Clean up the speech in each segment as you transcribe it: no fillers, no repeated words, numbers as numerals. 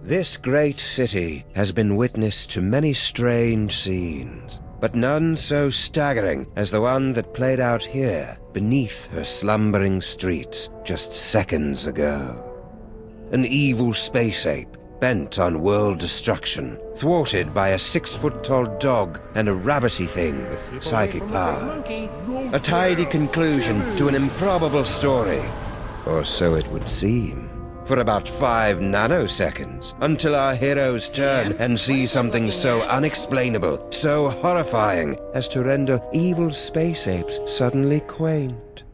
This great city has been witness to many strange scenes, but none so staggering as the one that played out here beneath her slumbering streets just seconds ago. An evil space ape bent on world destruction, thwarted by a 6-foot-tall dog and a rabbity thing with psychic power. A tidy conclusion to an improbable story, or so it would seem. For about 5 nanoseconds, until our heroes turn and see something so unexplainable, so horrifying, as to render evil space apes suddenly quaint.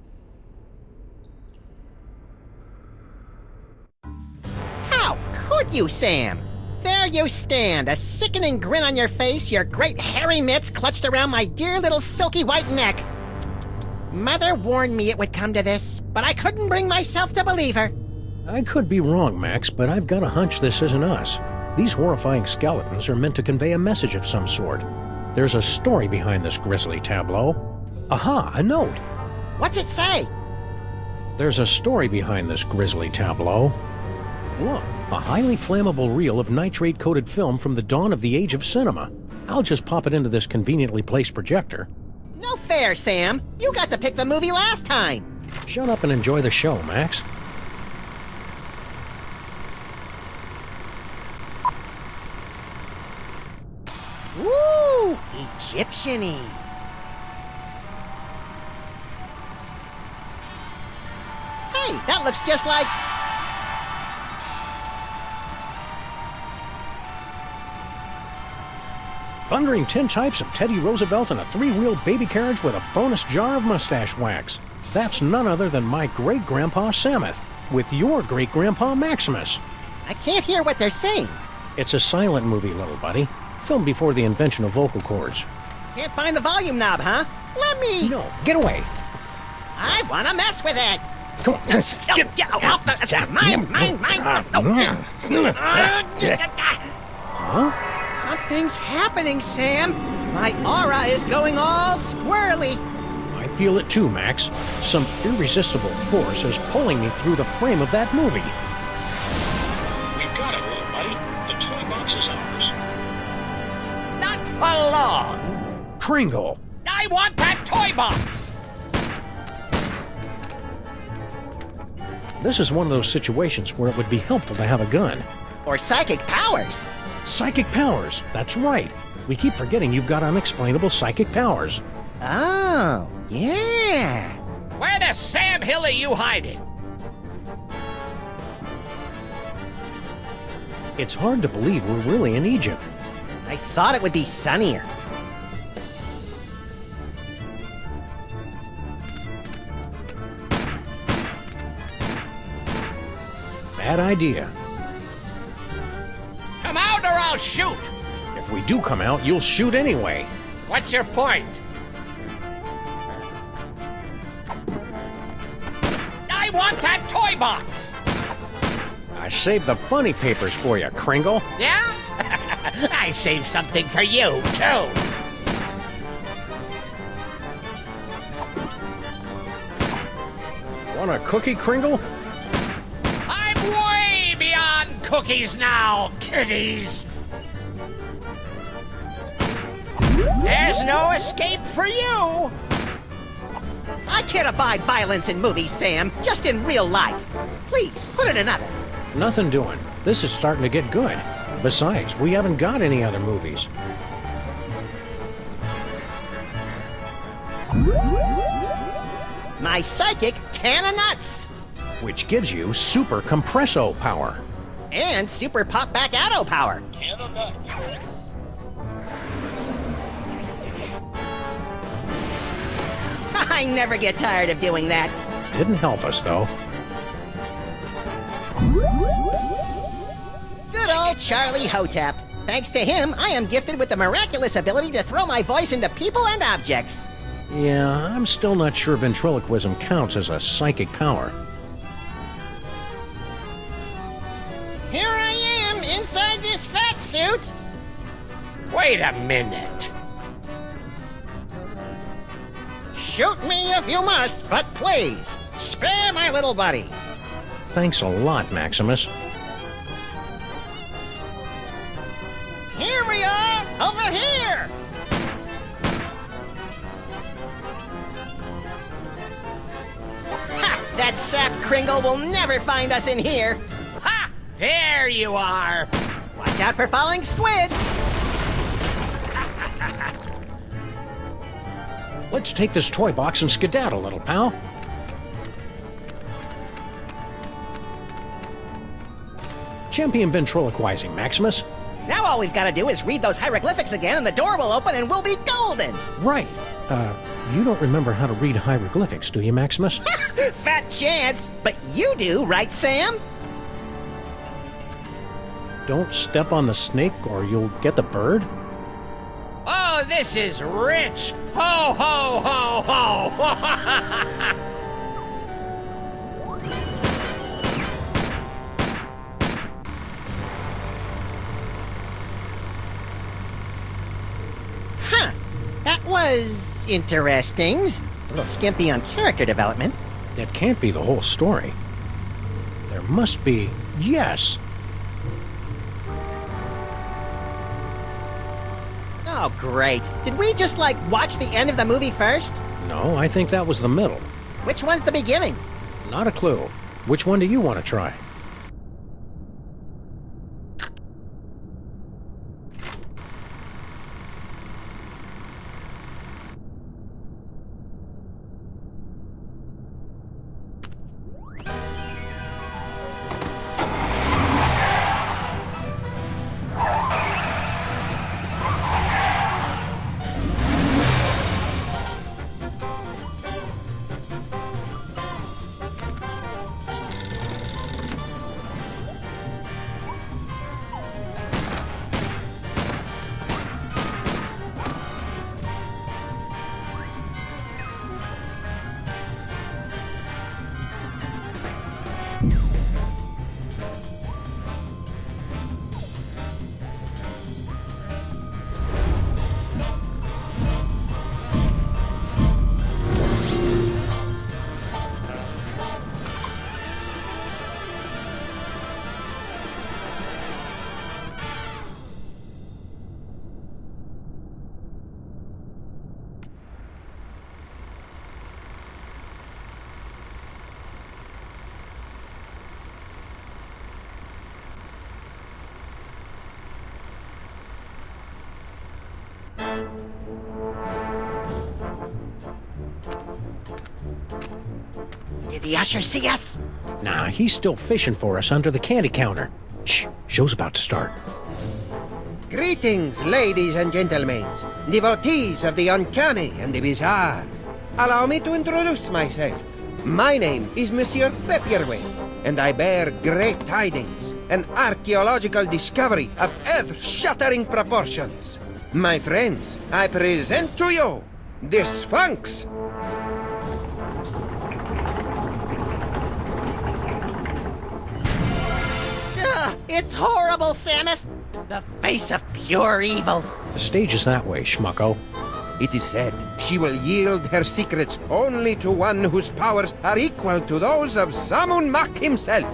How could you, Sam? There you stand, a sickening grin on your face, your great hairy mitts clutched around my dear little silky white neck. Mother warned me it would come to this, but I couldn't bring myself to believe her. I could be wrong, Max, but I've got a hunch this isn't us. These horrifying skeletons are meant to convey a message of some sort. There's a story behind this grisly tableau. Aha, a note! What's it say? There's a story behind this grisly tableau. Look, a highly flammable reel of nitrate-coated film from the dawn of the age of cinema. I'll just pop it into this conveniently placed projector. No fair, Sam. You got to pick the movie last time. Shut up and enjoy the show, Max. Woo! Egyptian-y. Hey, that looks just like... Thundering tintypes of Teddy Roosevelt in a 3-wheel baby carriage with a bonus jar of mustache wax. That's none other than my great-grandpa Samuth, with your great-grandpa Maximus. I can't hear what they're saying. It's a silent movie, little buddy. Filmed before the invention of vocal cords. Can't find the volume knob, huh? Let me... No, get away! I want to mess with it. Come on. Get off the... Mine. Huh? Something's happening, Sam. My aura is going all squirrely. I feel it too, Max. Some irresistible force is pulling me through the frame of that movie. We've got it, little buddy. The toy box is ours. Not for long. Kringle! I want that toy box! This is one of those situations where it would be helpful to have a gun. Or psychic powers. Psychic powers, that's right. We keep forgetting you've got unexplainable psychic powers. Oh, yeah. Where the Sam Hill are you hiding? It's hard to believe we're really in Egypt. I thought it would be sunnier. Bad idea. Come out or I'll shoot! If we do come out, you'll shoot anyway. What's your point? I want that toy box! I saved the funny papers for you, Kringle. Yeah? I saved something for you, too! Want a cookie, Kringle? I'm way beyond cookies now, kiddies! There's no escape for you! I can't abide violence in movies, Sam. Just in real life. Please, put in another. Nothing doing. This is starting to get good. Besides, we haven't got any other movies. My psychic can of nuts. Which gives you super compresso power. And super pop back auto power. Can of nuts. I never get tired of doing that. Didn't help us, though. Good old Charlie Hotep. Thanks to him, I am gifted with the miraculous ability to throw my voice into people and objects. Yeah, I'm still not sure ventriloquism counts as a psychic power. Here I am, inside this fat suit. Wait Wait a minute. Shoot me if you must, but please, spare my little buddy. Thanks a lot, Maximus. Here we are, over here! Ha! That sap Kringle will never find us in here! Ha! There you are. Watch out for falling squid! Let's take this toy box and skedaddle, little pal. Champion ventriloquizing, Maximus. Now all we've got to do is read those hieroglyphics again and the door will open and we'll be golden! Right. You don't remember how to read hieroglyphics, do you, Maximus? Fat chance! But you do, right, Sam? Don't step on the snake or you'll get the bird? Oh, this is rich. Ho, ho, ho, ho. Huh. That was interesting. A little skimpy on character development. That can't be the whole story. There must be... Yes! Oh, great. Did we just, watch the end of the movie first? No, I think that was the middle. Which one's the beginning? Not a clue. Which one do you want to try? Did the usher see us? Nah, he's still fishing for us under the candy counter. Shh, show's about to start. Greetings, ladies and gentlemen, devotees of the uncanny and the bizarre. Allow me to introduce myself. My name is Monsieur Pepperweight, and I bear great tidings, an archaeological discovery of earth-shattering proportions. My friends, I present to you the Sphinx. Ugh, it's horrible, Samus! The face of pure evil. The stage is that way, schmucko. It is said she will yield her secrets only to one whose powers are equal to those of Sammun-Mak himself.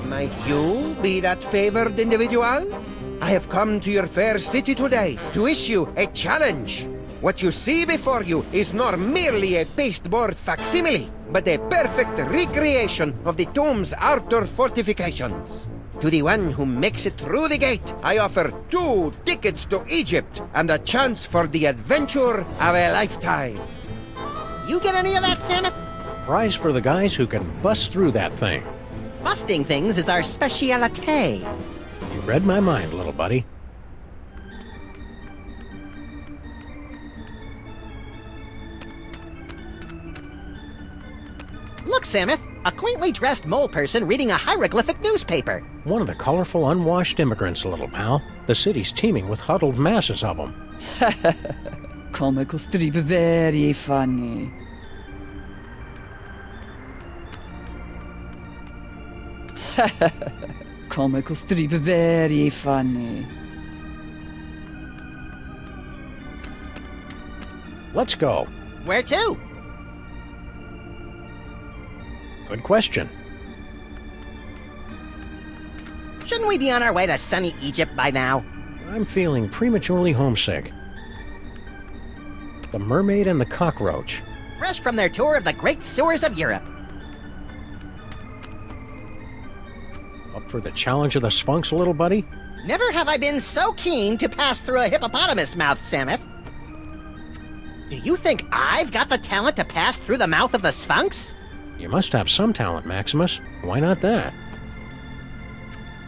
Might you be that favored individual? I have come to your fair city today to issue a challenge. What you see before you is not merely a pasteboard facsimile, but a perfect recreation of the tomb's outer fortifications. To the one who makes it through the gate, I offer 2 tickets to Egypt and a chance for the adventure of a lifetime. You get any of that, Samus? Prize for the guys who can bust through that thing. Busting things is our speciality. You read my mind, little buddy. Look, Samus, a quaintly dressed mole person reading a hieroglyphic newspaper. One of the colorful, unwashed immigrants, little pal. The city's teeming with huddled masses of them. Comical strip, very funny. Comical strip, very funny. Let's go. Where to? Good question. Shouldn't we be on our way to sunny Egypt by now? I'm feeling prematurely homesick. The Mermaid and the Cockroach. Fresh from their tour of the great sewers of Europe. Up for the challenge of the Sphinx, little buddy? Never have I been so keen to pass through a hippopotamus mouth, Samuth. Do you think I've got the talent to pass through the mouth of the Sphinx? You must have some talent, Maximus. Why not that?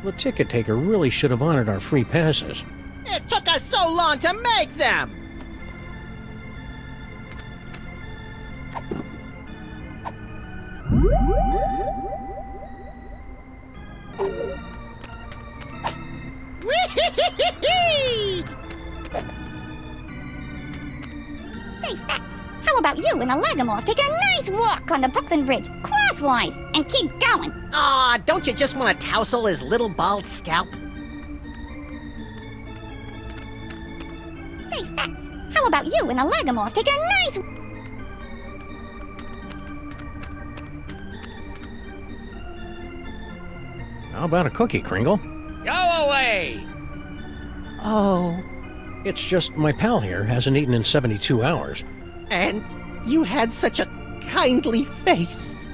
The ticket taker really should have honored our free passes. It took us so long to make them! Say, Fats, how about you and a Lagomorph take a nice walk on the Brooklyn Bridge, crosswise, and keep going? Aw, don't you just want to tousle his little bald scalp? Say, Fats, how about you and a Lagomorph take a nice... How about a cookie, Kringle? Go away! Oh, It's just my pal here hasn't eaten in 72 hours. and you had such a kindly face.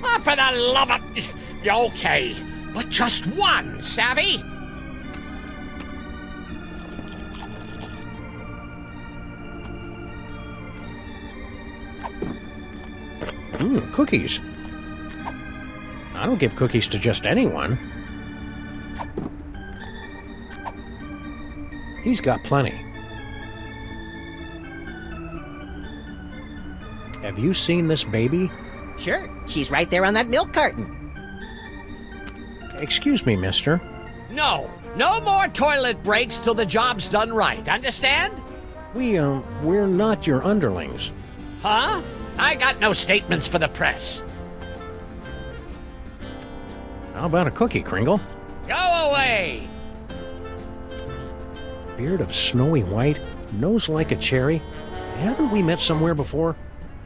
Oh, for the love of... Okay, but just one, savvy? Cookies. I don't give cookies to just anyone. He's got plenty. Have you seen this baby? Sure, she's right there on that milk carton. Excuse me, mister. No, no more toilet breaks till the job's done right, understand? We're not your underlings. Huh? I got no statements for the press. How about a cookie, Kringle? Go away! Beard of snowy white, nose like a cherry. Haven't we met somewhere before?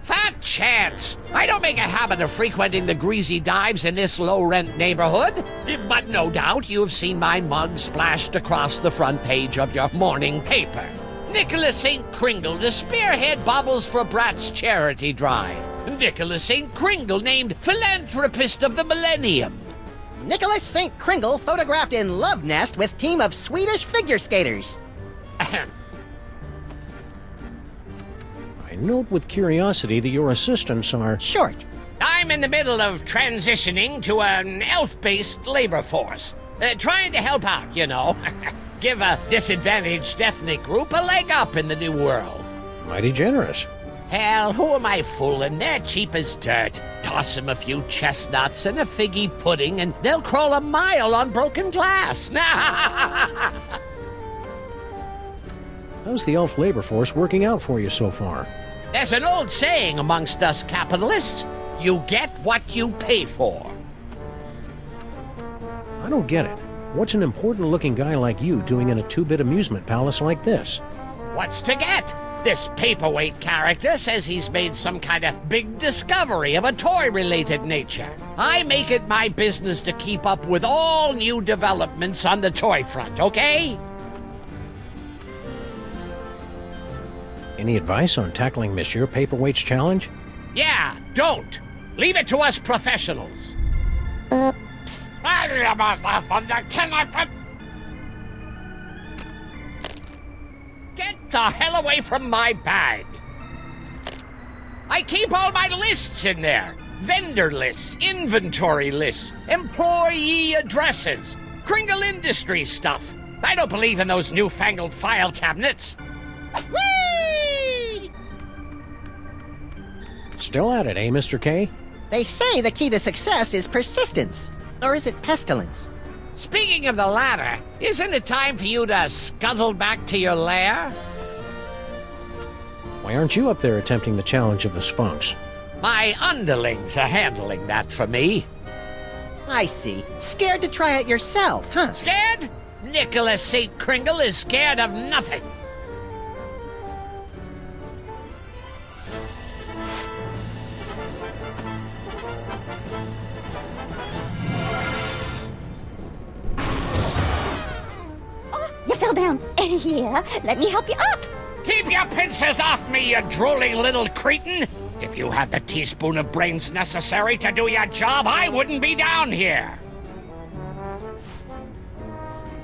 Fat chance! I don't make a habit of frequenting the greasy dives in this low-rent neighborhood. But no doubt you've seen my mug splashed across the front page of your morning paper. Nicholas St. Kringle to spearhead Bobbles for Brats charity drive. Nicholas St. Kringle named Philanthropist of the Millennium. Nicholas St. Kringle photographed in love nest with team of Swedish figure skaters. Ahem. I note with curiosity that your assistants are... Short. I'm in the middle of transitioning to an elf-based labor force. Trying to help out, you know. Give a disadvantaged ethnic group a leg up in the new world. mighty generous. Hell, who am I fooling? They're cheap as dirt. Toss them a few chestnuts and a figgy pudding, and they'll crawl a mile on broken glass. How's the elf labor force working out for you so far? There's an old saying amongst us capitalists. You get what you pay for. I don't get it. What's an important-looking guy like you doing in a two-bit amusement palace like this? What's to get? This paperweight character says he's made some kind of big discovery of a toy-related nature. I make it my business to keep up with all new developments on the toy front, okay? Any advice on tackling Monsieur Paperweight's challenge? Yeah, don't. Leave it to us professionals. Oops. Get the hell away from my bag. I keep all my lists in there. Vendor lists, inventory lists, employee addresses, Kringle Industries stuff. I don't believe in those newfangled file cabinets. Whee! Still at it, eh, Mr. K? They say the key to success is persistence. Or is it pestilence? Speaking of the latter, isn't it time for you to scuttle back to your lair? Why aren't you up there attempting the challenge of the Sphinx? My underlings are handling that for me. I see. Scared to try it yourself, huh? Scared? Nicholas St. Kringle is scared of nothing. Here, let me help you up. Keep your pincers off me, you drooling little cretin! If you had the teaspoon of brains necessary to do your job, I wouldn't be down here!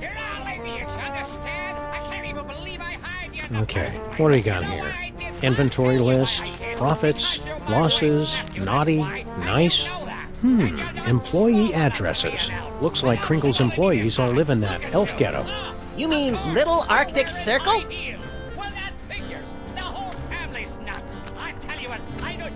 You're not ladies, understand? I can't even believe I hired you. Okay, what do we got here? Inventory list, profits, losses, naughty, nice. Employee addresses. Looks like Crinkle's employees all live in that elf ghetto. You mean Little Arctic Circle? Well, that figures. The whole family's nuts. I tell you what, I don't...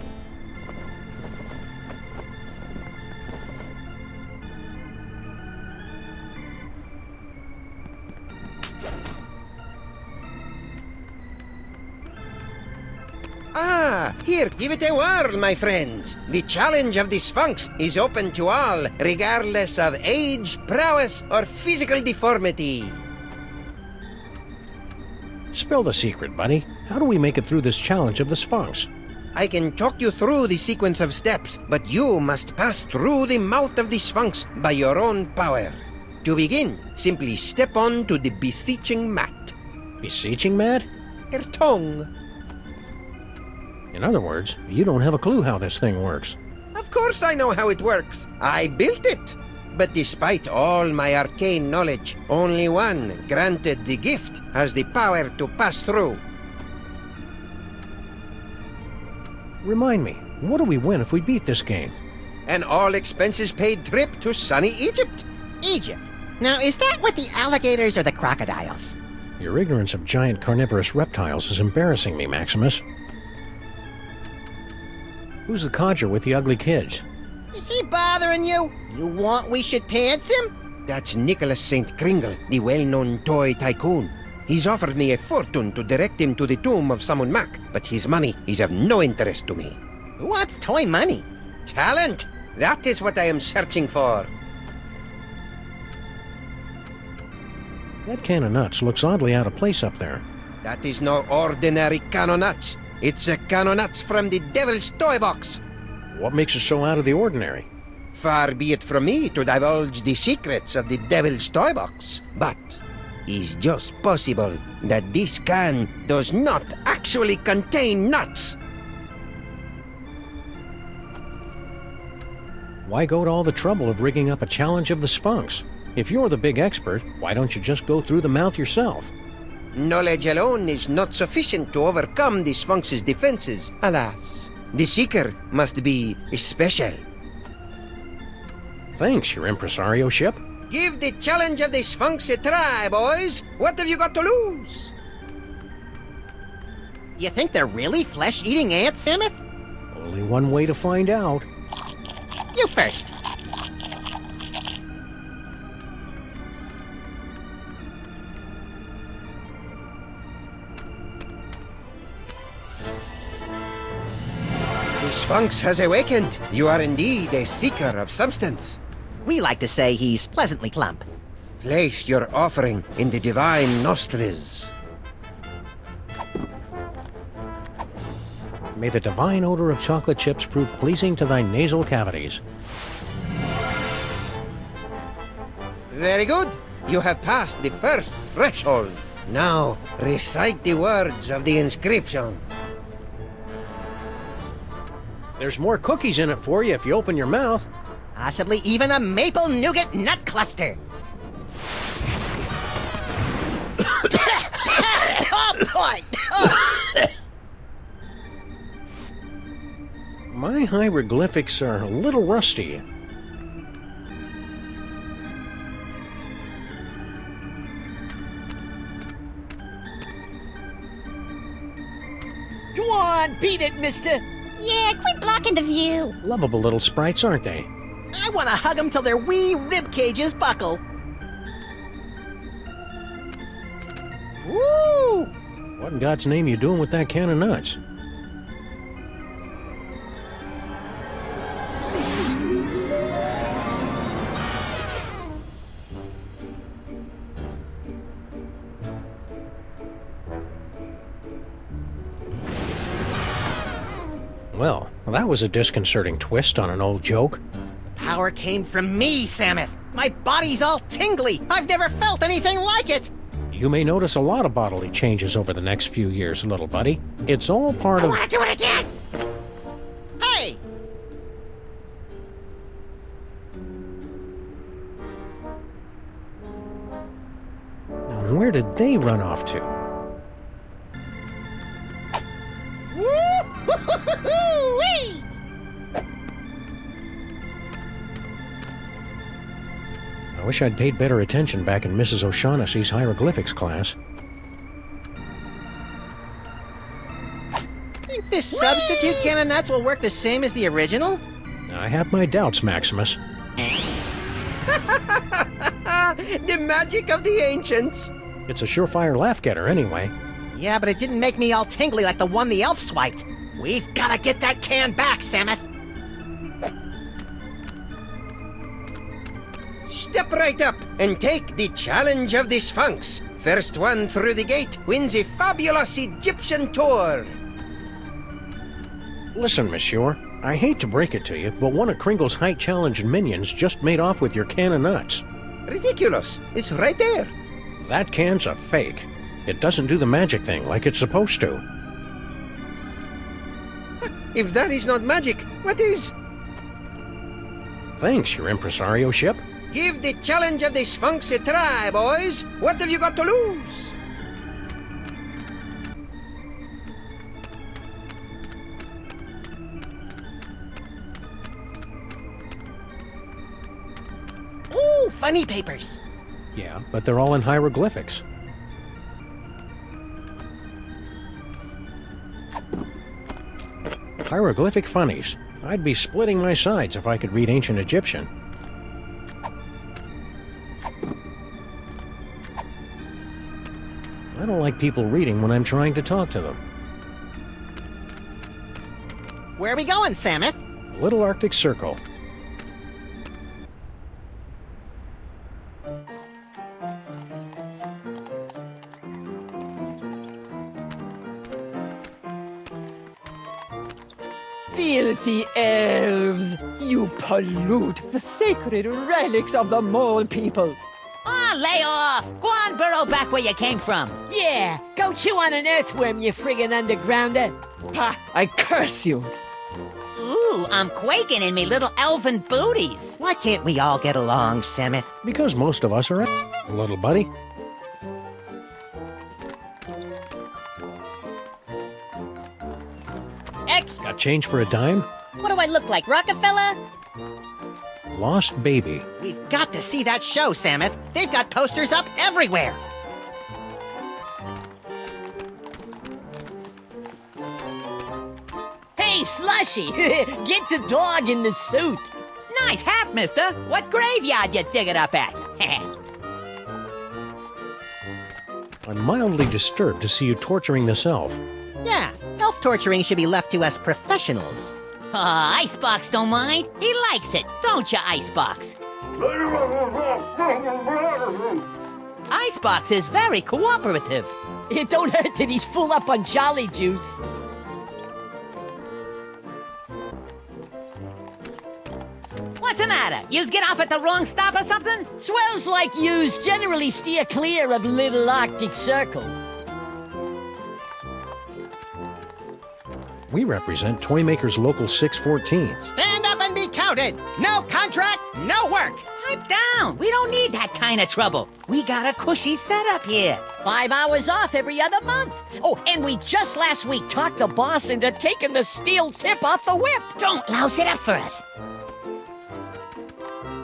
Ah, here, give it a whirl, my friends. The challenge of the Sphinx is open to all, regardless of age, prowess, or physical deformity. Spill the secret, buddy. How do we make it through this challenge of the Sphinx? I can talk you through the sequence of steps, but you must pass through the mouth of the Sphinx by your own power. To begin, simply step on to the beseeching mat. Beseeching mat? Her tongue. In other words, you don't have a clue how this thing works. Of course I know how it works. I built it. But despite all my arcane knowledge, only one, granted the gift, has the power to pass through. Remind me, what do we win if we beat this game? An all-expenses-paid trip to sunny Egypt. Egypt. Now, is that with the alligators or the crocodiles? Your ignorance of giant carnivorous reptiles is embarrassing me, Maximus. Who's the codger with the ugly kids? Is he bothering you? You want we should pants him? That's Nicholas St. Kringle, the well-known toy tycoon. He's offered me a fortune to direct him to the tomb of Sammun-Mak, but his money is of no interest to me. Who wants toy money? Talent! That is what I am searching for. That can of nuts looks oddly out of place up there. That is no ordinary can of nuts. It's a can of nuts from the Devil's Toy Box. What makes it so out of the ordinary? Far be it from me to divulge the secrets of the Devil's Toy Box, but it's just possible that this can does not actually contain nuts. Why go to all the trouble of rigging up a challenge of the Sphinx? If you're the big expert, why don't you just go through the mouth yourself? Knowledge alone is not sufficient to overcome the Sphinx's defenses, alas. The seeker must be special. Thanks, your impresario ship. Give the challenge of the Sphinx a try, boys. What have you got to lose? You think they're really flesh-eating ants, Samuth? Only one way to find out. You first. The Sphinx has awakened. You are indeed a seeker of substance. We like to say he's pleasantly plump. Place your offering in the divine nostrils. May the divine odor of chocolate chips prove pleasing to thy nasal cavities. Very good. You have passed the first threshold. Now, recite the words of the inscription. There's more cookies in it for you if you open your mouth. Possibly even a maple nougat nut cluster. Oh, boy! My hieroglyphics are a little rusty. Go on, beat it, mister. Yeah, quit blocking the view. Lovable little sprites, aren't they? I want to hug them till their wee rib cages buckle. Woo! What in God's name you doing with that can of nuts? Well, that was a disconcerting twist on an old joke. Power came from me, Samuth. My body's all tingly. I've never felt anything like it. You may notice a lot of bodily changes over the next few years, little buddy. It's all part I of... want to do it again! Hey! Now, where did they run off to? Woo-hoo-hoo-hoo-wee! I wish I'd paid better attention back in Mrs. O'Shaughnessy's hieroglyphics class. Think this substitute can of nuts will work the same as the original? I have my doubts, Maximus. The magic of the ancients. It's a surefire laugh-getter, anyway. Yeah, but it didn't make me all tingly like the one the elf swiped. We've gotta get that can back, Samuth. Step right up and take the challenge of the Sphinx. First one through the gate wins a fabulous Egyptian tour. Listen, monsieur, I hate to break it to you, but one of Kringle's height challenge minions just made off with your can of nuts. Ridiculous. It's right there. That can's a fake. It doesn't do the magic thing like it's supposed to. If that is not magic, what is? Thanks, your impresario ship. Give the challenge of the Sphinx a try, boys. What have you got to lose? Ooh, funny papers. Yeah, but they're all in hieroglyphics. Hieroglyphic funnies. I'd be splitting my sides if I could read ancient Egyptian. I don't like people reading when I'm trying to talk to them. Where are we going, Samuth? Little Arctic Circle. Filthy elves! You pollute the sacred relics of the mole people! Oh, lay off! Go on, burrow back where you came from. Yeah, go chew on an earthworm, you friggin' undergrounder. Ha! I curse you! Ooh, I'm quaking in me little elven booties. Why can't we all get along, Samuth? Because most of us are little buddy. X, Got change for a dime? what do I look like, Rockefeller? Lost baby. We've got to see that show, Samuth. They've got posters up everywhere. Hey, Slushy, get the dog in the suit. Nice hat, mister. What graveyard you dig it up at? I'm mildly disturbed to see you torturing this elf. Yeah, elf torturing should be left to us professionals. Icebox don't mind. He likes it, don't you, Icebox? Icebox is very cooperative. It don't hurt that he's full up on Jolly Juice. What's the matter? Yous get off at the wrong stop or something? Swells like yous generally steer clear of Little Arctic Circle. We represent Toymaker's Local 614. Stand up and be counted. No contract, no work. Pipe down. We don't need that kind of trouble. We got a cushy setup here. 5 hours off every other month. Oh, and we just last week talked the boss into taking the steel tip off the whip. Don't louse it up for us.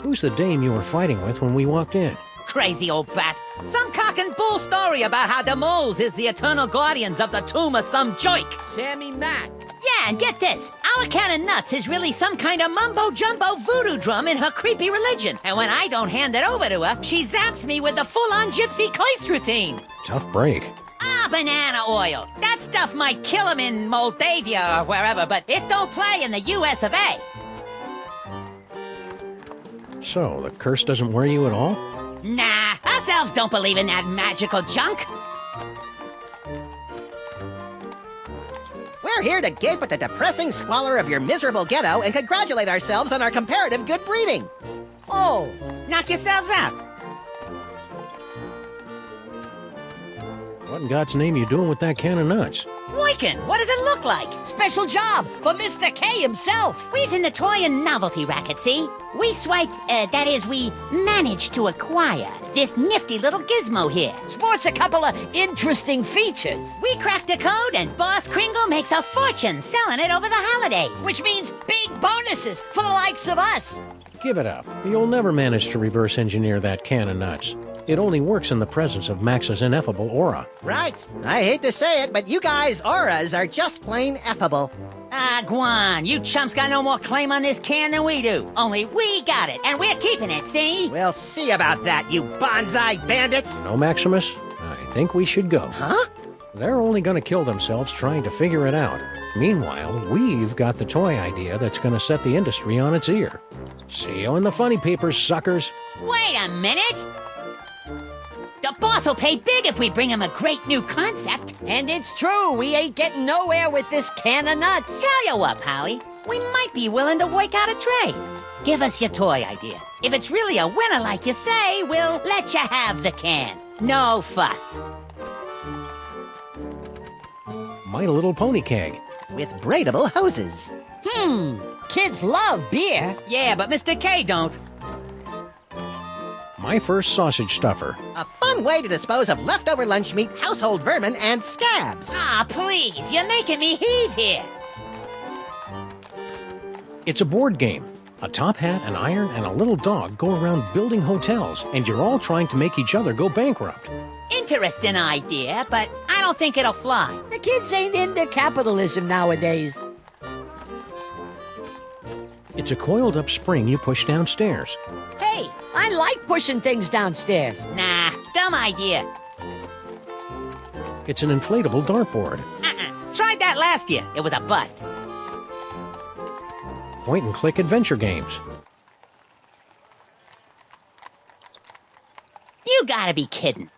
Who's the dame you were fighting with when we walked in? Crazy old bat. Some cock and bull story about how the moles is the eternal guardians of the tomb of some joik. Sammun-Mak. Yeah, and get this. Our can of nuts is really some kind of mumbo-jumbo voodoo drum in her creepy religion. And when I don't hand it over to her, she zaps me with the full-on gypsy Kleist routine. Tough break. Ah, banana oil. That stuff might kill him in Moldavia or wherever, but it don't play in the US of A. So, the curse doesn't worry you at all? Nah, us elves don't believe in that magical junk. We're here to gape at the depressing squalor of your miserable ghetto and congratulate ourselves on our comparative good breeding. Oh, knock yourselves out. What in God's name you doing with that can of nuts? Wyken, what does it look like? Special job for Mr. K himself. We's in the toy and novelty racket, see? We swiped, that is, we managed to acquire this nifty little gizmo here. Sports a couple of interesting features. We cracked a code and Boss Kringle makes a fortune selling it over the holidays. Which means big bonuses for the likes of us. Give it up. You'll never manage to reverse engineer that can of nuts. It only works in the presence of Max's ineffable aura. Right. I hate to say it, but you guys' auras are just plain effable. Ah, Guan, you chumps got no more claim on this can than we do. Only we got it, and we're keeping it, see? We'll see about that, you bonsai bandits! No, Maximus? I think we should go. Huh? They're only going to kill themselves trying to figure it out. Meanwhile, we've got the toy idea that's going to set the industry on its ear. See you in the funny papers, suckers. Wait a minute! The boss will pay big if we bring him a great new concept. And it's true, we ain't getting nowhere with this can of nuts. Tell you what, Polly, we might be willing to work out a trade. Give us your toy idea. If it's really a winner like you say, we'll let you have the can. No fuss. My Little Pony keg. With braidable hoses. Kids love beer. Yeah, but Mr. K don't. My first sausage stuffer. A fun way to dispose of leftover lunch meat, household vermin, and scabs. Ah, please, you're making me heave here. It's a board game. A top hat, an iron, and a little dog go around building hotels, and you're all trying to make each other go bankrupt. Interesting idea, but I don't think it'll fly. The kids ain't into capitalism nowadays. It's a coiled up spring you push downstairs. Hey, I like pushing things downstairs. Nah, dumb idea. It's an inflatable dartboard. Tried that last year. It was a bust. Point and click adventure games. You gotta be kidding.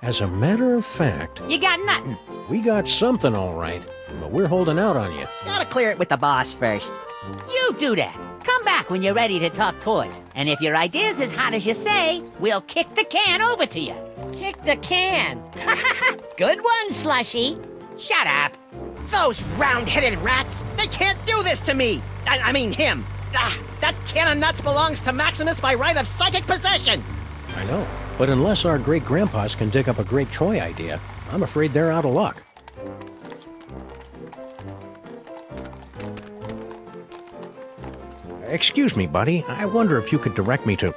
As a matter of fact, You got nothing. we got something all right, but we're holding out on you. Gotta clear it with the boss first. You do that. Come back when you're ready to talk toys. And if your idea's as hot as you say, we'll kick the can over to you. Kick the can. Good one, Slushy. Shut up. Those round-headed rats! They can't do this to me! I mean him! That can of nuts belongs to Maximus by right of psychic possession! I know, but unless our great-grandpas can dig up a great toy idea, I'm afraid they're out of luck. Excuse me, buddy. I wonder if you could direct me to...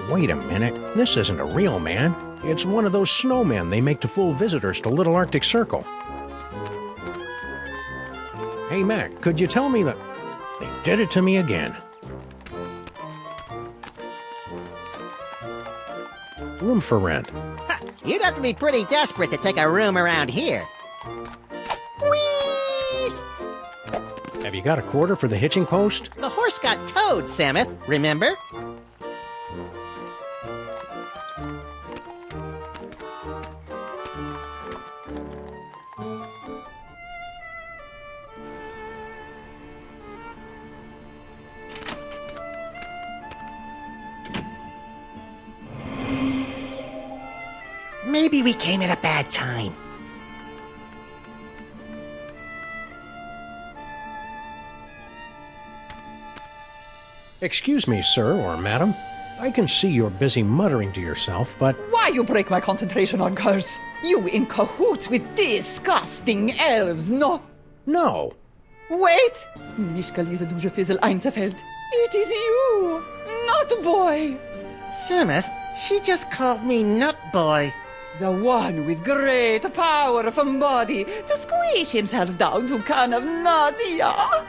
Wait a minute. This isn't a real man. It's one of those snowmen they make to fool visitors to Little Arctic Circle. Hey, Mac, could you tell me that... They did it to me again. Room for rent. Ha, you'd have to be pretty desperate to take a room around here. Whee! Have you got a quarter for the hitching post? The horse got towed, Samuth, remember? Maybe we came at a bad time. Excuse me, sir or madam. I can see you're busy muttering to yourself, but... Why you break my concentration on curse? You in cahoots with disgusting elves, no? No! Wait! Nicht diese Dusche Fizzle Einzelfeld. It is you, not boy. Samuth, she just called me Nut Boy. The one with great power from body to squish himself down to can of nuts, yeah?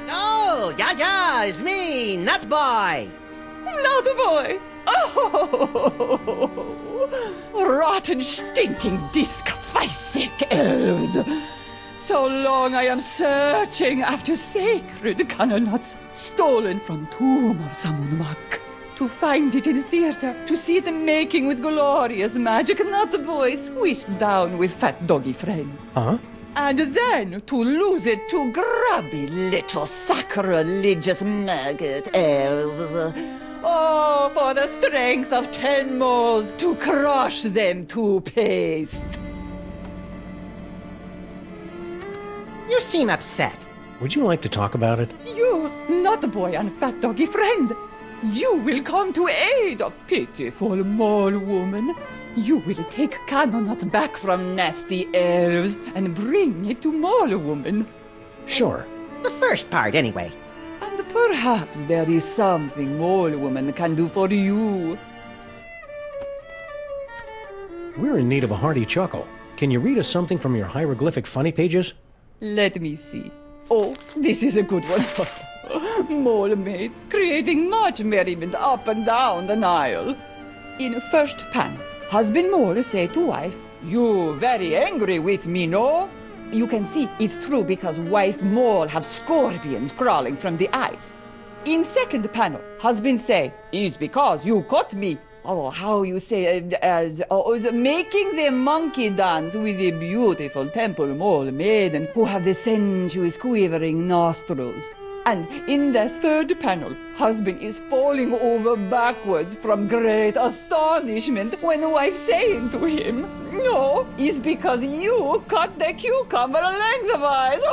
Oh, yeah, it's me, Nut Boy. Not boy. Oh, rotten, stinking, disc-sick elves. So long I am searching after sacred cannonuts stolen from tomb of Sammun-Mak. To find it in theater, to see it making with glorious magic, not boy squished down with fat doggy friend. Huh? And then to lose it to grubby little sacrilegious maggot elves. Oh, for the strength of 10 moles to crush them to paste. You seem upset. Would you like to talk about it? You, not boy and fat doggy friend. You will come to aid of pitiful mole woman. You will take Cannonut back from nasty elves and bring it to mole woman. Sure. The first part, anyway. And perhaps there is something mole woman can do for you. We're in need of a hearty chuckle. Can you read us something from your hieroglyphic funny pages? Let me see. Oh, this is a good one. Mole mates creating much merriment up and down the Nile. In first panel, husband mole say to wife, "You very angry with me, no?" You can see it's true because wife mole have scorpions crawling from the eyes. In second panel, husband say, "It's because you caught me." Oh, how you say, making the monkey dance with the beautiful temple mole maiden who have the sensuous quivering nostrils. And in the third panel, husband is falling over backwards from great astonishment when wife saying to him, "No, it's because you cut the cucumber lengthwise."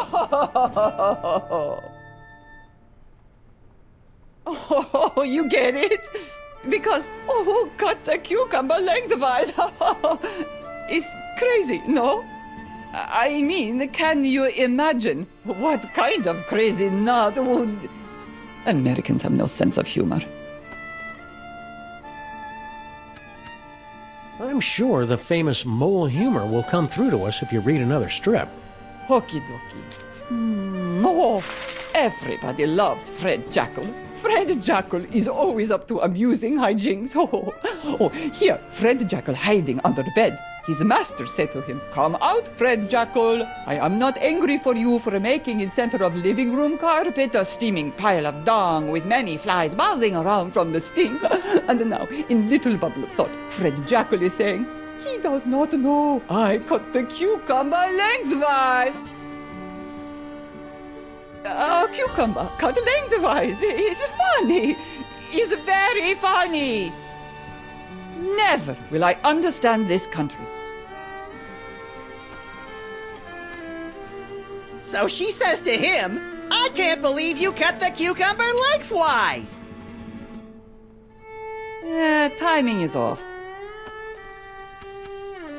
Oh, you get it? Because, who cuts a cucumber lengthwise? It's crazy, no? I mean, can you imagine what kind of crazy nut would... Americans have no sense of humor. I'm sure the famous mole humor will come through to us if you read another strip. Okie dokie. Oh, everybody loves Fred Jackal. Fred Jackal is always up to amusing hijinks. Oh, here, Fred Jackal hiding under the bed. His master said to him, "Come out, Fred Jackal. I am not angry for you for making in center of living room carpet a steaming pile of dung with many flies buzzing around from the stink." And now, in little bubble of thought, Fred Jackal is saying, "He does not know. I cut the cucumber lengthwise." A cucumber cut lengthwise is funny. Is very funny. Never will I understand this country. So she says to him, "I can't believe you cut the cucumber lengthwise." Timing is off.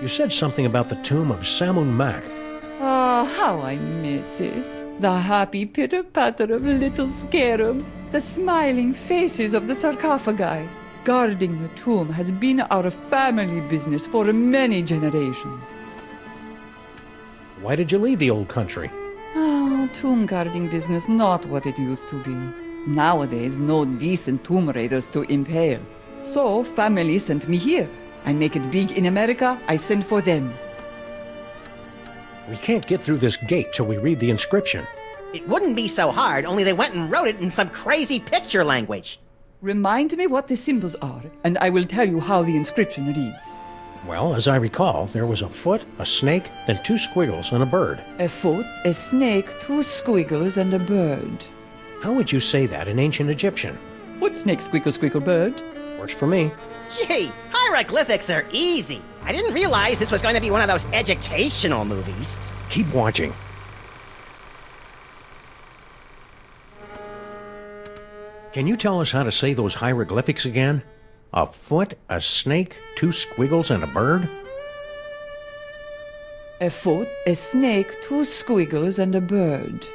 You said something about the tomb of Sammun-Mak. Oh, how I miss it. The happy pitter-patter of little scarabs, the smiling faces of the sarcophagi. Guarding the tomb has been our family business for many generations. Why did you leave the old country? Oh, tomb guarding business not what it used to be. Nowadays, no decent tomb raiders to impale. So, family sent me here. I make it big in America, I send for them. We can't get through this gate till we read the inscription. It wouldn't be so hard, only they went and wrote it in some crazy picture language. Remind me what the symbols are, and I will tell you how the inscription reads. Well, as I recall, there was a foot, a snake, then 2 squiggles, and a bird. A foot, a snake, 2 squiggles, and a bird. How would you say that in ancient Egyptian? Foot, snake, squiggle, squiggle, bird. Works for me. Gee, hieroglyphics are easy. I didn't realize this was going to be one of those educational movies. Keep watching. Can you tell us how to say those hieroglyphics again? A foot, a snake, 2 squiggles, and a bird? A foot, a snake, 2 squiggles, and a bird.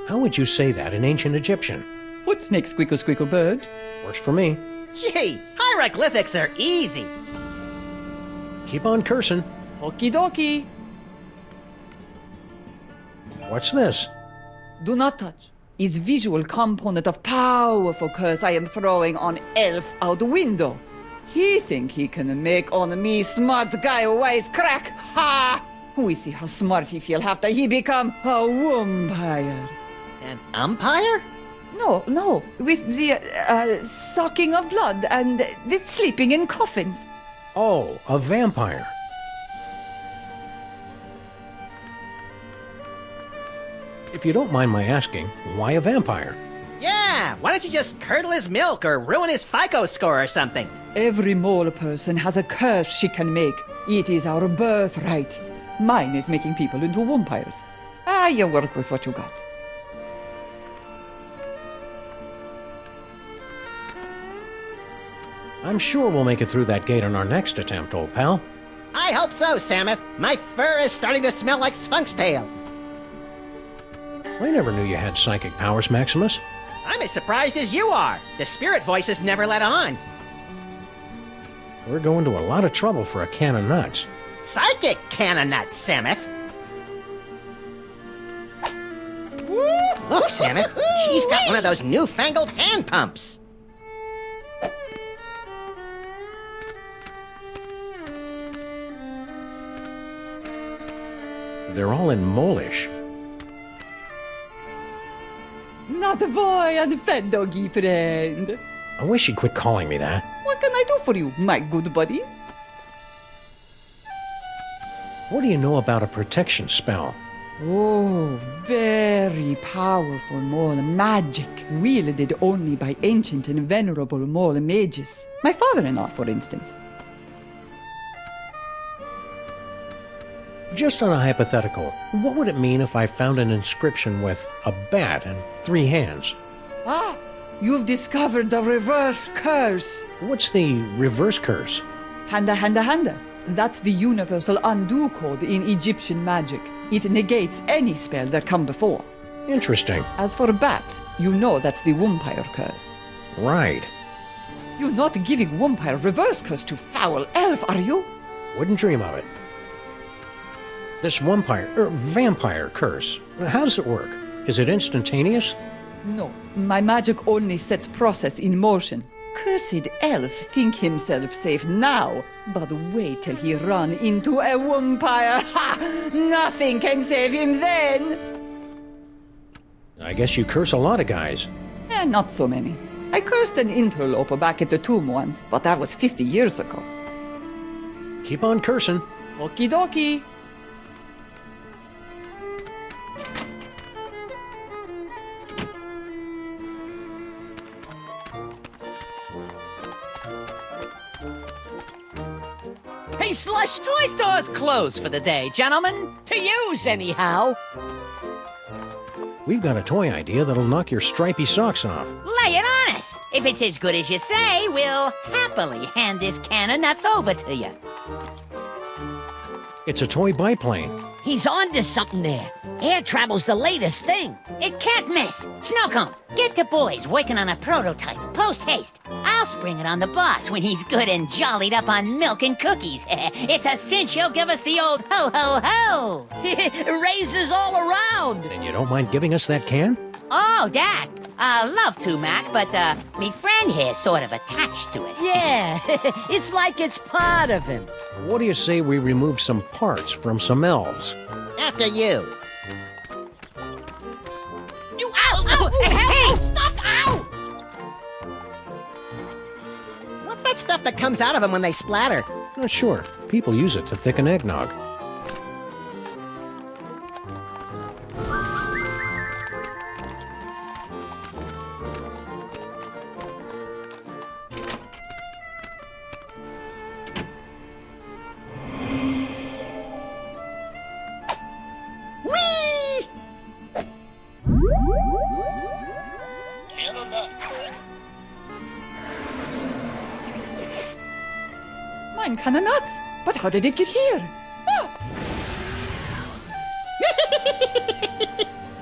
How would you say that in ancient Egyptian? Foot, snake, squiggle, squiggle, bird. Works for me. Gee, hieroglyphics are easy. Keep on cursing. Okie dokie. What's this? Do not touch. It's visual component of powerful curse I am throwing on elf out the window. He think he can make on me smart guy wise crack. Ha! We see how smart he feel after he become a vampire. An umpire? No, with the sucking of blood and the sleeping in coffins. Oh, a vampire. If you don't mind my asking, why a vampire? Yeah, Yeah, why don't you just curdle his milk or ruin his FICO score or something? Every mole person has a curse she can make. It is our birthright. Mine is making people into vampires. You work with what you got. I'm sure we'll make it through that gate on our next attempt, old pal. I hope so, Samuth. My fur is starting to smell like Spunk's tail. I never knew you had psychic powers, Maximus. I'm as surprised as you are. The spirit voices never let on. We're going to a lot of trouble for a can of nuts. Psychic can of nuts, Samuth. Look, Samuth, she's got one of those newfangled hand pumps. They're all in Molish. Not a boy and friend, doggy friend. I wish you'd quit calling me that. What can I do for you, my good buddy? What do you know about a protection spell? Oh, very powerful mole magic, wielded only by ancient and venerable mole mages. My father-in-law, for instance. Just on a hypothetical, what would it mean if I found an inscription with a bat and 3 hands? Ah, you've discovered the reverse curse. What's the reverse curse? Handa, handa, handa. That's the universal undo code in Egyptian magic. It negates any spell that come before. Interesting. As for bats, you know that's the vampire curse. Right. You're not giving vampire reverse curse to foul elf, are you? Wouldn't dream of it. This vampire curse, how does it work? Is it instantaneous? No, my magic only sets process in motion. Cursed elf think himself safe now, but wait till he run into a vampire. Ha! Nothing can save him then. I guess you curse a lot of guys. Not so many. I cursed an interloper back at the tomb once, but that was 50 years ago. Keep on cursing. Okie dokie. Hey, Slush, toy store's closed for the day, gentlemen. To use, anyhow. We've got a toy idea that'll knock your stripy socks off. Lay it on us. If it's as good as you say, we'll happily hand this can of nuts over to you. It's a toy biplane. He's onto something there. Air travel's the latest thing. It can't miss. Snowcone, get the boys working on a prototype. Post haste. I'll spring it on the boss when he's good and jollied up on milk and cookies. It's a cinch he'll give us the old ho-ho-ho. Raises all around. And you don't mind giving us that can? Oh, Dad. Love to, Mac, but, me friend here's sort of attached to it. Yeah, it's like it's part of him. What do you say we remove some parts from some elves? After you. You ow! Hey! Stop! Ow! What's that stuff that comes out of them when they splatter? Not sure. People use it to thicken eggnog. Mine kinda nuts. But how did it get here? Ah!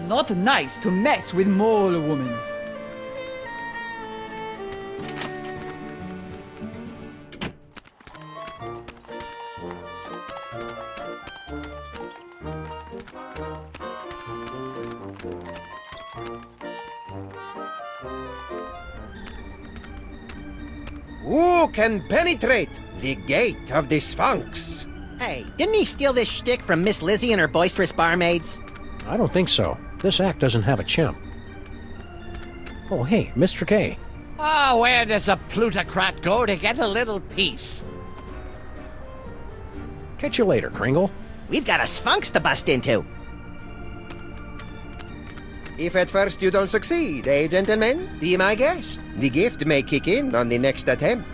Not nice to mess with mole woman. Who can penetrate the gate of the Sphinx? Hey, didn't he steal this shtick from Miss Lizzie and her boisterous barmaids? I don't think so. This act doesn't have a chimp. Oh, hey, Mr. K. Oh, where does a plutocrat go to get a little peace? Catch you later, Kringle. We've got a sphinx to bust into. If at first you don't succeed, gentlemen, be my guest. The gift may kick in on the next attempt.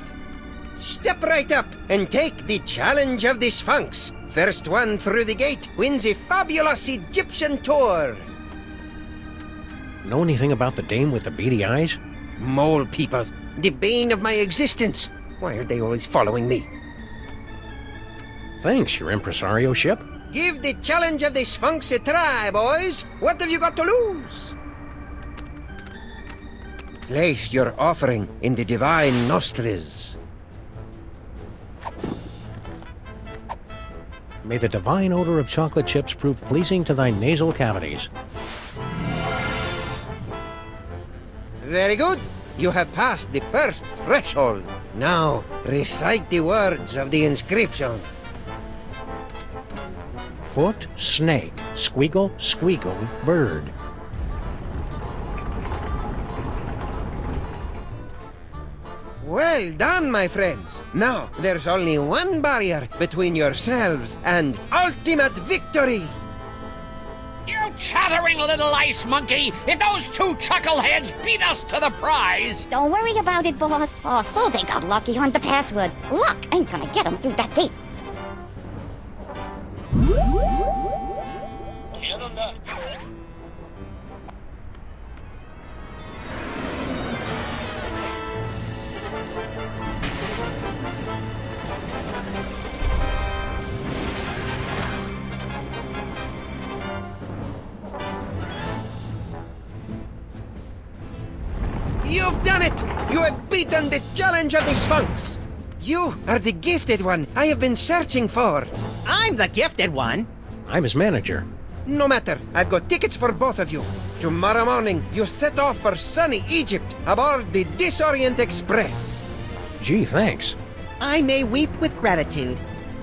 Step right up and take the challenge of the Sphinx. First one through the gate wins a fabulous Egyptian tour. Know anything about the dame with the beady eyes? Mole people, the bane of my existence. Why are they always following me? Thanks, your impresario ship. Give the challenge of the Sphinx a try, boys. What have you got to lose? Place your offering in the divine nostrils. May the divine odor of chocolate chips prove pleasing to thy nasal cavities. Very good. You have passed the first threshold. Now, recite the words of the inscription. Foot, snake, squeagle, squeagle, bird. Well done, my friends. Now, there's only one barrier between yourselves and ultimate victory. You chattering little ice monkey! If those two chuckleheads beat us to the prize! Don't worry about it, boss. Oh, so they got lucky on the password. Luck ain't gonna get them through that gate. Hand on that. You've done it! You have beaten the challenge of the Sphinx! You are the gifted one I have been searching for. I'm the gifted one. I'm his manager. No matter, I've got tickets for both of you. Tomorrow morning, you set off for sunny Egypt aboard the Disorient Express. Gee, thanks. I may weep with gratitude.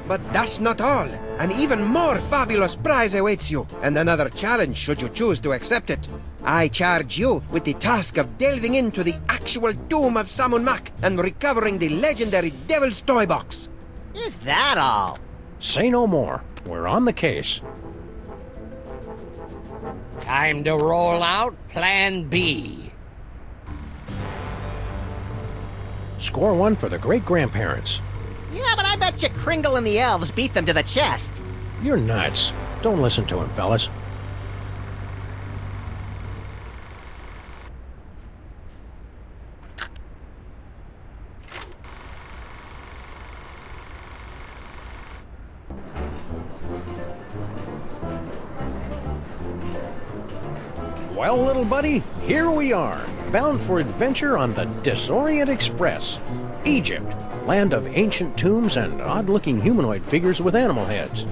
But that's not all. An even more fabulous prize awaits you, and another challenge should you choose to accept it. I charge you with the task of delving into the actual tomb of Sammun-Mak and recovering the legendary Devil's Toy Box. Is that all? Say no more. We're on the case. Time to roll out Plan B. Score one for the great-grandparents. Yeah, but I bet you Kringle and the elves beat them to the chest. You're nuts. Don't listen to him, fellas. Well, little buddy, here we are, bound for adventure on the Disorient Express. Egypt, land of ancient tombs and odd-looking humanoid figures with animal heads.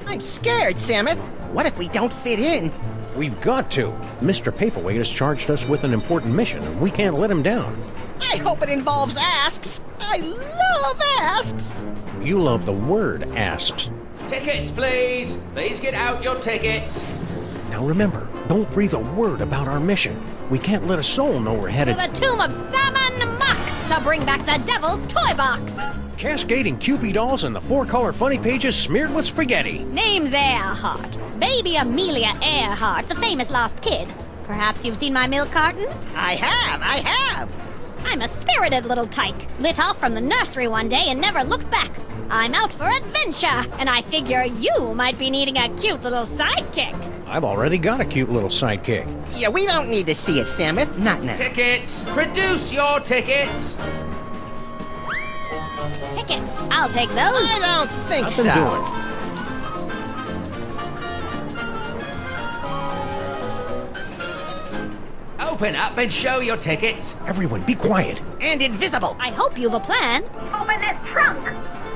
I'm scared, Samuth. What if we don't fit in? We've got to. Mr. Paperweight has charged us with an important mission, and we can't let him down. I hope it involves asks. I love asks. You love the word asps. Tickets, please. Please get out your tickets. Now remember, don't breathe a word about our mission. We can't let a soul know we're headed to the tomb of Sammun-Mak to bring back the Devil's Toy Box. Cascading Cupid dolls and the four-color funny pages smeared with spaghetti. Name's Earhart. Baby Amelia Earhart, the famous lost kid. Perhaps you've seen my milk carton? I have. I'm a spirited little tyke. Lit off from the nursery one day and never looked back. I'm out for adventure, and I figure you might be needing a cute little sidekick. I've already got a cute little sidekick. Yeah, we don't need to see it, Samuth. Not now. Tickets. Produce your tickets. Tickets. I'll take those. I don't think Nothing so. doing. Open up and show your tickets. Everyone, be quiet. And invisible. I hope you've a plan. Open this trunk!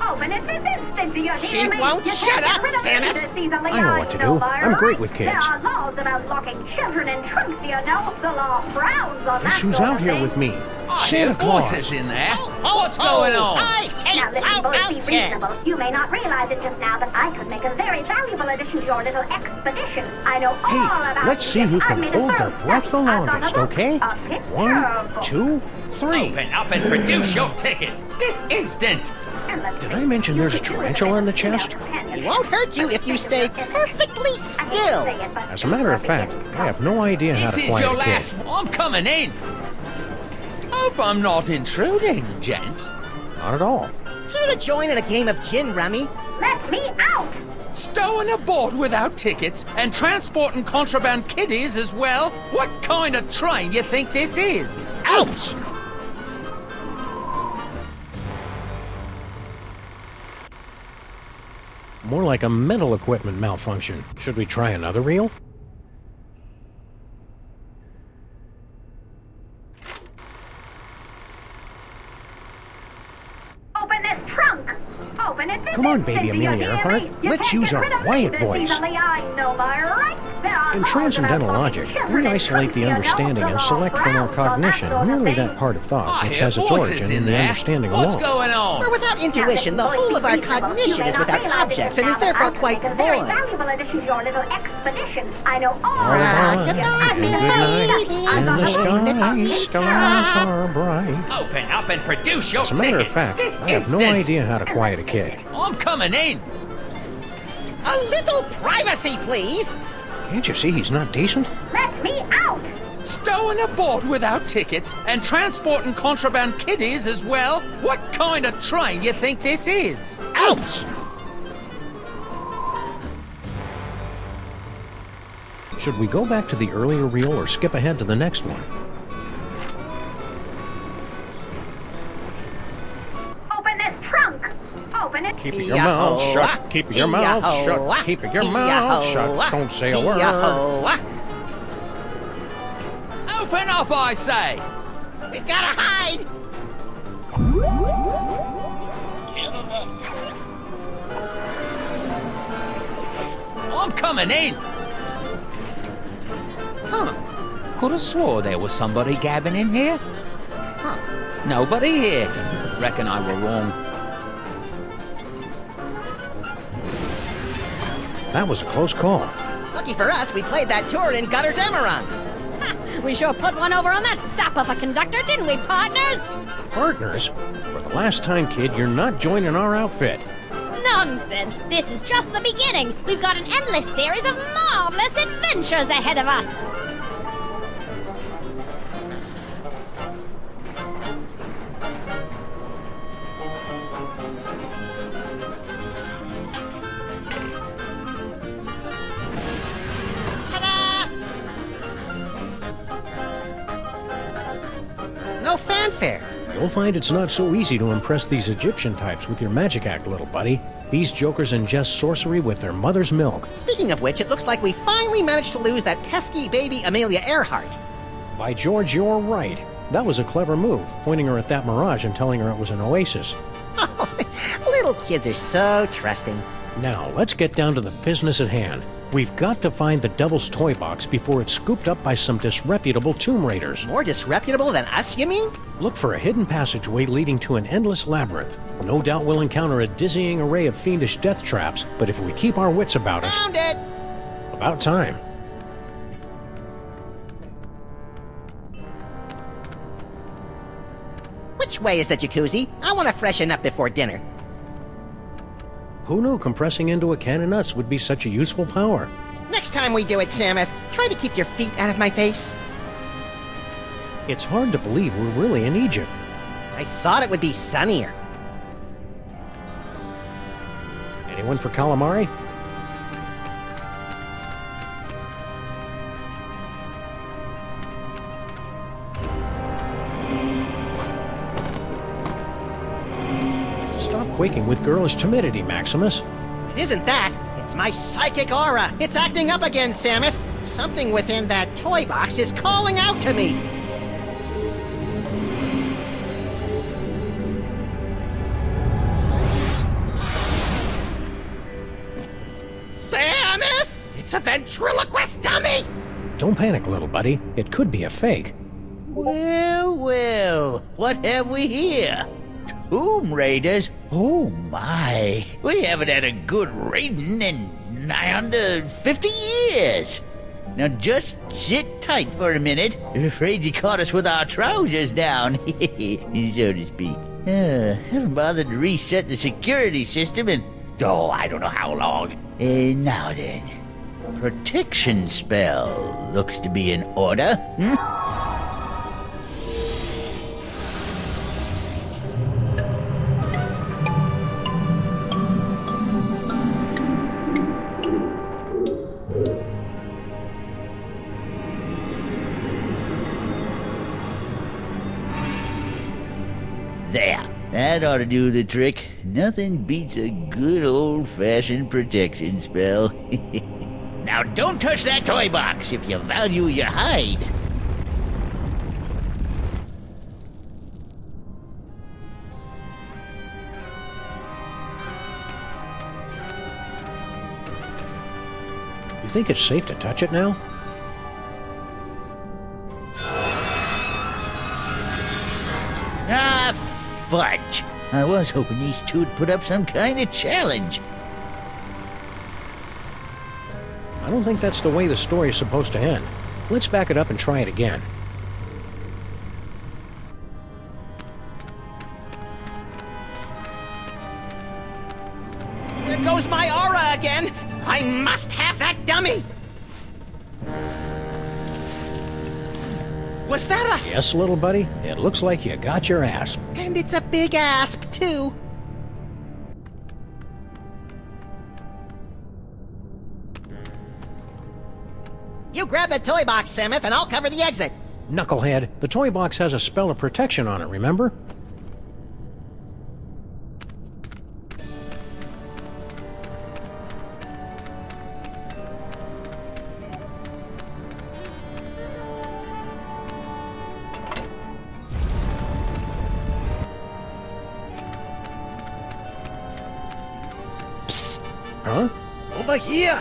Open it this instant, do you She hear me? won't You shut can't up, get rid of Santa. visitors easily. I know what to do. I'm great with There kids. are laws about locking children in trunks, you know. The law frowns on Guess that who's sort out of here thing. with me? I Santa hear Claus. voices in there. Oh, What's going on? I hate Now listen, boys, be reasonable. outcasts. You may not realize it just now, but I could make a very valuable addition to your little expedition. I know all about Let's see who I've can made a hold their thorough breath the study. I've got longest, a book, okay? a picture 1, book. 2, 3. Open up and produce your tickets this instant. And let's Did see, I mention you there's a could do with tarantula it on the a little chest? companion. It won't hurt you if you stay perfectly still. dill. As a matter of fact, I have no idea how to quiet a kid. I'm coming in. Hope I'm not intruding, gents. Not at all. Here to join in a game of gin rummy. Let me out! Stowing aboard without tickets and transporting contraband kiddies as well? What kind of train you think this is? Ouch! More like a mental equipment malfunction. Should we try another reel? Open this trunk! Open it! Come on, baby Amelia Earhart. Let's use our quiet voice. In transcendental logic, we isolate the understanding and select from our cognition merely that part of thought which has its origin in the understanding What's alone. going on? For without intuition, the whole of our cognition is without objects and is therefore quite void. Valuable addition to your little expedition. I know all Good about night, and good night, and the stars are bright. Open up and produce your As a matter of tickets fact, this I have no instant. idea how to quiet a kid. I'm coming in. A little privacy, please! Can't you see he's not decent? Let me out! Stowing aboard without tickets and transporting contraband kiddies as well? What kind of train you think this is? Ouch! Should we go back to the earlier reel or skip ahead to the next one? Open this trunk! Open it! Keep your mouth shut. Keep your mouth shut. Keep your mouth shut. Don't say a word. Open up, I say! We've gotta hide! I'm coming in! Huh. Could have swore there was somebody gabbing in here. Huh. Nobody here. Reckon I were wrong. That was a close call. Lucky for us, we played that tour in Gutter Demeron. We sure put one over on that sap of a conductor, didn't we, partners? Partners? For the last time, kid, you're not joining our outfit. Nonsense! This is just the beginning. We've got an endless series of marvelous adventures ahead of us. No fanfare. You'll find it's not so easy to impress these Egyptian types with your magic act, little buddy. These jokers ingest sorcery with their mother's milk. Speaking of which, it looks like we finally managed to lose that pesky baby Amelia Earhart. By George, you're right. That was a clever move, pointing her at that mirage and telling her it was an oasis. Little kids are so trusting. Now, let's get down to the business at hand. We've got to find the Devil's Toy Box before it's scooped up by some disreputable tomb raiders. More disreputable than us, you mean? Look for a hidden passageway leading to an endless labyrinth. No doubt we'll encounter a dizzying array of fiendish death traps, but if we keep our wits about us... Found it! About time. Which way is the jacuzzi? I want to freshen up before dinner. Who knew compressing into a can of nuts would be such a useful power? Next time we do it, Samuth, try to keep your feet out of my face. It's hard to believe we're really in Egypt. I thought it would be sunnier. Anyone for calamari? Stop quaking with girlish timidity, Maximus. It isn't that. It's my psychic aura. It's acting up again, Samuth. Something within that toy box is calling out to me. Samuth! It's a ventriloquist dummy! Don't panic, little buddy. It could be a fake. Well, well, what have we here? Tomb Raiders? Oh my, we haven't had a good raiding in nigh under 50 years. Now just sit tight for a minute. Afraid you caught us with our trousers down, so to speak. Haven't bothered to reset the security system in, I don't know how long. Now then, Protection spell looks to be in order. There. That ought to do the trick. Nothing beats a good old-fashioned protection spell. Now don't touch that toy box if you value your hide. You think it's safe to touch it now? Ah, fudge. I was hoping these two would put up some kind of challenge. I don't think that's the way the story is supposed to end. Let's back it up and try it again. There goes my aura again! I must have that dummy! Was that a... Yes, little buddy? It looks like you got your asp. And it's a big asp, too. You grab the toy box, Samuth, and I'll cover the exit. Knucklehead, the toy box has a spell of protection on it, remember? Huh? Over here!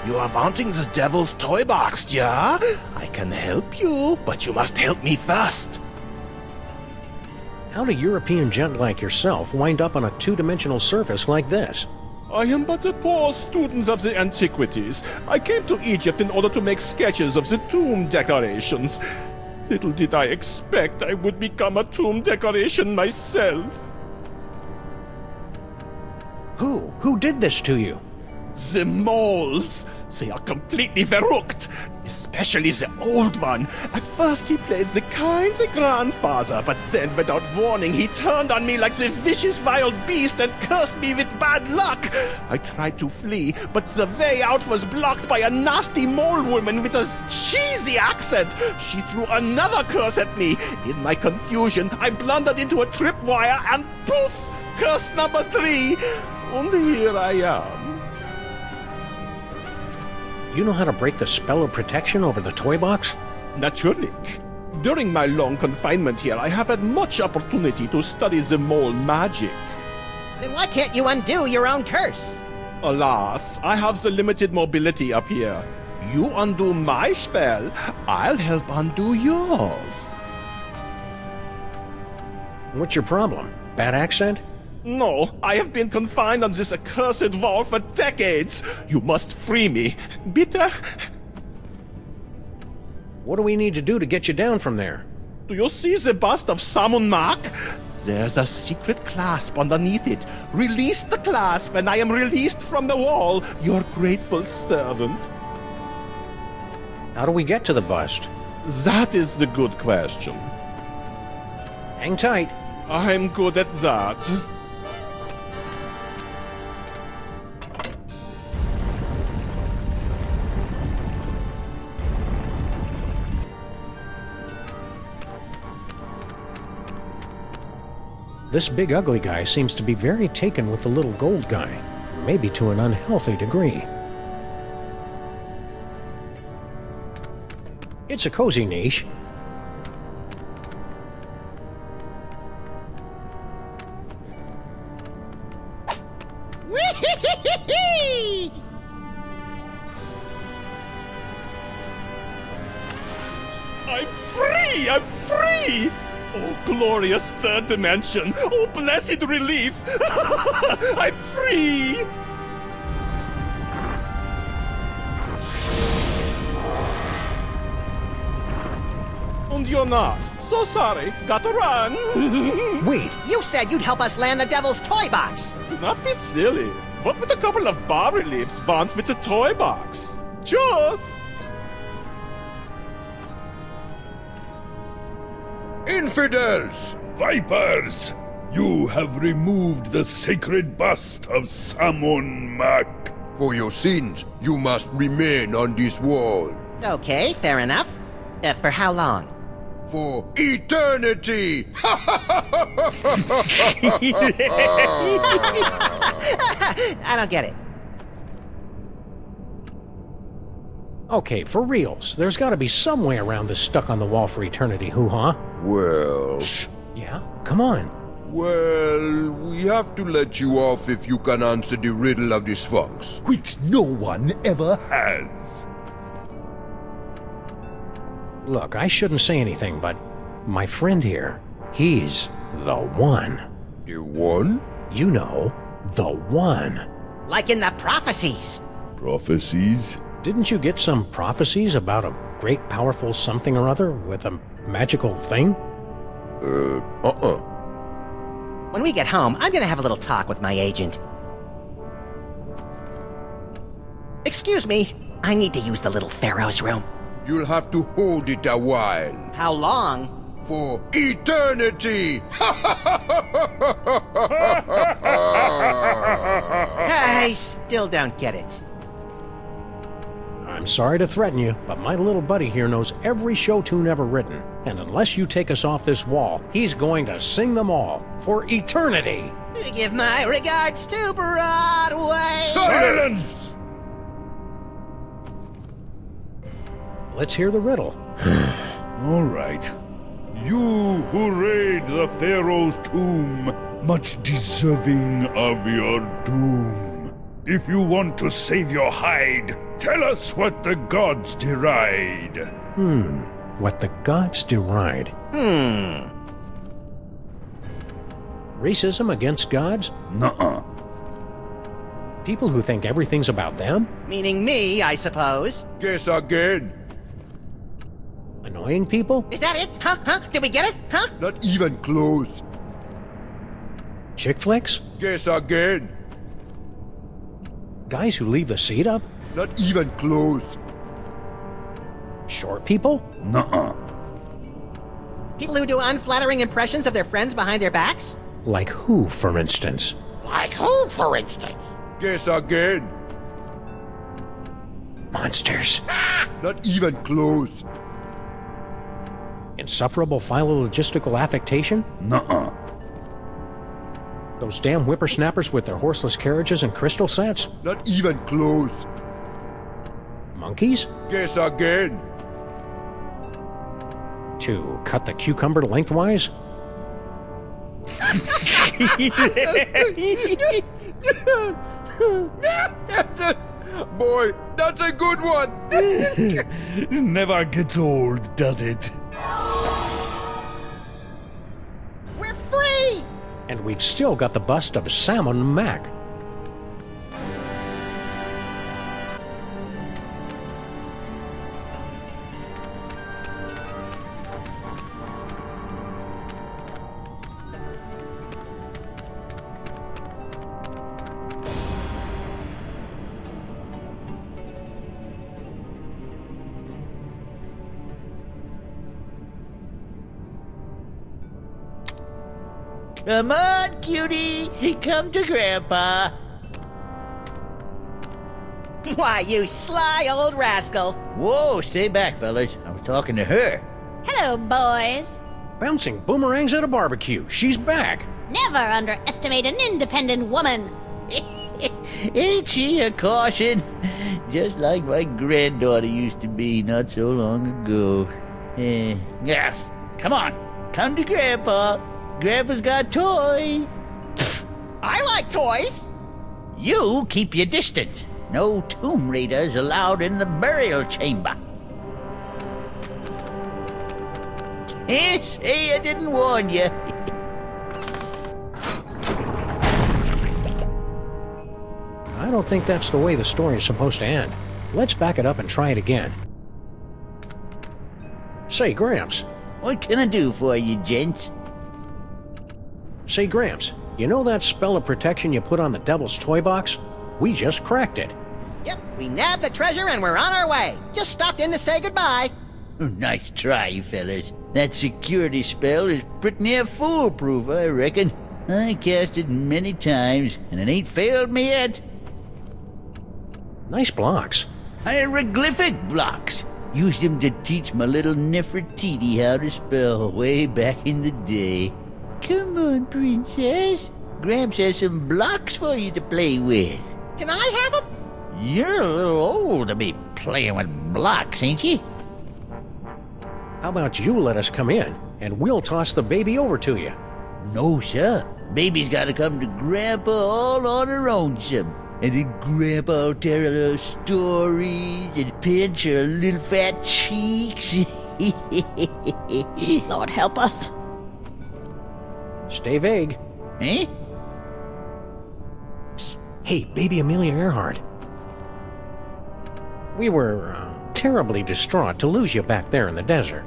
You are wanting the devil's toy box, yeah? I can help you, but you must help me first. How'd a European gent like yourself wind up on a two-dimensional surface like this? I am but a poor student of the antiquities. I came to Egypt in order to make sketches of the tomb decorations. Little did I expect I would become a tomb decoration myself. Who did this to you? The moles. They are completely verrückt. Especially the old one. At first he played the kindly grandfather, but then without warning he turned on me like the vicious wild beast and cursed me with bad luck. I tried to flee, but the way out was blocked by a nasty mole woman with a cheesy accent. She threw another curse at me. In my confusion, I blundered into a tripwire and poof! Curse number 3. And here I am. You know how to break the spell of protection over the toy box? Natürlich. During my long confinement here, I have had much opportunity to study the mole magic. Then why can't you undo your own curse? Alas, I have the limited mobility up here. You undo my spell, I'll help undo yours. What's your problem? Bad accent? No, I have been confined on this accursed wall for decades. You must free me. Bitte? What do we need to do to get you down from there? Do you see the bust of Sammun-Mak? There's a secret clasp underneath it. Release the clasp and I am released from the wall, your grateful servant. How do we get to the bust? That is the good question. Hang tight. I'm good at that. This big ugly guy seems to be very taken with the little gold guy, maybe to an unhealthy degree. It's a cozy niche. I'm free! I'm free! Oh, glorious third dimension! Oh, blessed relief! I'm free! And you're not. So sorry. Gotta run. Wait. You said you'd help us land the devil's toy box. Do not be silly. What would a couple of bas-reliefs want with a toy box? Cheers! Infidels! Vipers! You have removed the sacred bust of Sammun-Mak. For your sins, you must remain on this wall. Okay, fair enough. For how long? For eternity! I don't get it. Okay, for reals, there's gotta be some way around this stuck on the wall for eternity hoo-ha. Well... Yeah? Come on. Well, we have to let you off if you can answer the riddle of the Sphinx, which no one ever has. Look, I shouldn't say anything, but my friend here, he's the one. The one? You know, the one. Like in the prophecies. Prophecies? Didn't you get some prophecies about a great powerful something or other with a magical thing? When we get home, I'm gonna have a little talk with my agent. Excuse me, I need to use the little Pharaoh's room. You'll have to hold it a while. How long? For eternity! I still don't get it. I'm sorry to threaten you, but my little buddy here knows every show tune ever written. And unless you take us off this wall, he's going to sing them all for eternity. Give my regards to Broadway. Silence! Let's hear the riddle. All right. You who raid the Pharaoh's tomb, much deserving of your doom. If you want to save your hide, tell us what the gods deride. What the gods deride. Racism against gods? Nuh-uh. People who think everything's about them? Meaning me, I suppose. Guess again. Annoying people? Is that it? Huh? Did we get it? Huh? Not even close. Chick flicks? Guess again. Guys who leave the seat up? Not even close. Short people? Nuh-uh. People who do unflattering impressions of their friends behind their backs? Like who, for instance? Like who, for instance? Guess again. Monsters. Not even close. Insufferable philologistical affectation? Nuh-uh. Those damn whippersnappers with their horseless carriages and crystal sets? Not even close. Monkeys? Guess again. To cut the cucumber lengthwise? Boy, that's a good one. Never gets old, does it? We're free! And we've still got the bust of Sammun-Mak. Come on, cutie. Come to Grandpa. Why, you sly old rascal. Whoa, stay back, fellas. I was talking to her. Hello, boys. Bouncing boomerangs at a barbecue. She's back. Never underestimate an independent woman. Ain't she a caution? Just like my granddaughter used to be not so long ago. Yes. Come on. Come to Grandpa. Grandpa's got toys. I like toys. You keep your distance. No tomb raiders allowed in the burial chamber. Can't say I didn't warn you. I don't think that's the way the story is supposed to end. Let's back it up and try it again. Say, Gramps. What can I do for you, gents? Say, Gramps, you know that spell of protection you put on the Devil's Toy Box? We just cracked it. Yep, we nabbed the treasure and we're on our way. Just stopped in to say goodbye. Nice try, fellas. That security spell is pretty near foolproof, I reckon. I cast it many times, and it ain't failed me yet. Nice blocks. Hieroglyphic blocks. Used them to teach my little Nefertiti how to spell way back in the day. Come on, princess. Gramps has some blocks for you to play with. Can I have them? You're a little old to be playing with blocks, ain't you? How about you let us come in, and we'll toss the baby over to you? No, sir. Baby's gotta come to Grandpa all on her own, some. And then Grandpa'll tell her little stories and pinch her little fat cheeks. Lord help us. Stay vague. Eh? Hey, baby Amelia Earhart. We were terribly distraught to lose you back there in the desert.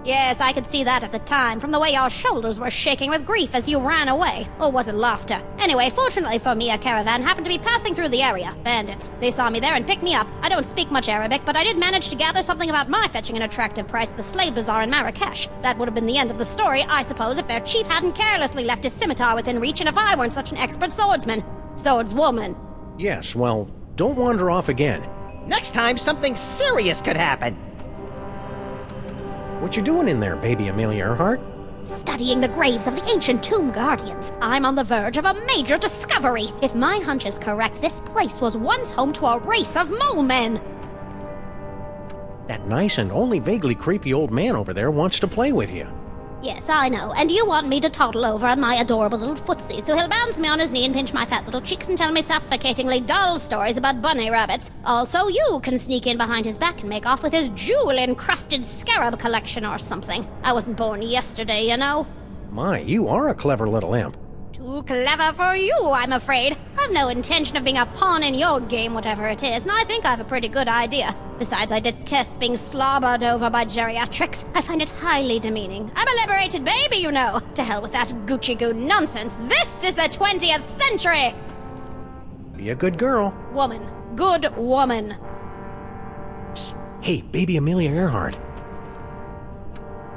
Yes, I could see that at the time, from the way your shoulders were shaking with grief as you ran away. Or was it laughter? Anyway, fortunately for me, a caravan happened to be passing through the area. Bandits. They saw me there and picked me up. I don't speak much Arabic, but I did manage to gather something about my fetching an attractive price at the slave bazaar in Marrakesh. That would have been the end of the story, I suppose, if their chief hadn't carelessly left his scimitar within reach and if I weren't such an expert swordsman. Swordswoman. Yes, well, don't wander off again. Next time, something serious could happen. What you doing in there, baby Amelia Earhart? Studying the graves of the ancient tomb guardians. I'm on the verge of a major discovery. If my hunch is correct, this place was once home to a race of mole men. That nice and only vaguely creepy old man over there wants to play with you. Yes, I know. And you want me to toddle over on my adorable little footsie, so he'll bounce me on his knee and pinch my fat little cheeks and tell me suffocatingly dull stories about bunny rabbits. Also, you can sneak in behind his back and make off with his jewel-encrusted scarab collection or something. I wasn't born yesterday, you know. My, you are a clever little imp. Too clever for you, I'm afraid. I've no intention of being a pawn in your game, whatever it is, and I think I have a pretty good idea. Besides, I detest being slobbered over by geriatrics. I find it highly demeaning. I'm a liberated baby, you know. To hell with that Gucci-goo nonsense. This is the 20th century! Be a good girl. Woman. Good woman. Hey, baby Amelia Earhart.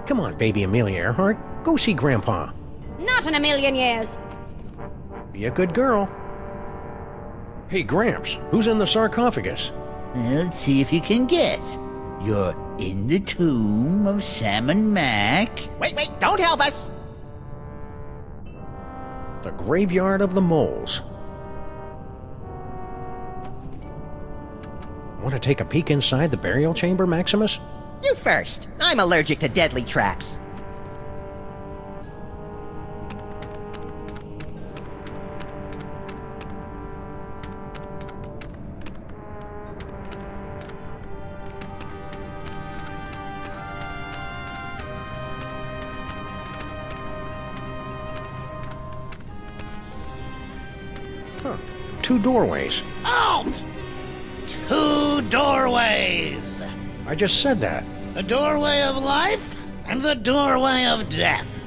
Come on, baby Amelia Earhart. Go see Grandpa. Not in a million years. Be a good girl. Hey, Gramps, who's in the sarcophagus? Well, let's see if you can guess. You're in the tomb of Sammun-Mak. Wait, don't help us! The graveyard of the moles. Want to take a peek inside the burial chamber, Maximus? You first. I'm allergic to deadly traps. Two doorways. Out! 2 doorways. I just said that. The doorway of life and the doorway of death.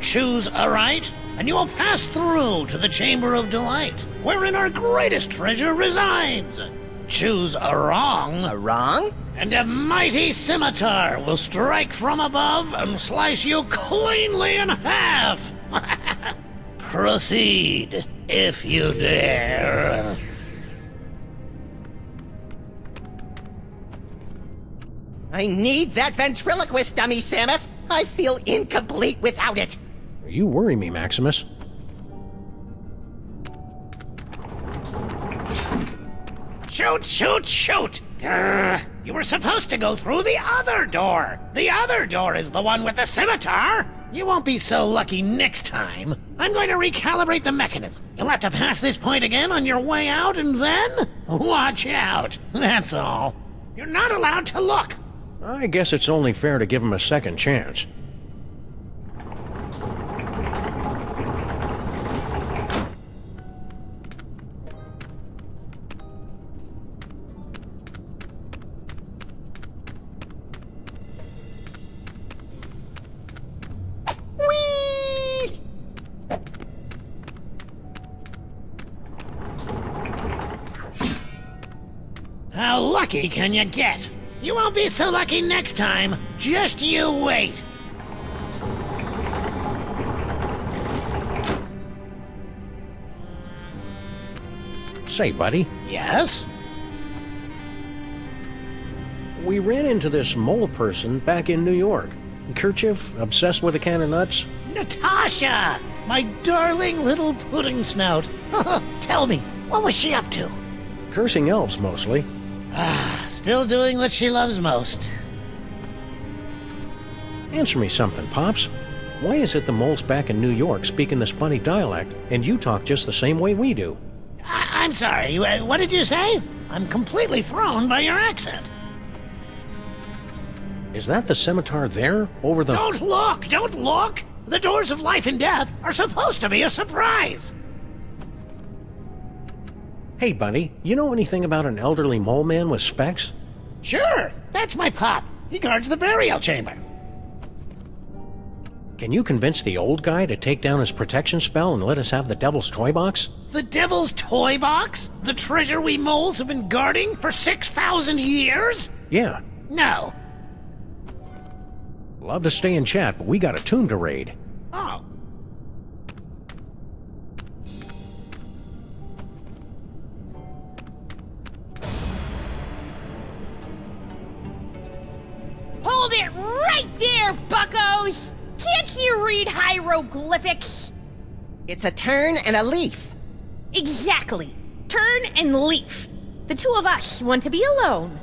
Choose aright, and you will pass through to the Chamber of Delight, wherein our greatest treasure resides. Choose a wrong. A wrong? And a mighty scimitar will strike from above and slice you cleanly in half. Proceed, if you dare. I need that ventriloquist dummy, Samuth. I feel incomplete without it. You worry me, Maximus. Shoot! Grr. You were supposed to go through the other door. The other door is the one with the scimitar. You won't be so lucky next time. I'm going to recalibrate the mechanism. You'll have to pass this point again on your way out, and then watch out. That's all. You're not allowed to look. I guess it's only fair to give him a second chance. lucky can you get? You won't be so lucky next time. Just you wait. Say, buddy, Yes? we ran into this mole person back in New York. Kerchief, obsessed with a can of nuts. Natasha! My darling little pudding snout. Tell me, what was she up to? Cursing elves, mostly. Still doing what she loves most. Answer me something, Pops. Why is it the moles back in New York speaking this funny dialect, and you talk just the same way we do? I'm sorry, what did you say? I'm completely thrown by your accent. Is that the scimitar there, over the... Don't look! Don't look! The doors of life and death are supposed to be a surprise! Hey, buddy, you know anything about an elderly mole man with specs? Sure, that's my pop. He guards the burial chamber. Can you convince the old guy to take down his protection spell and let us have the devil's toy box? The devil's toy box? The treasure we moles have been guarding for 6,000 years? Yeah. No. Love to stay and chat, but we got a tomb to raid. Oh. Hold it right there, buckos! Can't you read hieroglyphics? It's a turn and a leaf. Exactly. Turn and leaf. The two of us want to be alone.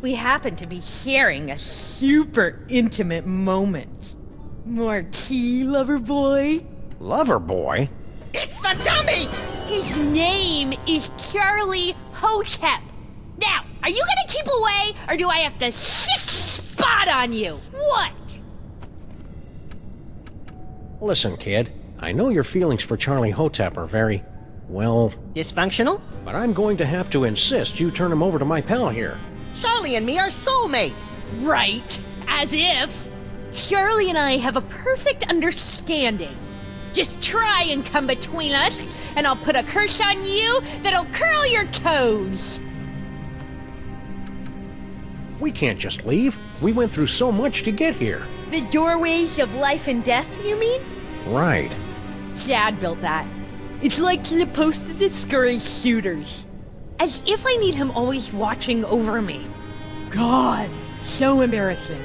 We happen to be sharing a super intimate moment. Marquis, lover boy? Lover boy? It's the dummy! His name is Charlie Hotep. Now, are you gonna keep away, or do I have to sick spot on you? What? Listen, kid, I know your feelings for Charlie Hotep are very, well... Dysfunctional? But I'm going to have to insist you turn him over to my pal here. Charlie and me are soulmates. Right. As if. Charlie and I have a perfect understanding. Just try and come between us, and I'll put a curse on you that'll curl your toes. We can't just leave. We went through so much to get here. The doorways of life and death, you mean? Right. Dad built that. It's like supposed to discourage shooters. As if I need him always watching over me. God, so embarrassing.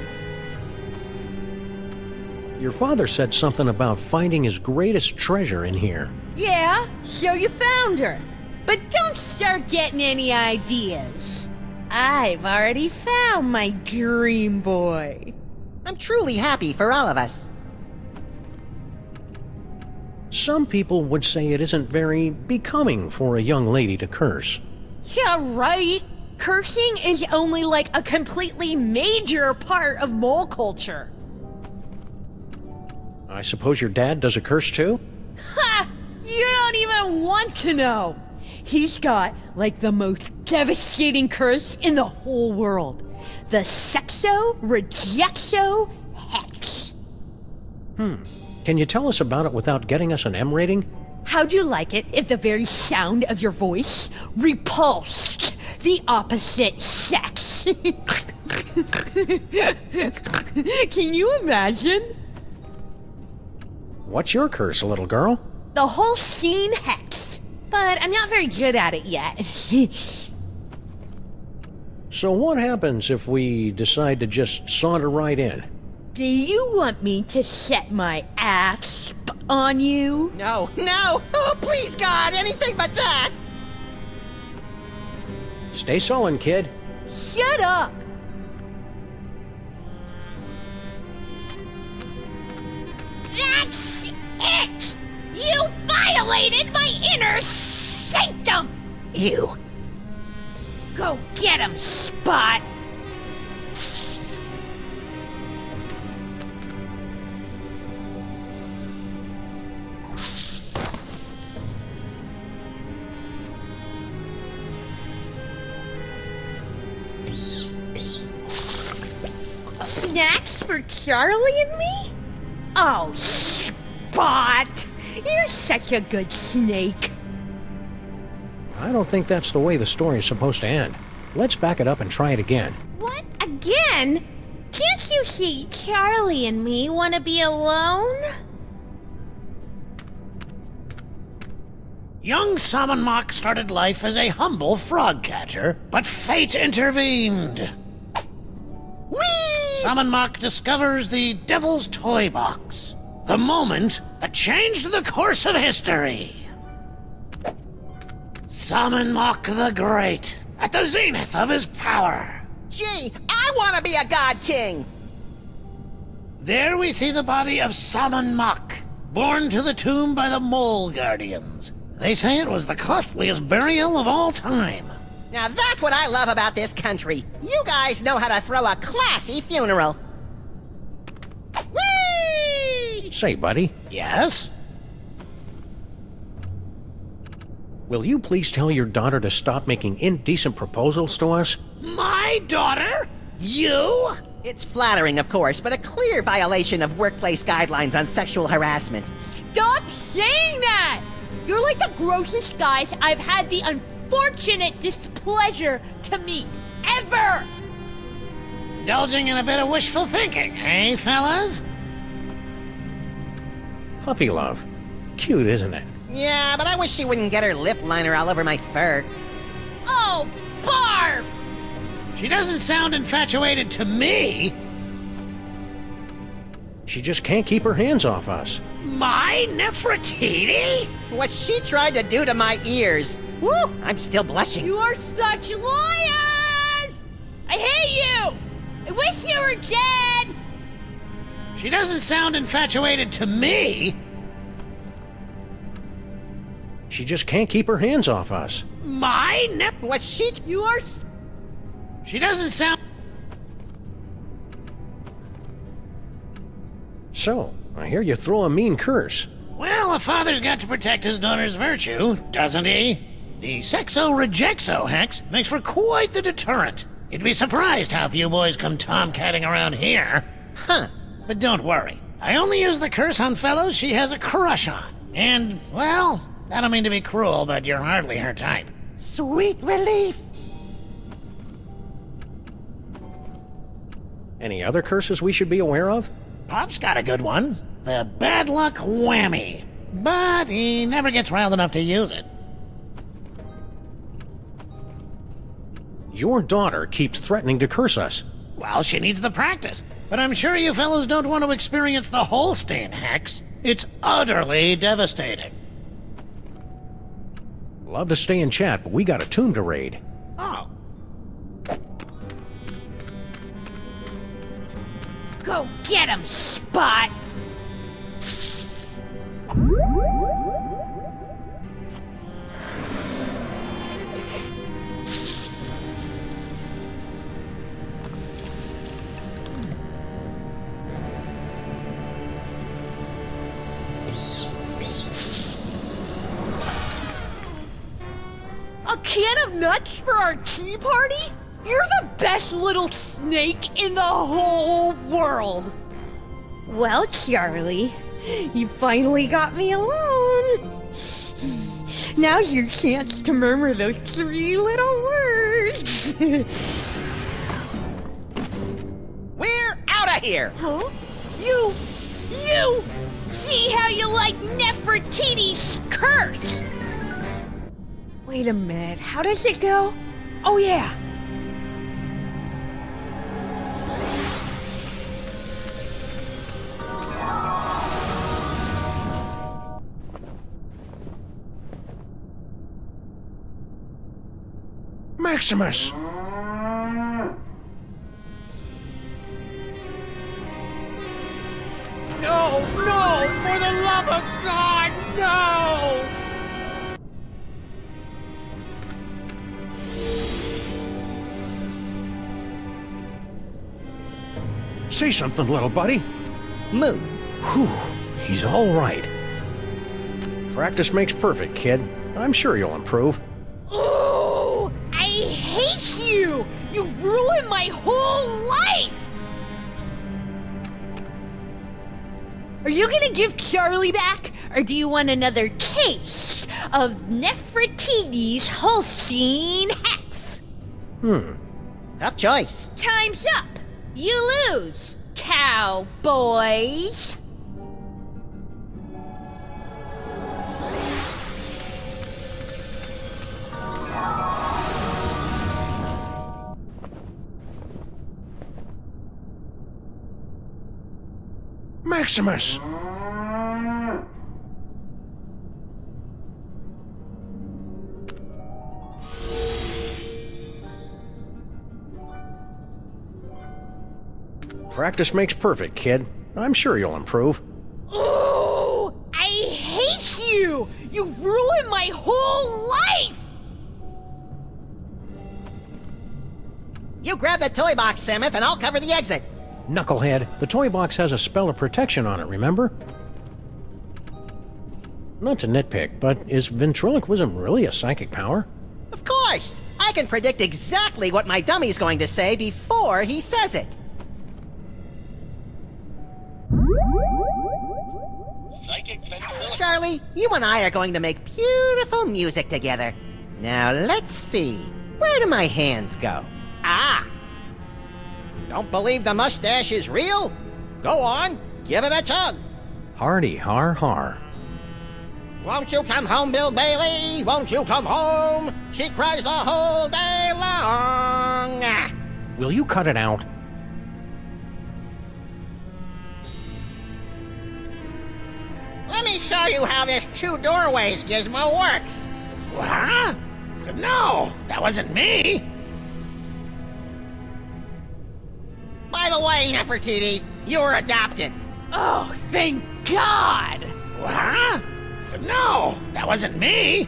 Your father said something about finding his greatest treasure in here. Yeah, so you found her. But don't start getting any ideas. I've already found my dream boy. I'm truly happy for all of us. Some people would say it isn't very becoming for a young lady to curse. Yeah, right. Cursing is only like a completely major part of mole culture. I suppose your dad does a curse too? Ha! You don't even want to know. He's got like the most devastating curse in the whole world. The Sexo Rejexo Hex. Can you tell us about it without getting us an M rating? How'd you like it if the very sound of your voice repulsed the opposite sex? Can you imagine? What's your curse, little girl? The whole scene hex. But I'm not very good at it yet. So what happens if we decide to just saunter right in? Do you want me to set my ass on you? No, no! Oh, please, God, anything but that! Stay sullen, kid. Shut up! That's it! You violated my inner sanctum! Ew. Go get him, Spot! Snacks for Charlie and me? Oh, Spot! You're such a good snake. I don't think that's the way the story is supposed to end. Let's back it up and try it again. What? Again? Can't you see Charlie and me want to be alone? Young Sammun-Mak started life as a humble frog catcher, but fate intervened. Whee! Sammun-Mak discovers the Devil's Toy Box, the moment that changed the course of history. Sammun-Mak the Great, at the zenith of his power. Gee, I want to be a god king! There we see the body of Sammun-Mak, borne to the tomb by the Mole Guardians. They say it was the costliest burial of all time. Now that's what I love about this country. You guys know how to throw a classy funeral. Whee! Say, buddy. Yes? Will you please tell your daughter to stop making indecent proposals to us? My daughter? You? It's flattering, of course, but a clear violation of workplace guidelines on sexual harassment. Stop saying that! You're like the grossest guys I've had the unfortunate displeasure to meet, ever! Indulging in a bit of wishful thinking, eh, fellas? Puppy love. Cute, isn't it? Yeah, but I wish she wouldn't get her lip liner all over my fur. Oh, barf! She doesn't sound infatuated to me. She just can't keep her hands off us. My Nefertiti? What she tried to do to my ears. Woo! I'm still blushing. You are such liars! I hate you! I wish you were dead! She doesn't sound infatuated to me. She just can't keep her hands off us. My What she... You are... She doesn't sound... So, I hear you throw a mean curse. Well, a father's got to protect his daughter's virtue, doesn't he? The sexo-rejexo hex makes for quite the deterrent. You'd be surprised how few boys come tomcatting around here. Huh. But don't worry. I only use the curse on fellows she has a crush on. And, well, I don't mean to be cruel, but you're hardly her type. Sweet relief. Any other curses we should be aware of? Pop's got a good one. The bad luck whammy. But he never gets riled enough to use it. Your daughter keeps threatening to curse us. Well, she needs the practice. But I'm sure you fellows don't want to experience the Holstein hex. It's utterly devastating. Love to stay and chat, but we got a tomb to raid. Oh. Go get him, Spot! A can of nuts for our tea party? You're the best little snake in the whole world! Well, Charlie, you finally got me alone. Now's your chance to murmur those 3 little words. We're out of here! Huh? You! See how you like Nefertiti's curse! Wait a minute, how does it go? Oh yeah. Maximus! No! For the love of God, no! Say something, little buddy. Moo. Whew, he's all right. Practice makes perfect, kid. I'm sure you'll improve. Oh, I hate you! You ruined my whole life! Are you gonna give Charlie back, or do you want another taste of Nefertiti's Holstein hex? Tough choice. Time's up. You lose, cowboys. Maximus! Practice makes perfect, kid. I'm sure you'll improve. Oh, I hate you! You ruined my whole life! You grab the toy box, Samuth, and I'll cover the exit. Knucklehead, the toy box has a spell of protection on it, remember? Not to nitpick, but is ventriloquism really a psychic power? Of course! I can predict exactly what my dummy's going to say before he says it. Charlie, you and I are going to make beautiful music together. Now let's see. Where do my hands go? Ah! Don't believe the mustache is real? Go on, give it a tug. Hardy har har. Won't you come home, Bill Bailey? Won't you come home? She cries the whole day long. Will you cut it out? Let me show you how this two doorways gizmo works. Huh? No, that wasn't me. By the way, Nefertiti, you were adopted. Oh, thank God! Huh? No, that wasn't me.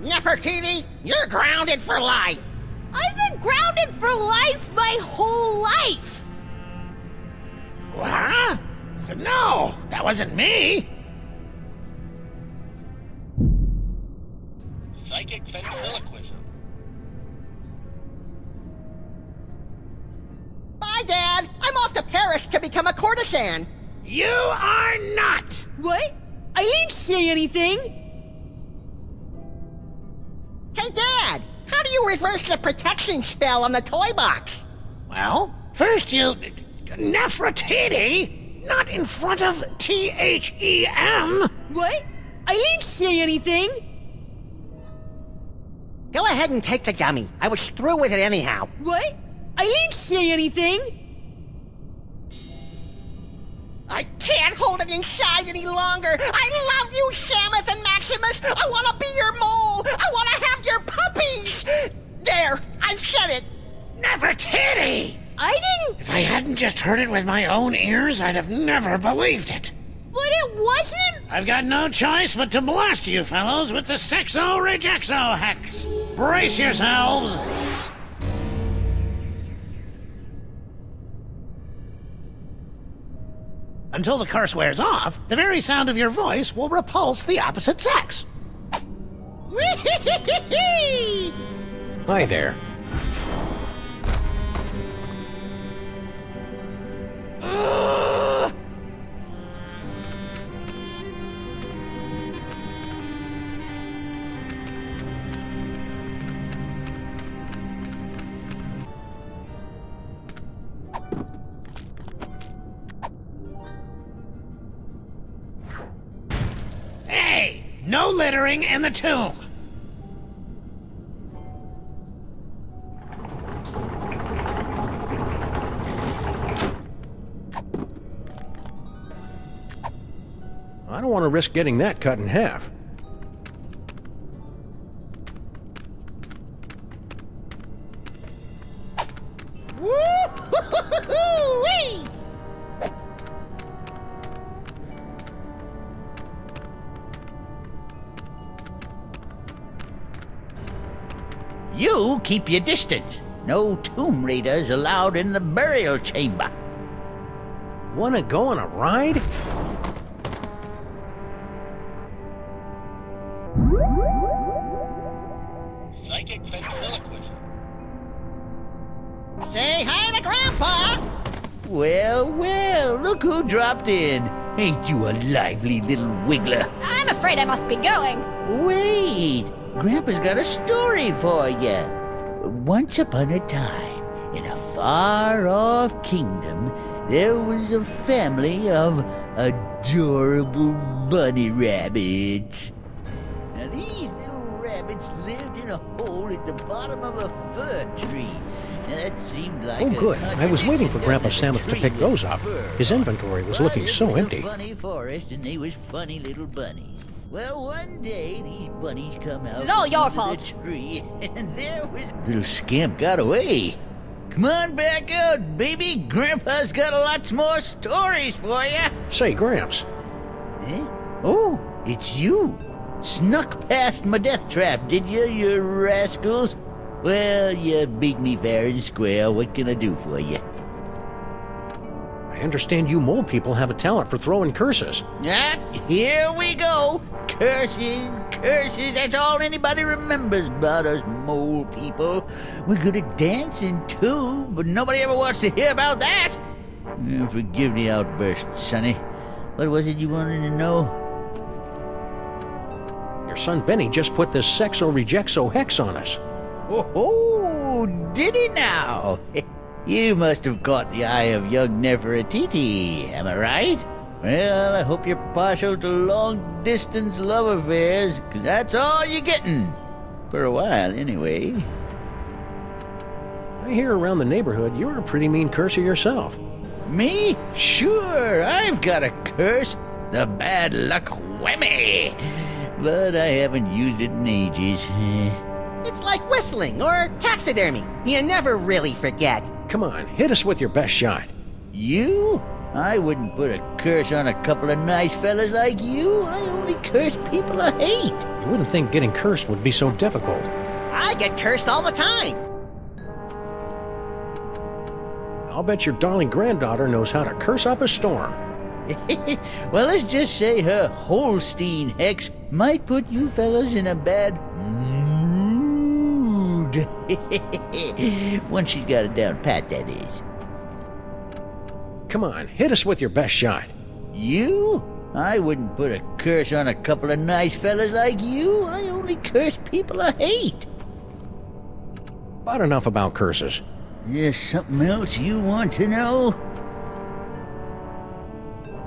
Nefertiti, you're grounded for life. I've been grounded for life my whole life! Huh? No, that wasn't me. Psychic ventriloquism. Bye, Dad. I'm off to Paris to become a courtesan. You are not! What? I didn't say anything! Hey, Dad! How do you reverse the protection spell on the toy box? Well, first you... Nefertiti? Not in front of T-H-E-M! What? I didn't say anything! Go ahead and take the gummy. I was through with it anyhow. What? I didn't say anything! I can't hold it inside any longer! I love you, Samuth and Maximus! I want to be your mole! I want to have your puppies! There! I've said it! Nefertiti! I didn't... If I hadn't just heard it with my own ears, I'd have never believed it. But it wasn't... I've got no choice but to blast you fellows with the Sexo-Rejexo hex. Brace yourselves! Until the curse wears off, the very sound of your voice will repulse the opposite sex. Hi there. Hey, no littering in the tomb. I don't want to risk getting that cut in half. Woo-hoo-hoo-hoo-wee! You keep your distance. No tomb raiders allowed in the burial chamber. Want to go on a ride? Psychic ventriloquism. Say hi to Grandpa! Well, well, look who dropped in. Ain't you a lively little wiggler? I'm afraid I must be going. Wait, Grandpa's got a story for you. once upon a time, in a far-off kingdom, there was a family of adorable bunny rabbits. Now, these little rabbits lived in a hole at the bottom of a fir tree. Now, that seemed like Oh, good. I was waiting for Grandpa Samuth to pick those up. His inventory was looking so empty. Funny forest, and they was funny little bunnies. Well, one day these bunnies come out. This is all your from fault. The tree, and there was little scamp got away. Come on back out, baby. Grandpa's got lots more stories for you. Say, Gramps. Eh? Oh, it's you. Snuck past my death trap, did you rascals? Well, you beat me fair and square. What can I do for you? I understand you mole people have a talent for throwing curses. Ah, here we go. Curses, curses. That's all anybody remembers about us mole people. We're good at dancing, too, but nobody ever wants to hear about that. Forgive the outburst, Sonny. What was it you wanted to know? Your son Benny just put this Sexo-Rejexo hex on us. Oh, did he now? You must have caught the eye of young Nefertiti, am I right? Well, I hope you're partial to long-distance love affairs, 'cause that's all you're getting. For a while, anyway. I hear around the neighborhood you're a pretty mean curser yourself. Me? Sure, I've got a curse. The bad luck whammy. But I haven't used it in ages. It's like whistling or taxidermy. You never really forget. Come on, hit us with your best shot. You? I wouldn't put a curse on a couple of nice fellas like you. I only curse people I hate. You wouldn't think getting cursed would be so difficult. I get cursed all the time. I'll bet your darling granddaughter knows how to curse up a storm. Well, let's just say her Holstein hex might put you fellas in a bad mood. Once she's got it down pat, that is. Come on, hit us with your best shot. You? I wouldn't put a curse on a couple of nice fellas like you. I only curse people I hate. About enough about curses. There's something else you want to know?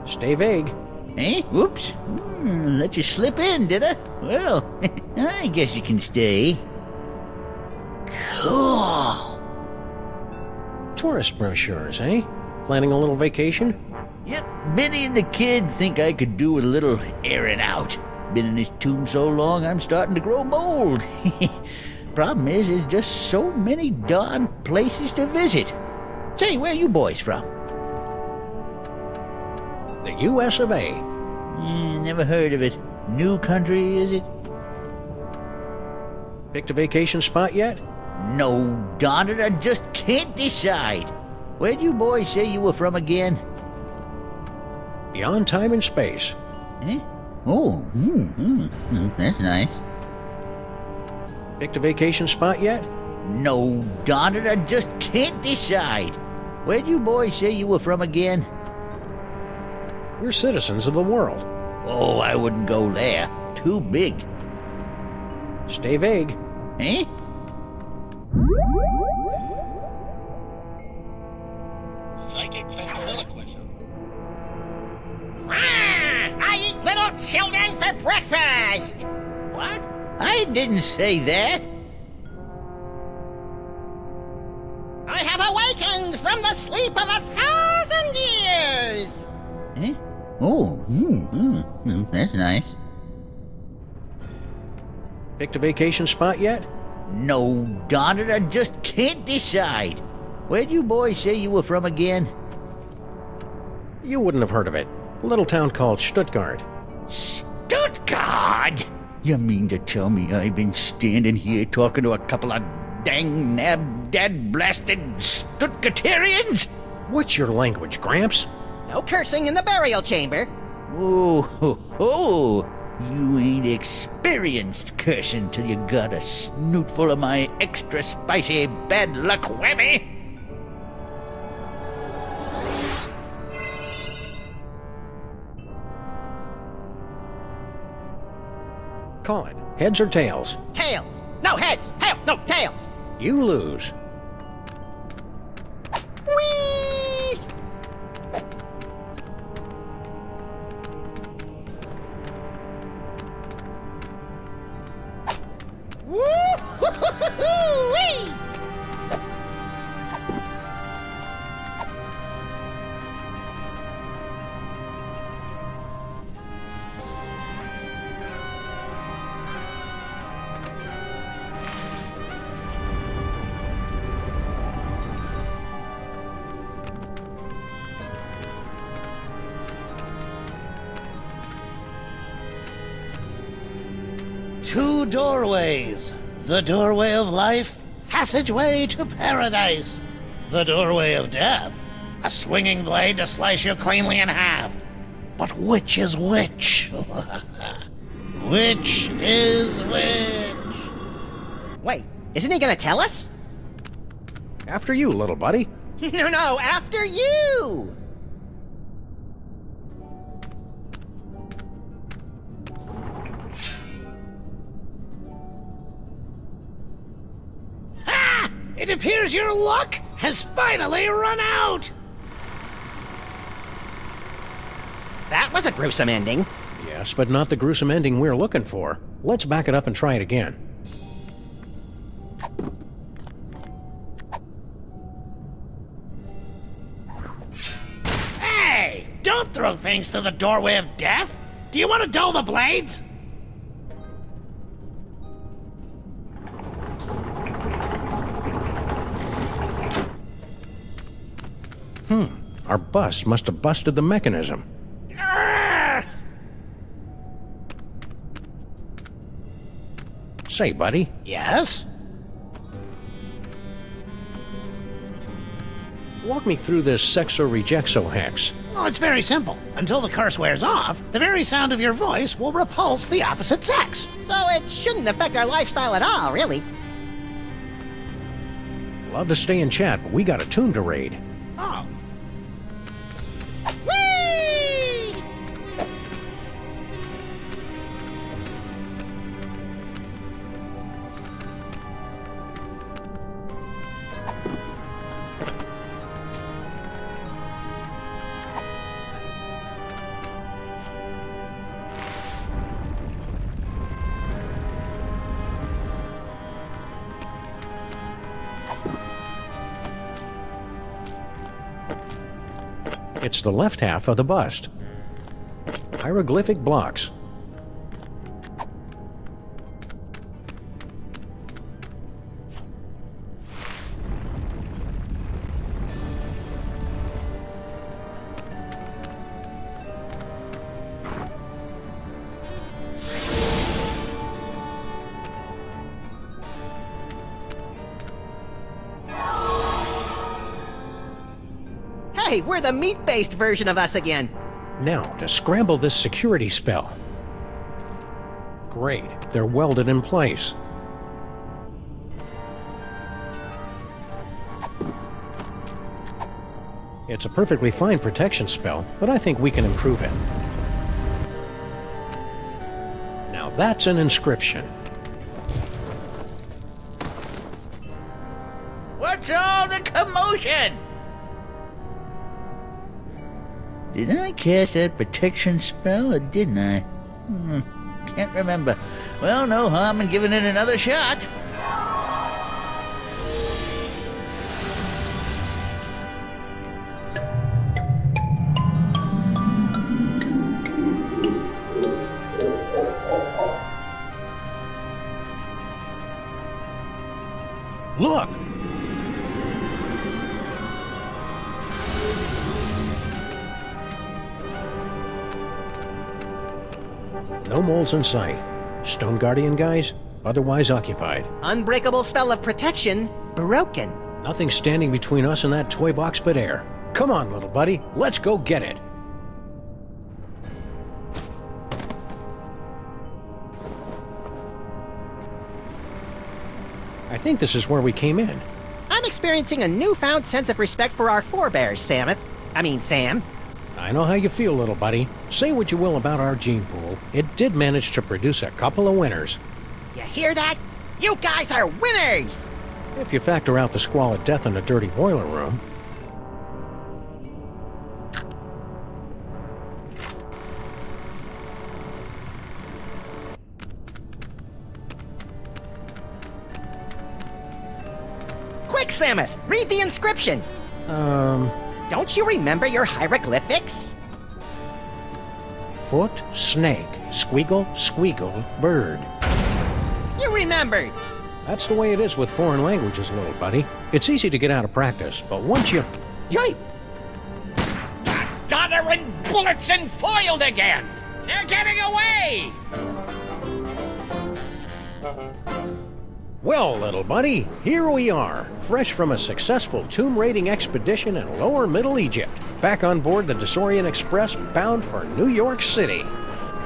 Stay vague. Eh? Whoops. Let you slip in, did I? Well, I guess you can stay. Cool. Tourist brochures, eh? Planning a little vacation? Yep, Benny and the kid think I could do with a little airing out. Been in this tomb so long, I'm starting to grow mold. Problem is, there's just so many darn places to visit. Say, where are you boys from? The U.S. of A. Never heard of it. New country, is it? Picked a vacation spot yet? No, darn it, I just can't decide. Where'd you boys say you were from again? Beyond time and space. Eh? Oh, that's nice. Picked a vacation spot yet? No, darn it, I just can't decide. Where'd you boys say you were from again? We're citizens of the world. Oh, I wouldn't go there. Too big. Stay vague. Eh? Psychic ventriloquism. I eat little children for breakfast. What? I didn't say that. I have awakened from the sleep of 1,000 years. Eh? Oh, that's nice. Picked a vacation spot yet? No, darn it, I just can't decide. Where'd you boys say you were from again? You wouldn't have heard of it. A little town called Stuttgart. Stuttgart? You mean to tell me I've been standing here talking to a couple of dang nab-dad-blasted Stuttgarterians? What's your language, Gramps? No cursing in the burial chamber. Oh, you ain't experienced cursing till you got a snoot full of my extra spicy bad luck whammy. Call it. Heads or tails? Tails. No, heads. Hell, no, tails. You lose. Whee! Woo-hoo-hoo-hoo-wee! Two doorways. The doorway of life, passageway to paradise. The doorway of death, a swinging blade to slice you cleanly in half. But which is which? Which is which? Wait, isn't he gonna tell us? After you, little buddy. No, after you! It appears your luck has finally run out! That was a gruesome ending. Yes, but not the gruesome ending we're looking for. Let's back it up and try it again. Hey! Don't throw things through the doorway of death! Do you want to dull the blades? Our bus must have busted the mechanism. Say, buddy. Yes? Walk me through this sexo-rejexo hex. Well, it's very simple. Until the curse wears off, the very sound of your voice will repulse the opposite sex. So it shouldn't affect our lifestyle at all, really. Love to stay and chat, but we got a tomb to raid. Oh. Whee! It's the left half of the bust. Hieroglyphic blocks. Hey, we're the meat-based version of us again. Now, to scramble this security spell. Great, they're welded in place. It's a perfectly fine protection spell, but I think we can improve it. Now that's an inscription. What's all the commotion? Did I cast that protection spell, or didn't I? Can't remember. Well, no harm in giving it another shot. Look! No moles in sight. Stone Guardian guys, otherwise occupied. Unbreakable spell of protection, broken. Nothing standing between us and that toy box but air. Come on, little buddy, let's go get it. I think this is where we came in. I'm experiencing a newfound sense of respect for our forebears, Sam. I know how you feel, little buddy. Say what you will about our gene pool, it did manage to produce a couple of winners. You hear that? You guys are winners! If you factor out the squalid death in the dirty boiler room. Quick, Samuth, read the inscription. Don't you remember your hieroglyphics? Foot, snake, squeagle, squeagle, bird. You remembered. That's the way it is with foreign languages, little buddy. It's easy to get out of practice, but once you... Yipe! Doddering bullets and foiled again! They're getting away! Well, little buddy, here we are, fresh from a successful tomb raiding expedition in lower Middle Egypt, back on board the Desaurian Express bound for New York City.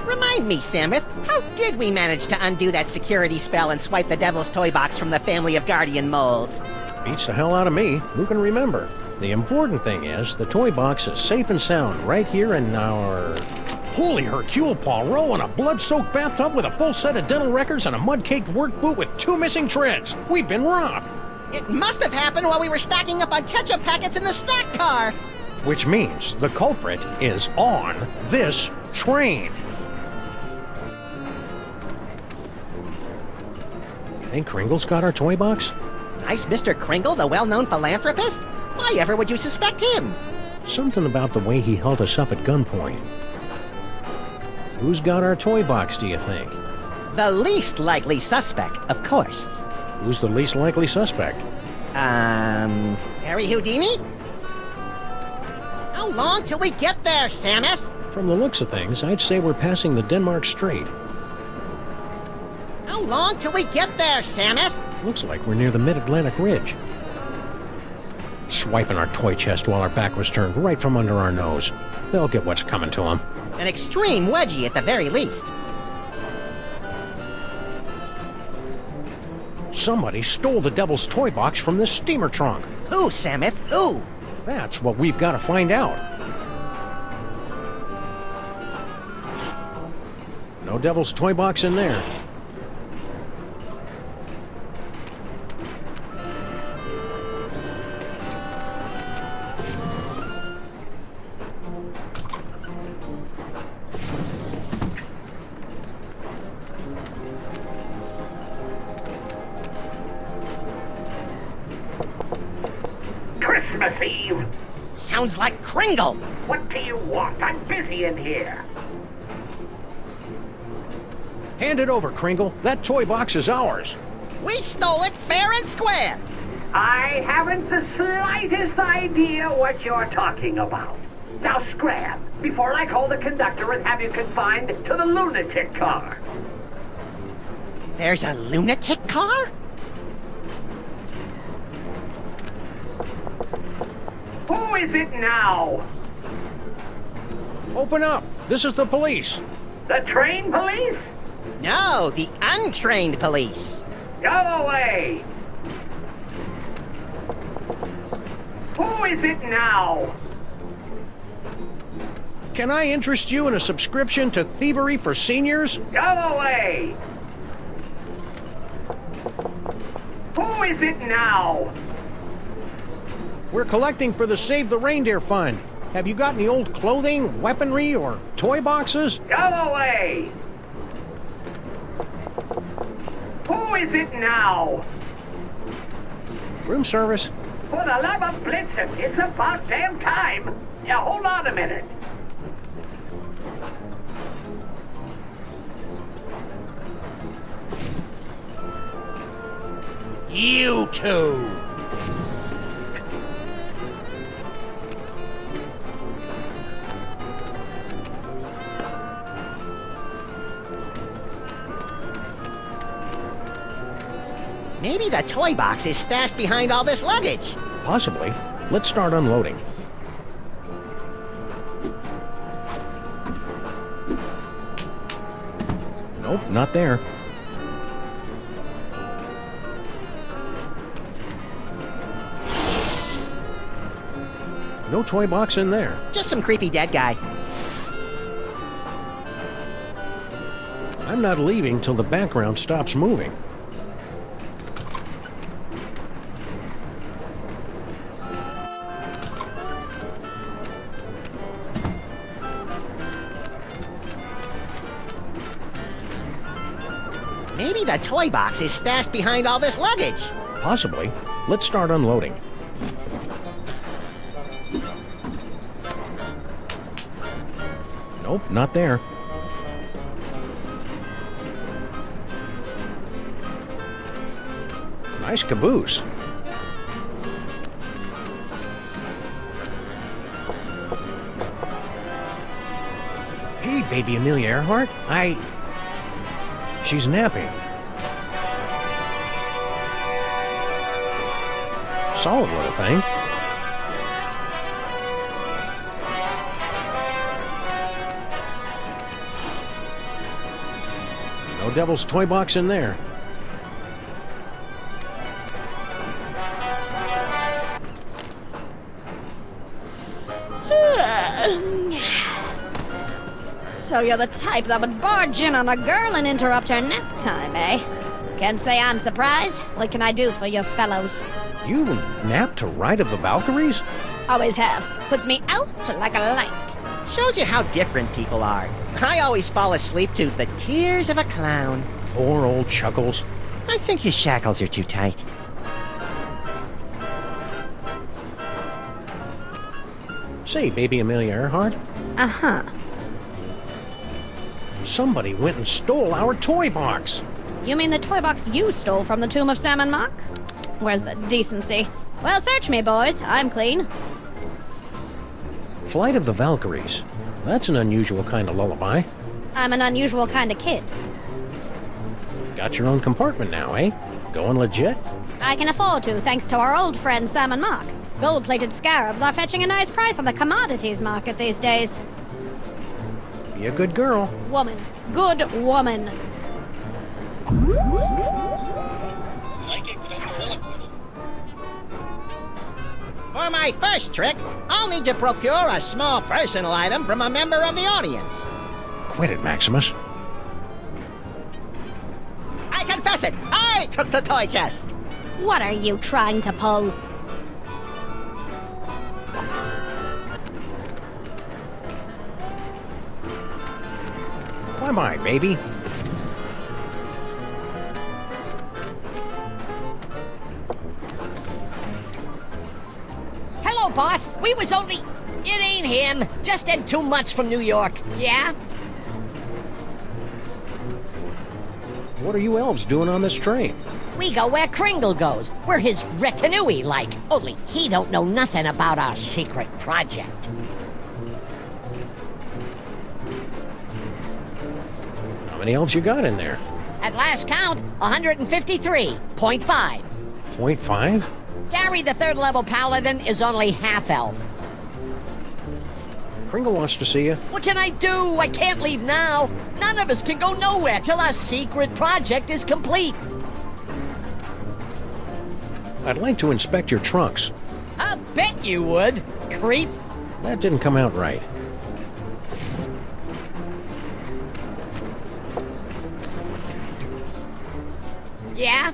Remind me, Samuth, how did we manage to undo that security spell and swipe the Devil's Toy Box from the family of guardian moles? Beats the hell out of me. Who can remember? The important thing is, the toy box is safe and sound right here in our... Holy Hercule Poirot in a blood-soaked bathtub with a full set of dental records and a mud-caked work boot with 2 missing treads. We've been robbed. It must have happened while we were stocking up on ketchup packets in the snack car. Which means the culprit is on this train. You think Kringle's got our toy box? Nice Mr. Kringle, the well-known philanthropist? Why ever would you suspect him? Something about the way he held us up at gunpoint. Who's got our toy box, do you think? The least likely suspect, of course. Who's the least likely suspect? Harry Houdini? How long till we get there, Samuth? From the looks of things, I'd say we're passing the Denmark Strait. How long till we get there, Samuth? Looks like we're near the Mid-Atlantic Ridge. Swiping our toy chest while our back was turned right from under our nose. They'll get what's coming to them. An extreme wedgie at the very least. Somebody stole the Devil's Toy Box from this steamer trunk. Who, Samuth? Who? That's what we've got to find out. No Devil's Toy Box in there. Christmas Eve. Sounds like Kringle. What do you want? I'm busy in here. Hand it over, Kringle. That toy box is ours. We stole it fair and square. I haven't the slightest idea what you're talking about. Now scram, before I call the conductor and have you confined to the lunatic car. There's a lunatic car? Who is it now? Open up. This is the police. The train police? No, the untrained police. Go away. Who is it now? Can I interest you in a subscription to Thievery for Seniors? Go away. Who is it now? We're collecting for the Save the Reindeer Fund. Have you got any old clothing, weaponry, or toy boxes? Go away! Who is it now? Room service. For the love of Blitzen, it's about damn time. Now, hold on a minute. You two! Maybe the toy box is stashed behind all this luggage. Possibly. Let's start unloading. Nope, not there. No toy box in there. Just some creepy dead guy. I'm not leaving till the background stops moving. Maybe the toy box is stashed behind all this luggage. Possibly. Let's start unloading. Nope, not there. Nice caboose. Hey, baby Amelia Earhart. She's napping. Solid little thing. No devil's toy box in there. So you're the type that would barge in on a girl and interrupt her nap time, eh? Can't say I'm surprised. What can I do for you fellows? You nap to Ride of the Valkyries? Always have. Puts me out like a light. Shows you how different people are. I always fall asleep to the tears of a clown. Poor old Chuckles. I think his shackles are too tight. Say, baby Amelia Earhart. Uh-huh. Somebody went and stole our toy box. You mean the toy box you stole from the tomb of Sammun-Mak? Where's the decency? Well, search me, boys. I'm clean. Flight of the Valkyries. That's an unusual kind of lullaby. I'm an unusual kind of kid. Got your own compartment now, eh? Going legit? I can afford to, thanks to our old friend Sammun-Mak. Gold-plated scarabs are fetching a nice price on the commodities market these days. Be a good girl. Woman. Good woman. For my first trick, I'll need to procure a small personal item from a member of the audience. Quit it, Maximus. I confess it! I took the toy chest! What are you trying to pull? Bye-bye, baby. Hello, boss. We was only... It ain't him. Just them 2 months from New York. Yeah? What are you elves doing on this train? We go where Kringle goes. We're his retinue like. Only he don't know nothing about our secret project. How many elves you got in there? At last count, 153.5. 0.5? Gary, the 3rd level paladin, is only half elf. Kringle wants to see you. What can I do? I can't leave now. None of us can go nowhere till our secret project is complete. I'd like to inspect your trunks. I bet you would, creep. That didn't come out right. Yeah?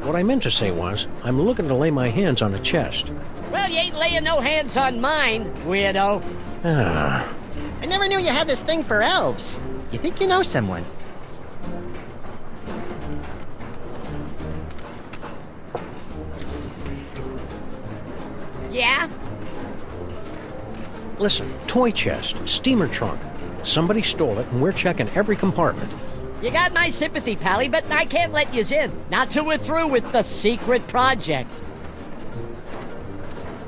What I meant to say was, I'm looking to lay my hands on a chest. Well, you ain't laying no hands on mine, weirdo. Ah. I never knew you had this thing for elves. You think you know someone? Yeah? Listen, toy chest, steamer trunk. Somebody stole it and we're checking every compartment. You got my sympathy, Pally, but I can't let yous in. Not till we're through with the secret project.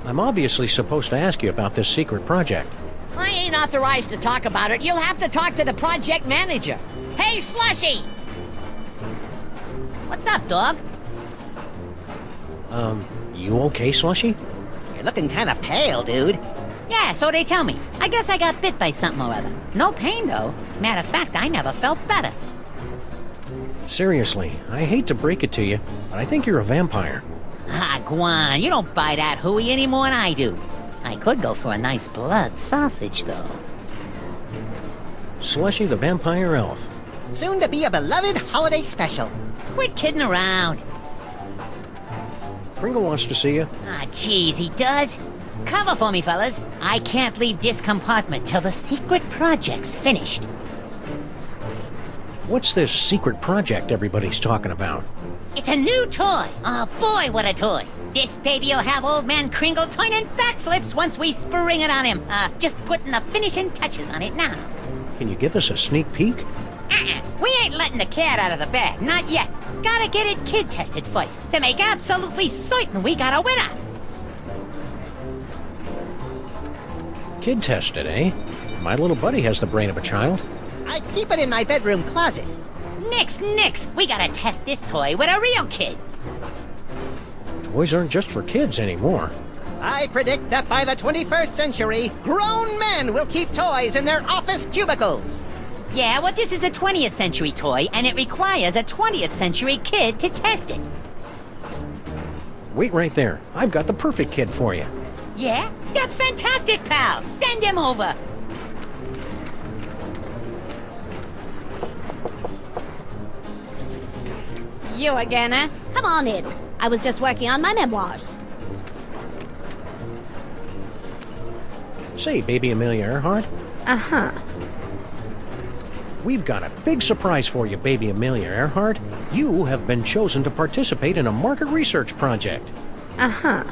I'm obviously supposed to ask you about this secret project. I ain't authorized to talk about it. You'll have to talk to the project manager. Hey, Slushy! What's up, dog? You okay, Slushy? You're looking kind of pale, dude. Yeah, so they tell me. I guess I got bit by something or other. No pain, though. Matter of fact, I never felt better. Seriously, I hate to break it to you, but I think you're a vampire. Ah, Guan, you don't buy that hooey any more than I do. I could go for a nice blood sausage, though. Slushy the Vampire Elf. Soon to be a beloved holiday special. Quit kidding around. Kringle wants to see you. Ah, jeez, he does? Cover for me, fellas. I can't leave this compartment till the secret project's finished. What's this secret project everybody's talking about? It's a new toy. Oh boy, what a toy. This baby'll have Old Man Kringle turning backflips once we spring it on him. Just putting the finishing touches on it now. Can you give us a sneak peek? We ain't letting the cat out of the bag, not yet. Gotta get it kid-tested first, to make absolutely certain we got a winner. Kid tested, eh? My little buddy has the brain of a child. I keep it in my bedroom closet. Nix. We gotta test this toy with a real kid. Toys aren't just for kids anymore. I predict that by the 21st century, grown men will keep toys in their office cubicles. Yeah, well, this is a 20th century toy, and it requires a 20th century kid to test it. Wait right there. I've got the perfect kid for you. Yeah? That's fantastic, pal. Send him over. You again, eh? Come on in. I was just working on my memoirs. Say, baby Amelia Earhart. Uh-huh. We've got a big surprise for you, baby Amelia Earhart. You have been chosen to participate in a market research project. Uh-huh.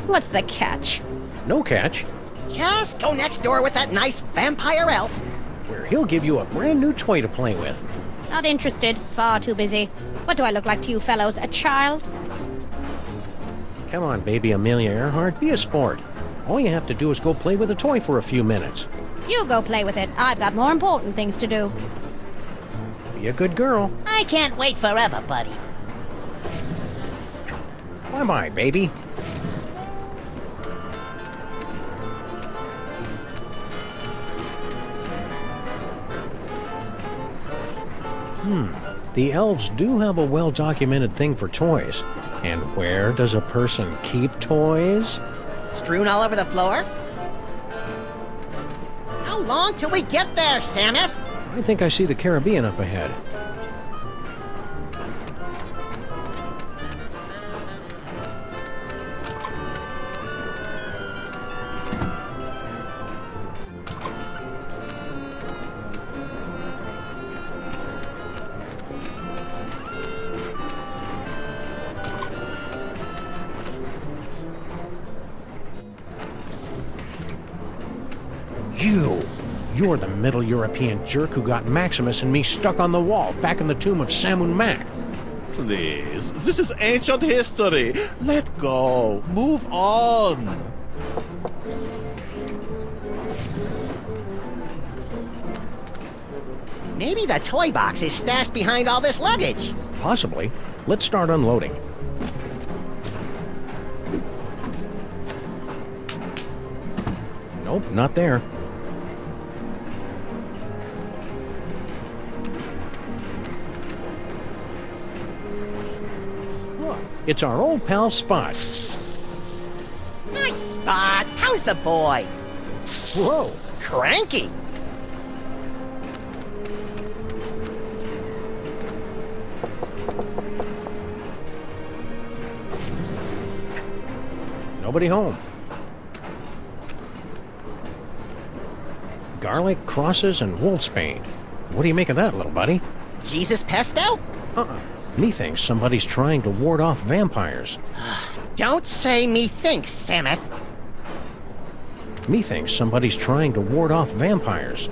What's the catch? No catch. Just go next door with that nice vampire elf. Where he'll give you a brand new toy to play with. Not interested. Far too busy. What do I look like to you fellows? A child? Come on, baby Amelia Earhart. Be a sport. All you have to do is go play with a toy for a few minutes. You go play with it. I've got more important things to do. Be a good girl. I can't wait forever, buddy. Bye-bye, baby. The elves do have a well-documented thing for toys. And where does a person keep toys? Strewn all over the floor? How long till we get there, Samuth? I think I see the Caribbean up ahead. You're the Middle European jerk who got Maximus and me stuck on the wall back in the tomb of Sammun-Mak. Please, this is ancient history. Let go. Move on. Maybe the toy box is stashed behind all this luggage. Possibly. Let's start unloading. Nope, not there. Look, it's our old pal Spot. Nice, Spot. How's the boy? Whoa. Cranky. Nobody home. Garlic, crosses, and wolfsbane. What do you make of that, little buddy? Jesus pesto? Methinks somebody's trying to ward off vampires. Don't say methinks, Samuth. Methinks somebody's trying to ward off vampires.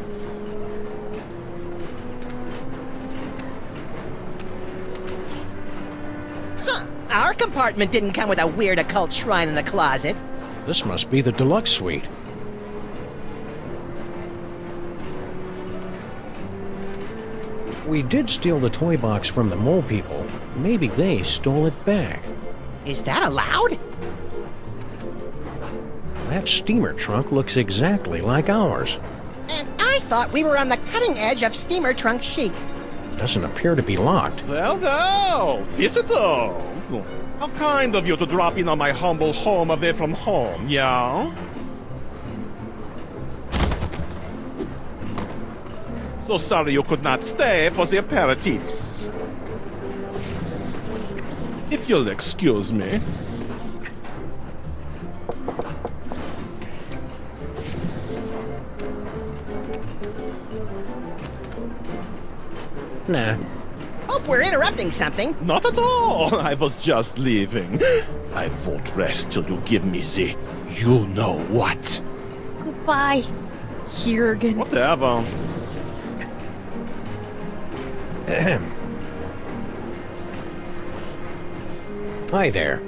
Huh. Our compartment didn't come with a weird occult shrine in the closet. This must be the deluxe suite. We did steal the toy box from the mole people. Maybe they stole it back. Is that allowed? That steamer trunk looks exactly like ours. And I thought we were on the cutting edge of steamer trunk chic. Doesn't appear to be locked. Well, visitors. How kind of you to drop in on my humble home away from home, yeah? So sorry you could not stay for the aperitifs. If you'll excuse me. Nah. Hope we're interrupting something. Not at all. I was just leaving. I won't rest till you give me the you know what. Goodbye, Jurgen. Whatever. Hi there.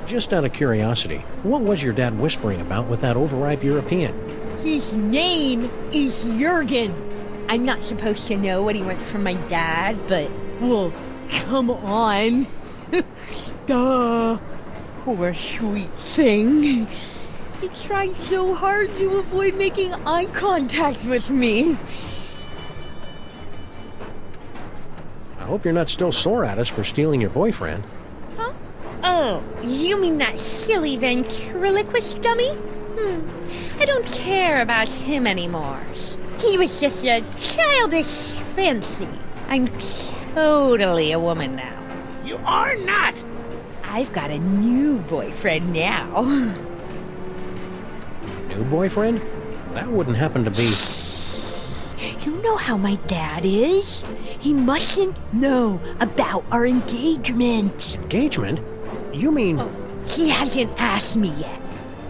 Just out of curiosity, what was your dad whispering about with that overripe European? His name is Jurgen. I'm not supposed to know what he wants from my dad, but, well, come on. Duh. Poor sweet thing. He tried so hard to avoid making eye contact with me. I hope you're not still sore at us for stealing your boyfriend. Huh? Oh, you mean that silly ventriloquist dummy? I don't care about him anymore. He was just a childish fancy. I'm totally a woman now. You are not! I've got a new boyfriend now. New boyfriend? That wouldn't happen to be... You know how my dad is. He mustn't know about our engagement. Engagement? You mean... Oh, he hasn't asked me yet,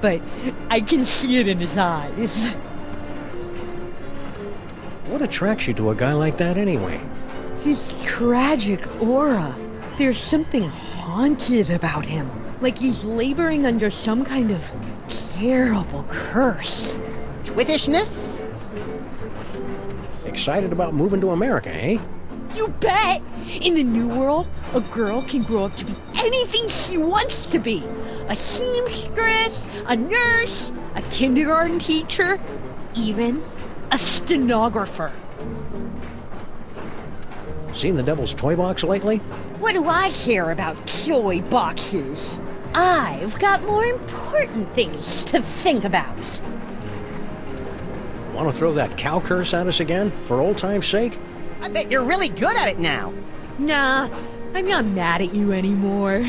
but I can see it in his eyes. What attracts you to a guy like that anyway? His tragic aura. There's something haunted about him. Like he's laboring under some kind of terrible curse. Twittishness? Excited about moving to America, eh? You bet! In the new world, a girl can grow up to be anything she wants to be. A seamstress, a nurse, a kindergarten teacher, even a stenographer. Seen the Devil's Toy Box lately? What do I care about toy boxes? I've got more important things to think about. Want to throw that cow curse at us again, for old time's sake? I bet you're really good at it now. Nah, I'm not mad at you anymore.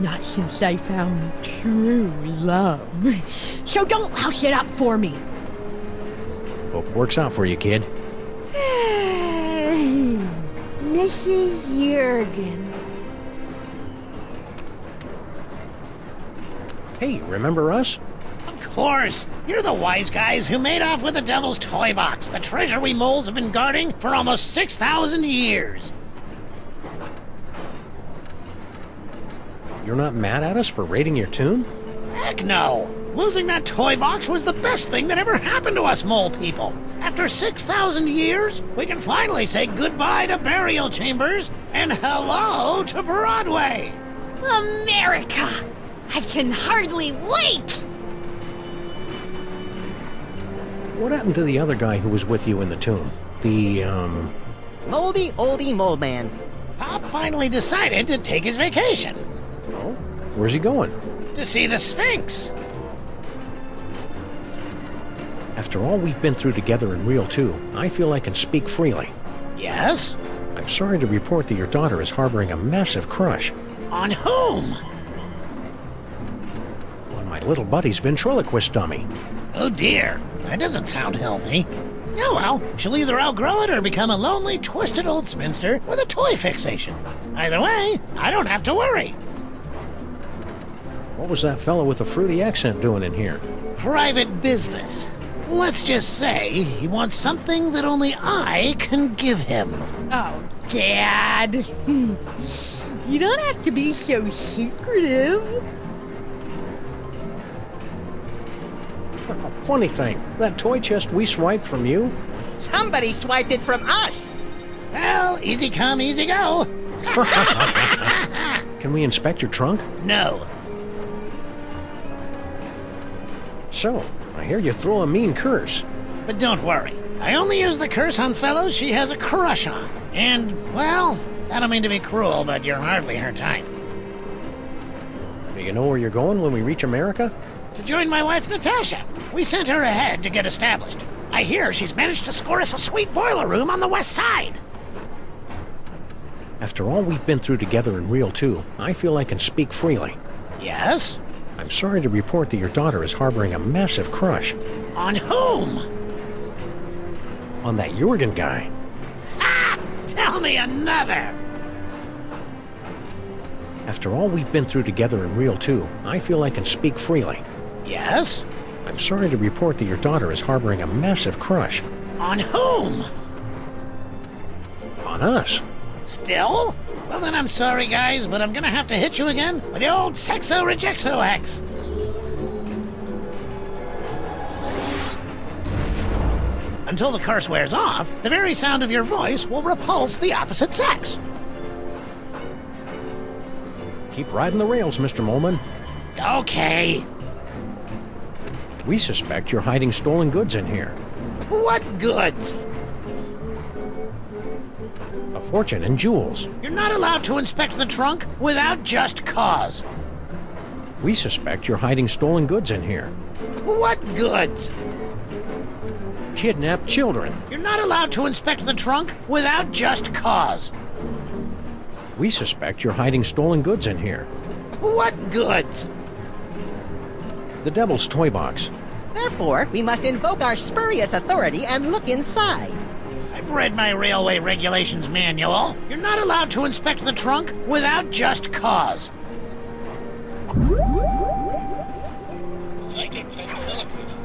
Not since I found true love. So don't house it up for me. Hope it works out for you, kid. Mrs. Jurgen. Hey, remember us? Of course! You're the wise guys who made off with the Devil's Toy Box, the treasure we moles have been guarding for almost 6,000 years. You're not mad at us for raiding your tomb? Heck no! Losing that toy box was the best thing that ever happened to us mole people. After 6,000 years, we can finally say goodbye to burial chambers and hello to Broadway. America! I can hardly wait! What happened to the other guy who was with you in the tomb? The, Moldy oldie mole man. Pop finally decided to take his vacation. Oh? Where's he going? To see the Sphinx. After all we've been through together in Real 2, I feel I can speak freely. Yes? I'm sorry to report that your daughter is harboring a massive crush. On whom? On my little buddy's ventriloquist dummy. Oh dear, that doesn't sound healthy. Oh well, she'll either outgrow it or become a lonely, twisted old spinster with a toy fixation. Either way, I don't have to worry. What was that fellow with the fruity accent doing in here? Private business. Let's just say he wants something that only I can give him. Oh, Dad. You don't have to be so secretive. Funny thing, that toy chest we swiped from you? Somebody swiped it from us. Well, easy come, easy go. Can we inspect your trunk? No. So, I hear you throw a mean curse. But don't worry. I only use the curse on fellows she has a crush on. And, well, I don't mean to be cruel, but you're hardly her type. Do you know where you're going when we reach America? To join my wife, Natasha. We sent her ahead to get established. I hear she's managed to score us a sweet boiler room on the west side. After all we've been through together in Real 2, I feel I can speak freely. Yes? I'm sorry to report that your daughter is harboring a massive crush On whom? on that Jorgen guy. Tell me another! After all we've been through together in Reel 2, I feel I can speak freely. Yes? I'm sorry to report that your daughter is harboring a massive crush On whom? on us. Still? Well then I'm sorry guys, but I'm gonna have to hit you again with the old Sexo-Rejexo-Hex. Until the curse wears off, the very sound of your voice will repulse the opposite sex. Keep riding the rails, Mr. Molman. Okay. We suspect you're hiding stolen goods in here. What goods? A fortune in jewels. You're not allowed to inspect the trunk without just cause. We suspect you're hiding stolen goods in here. What goods? Kidnapped children. You're not allowed to inspect the trunk without just cause. We suspect you're hiding stolen goods in here. What goods? The Devil's Toy Box. Therefore, we must invoke our spurious authority and look inside. I've read my railway regulations manual. You're not allowed to inspect the trunk without just cause. Psychic ventriloquist.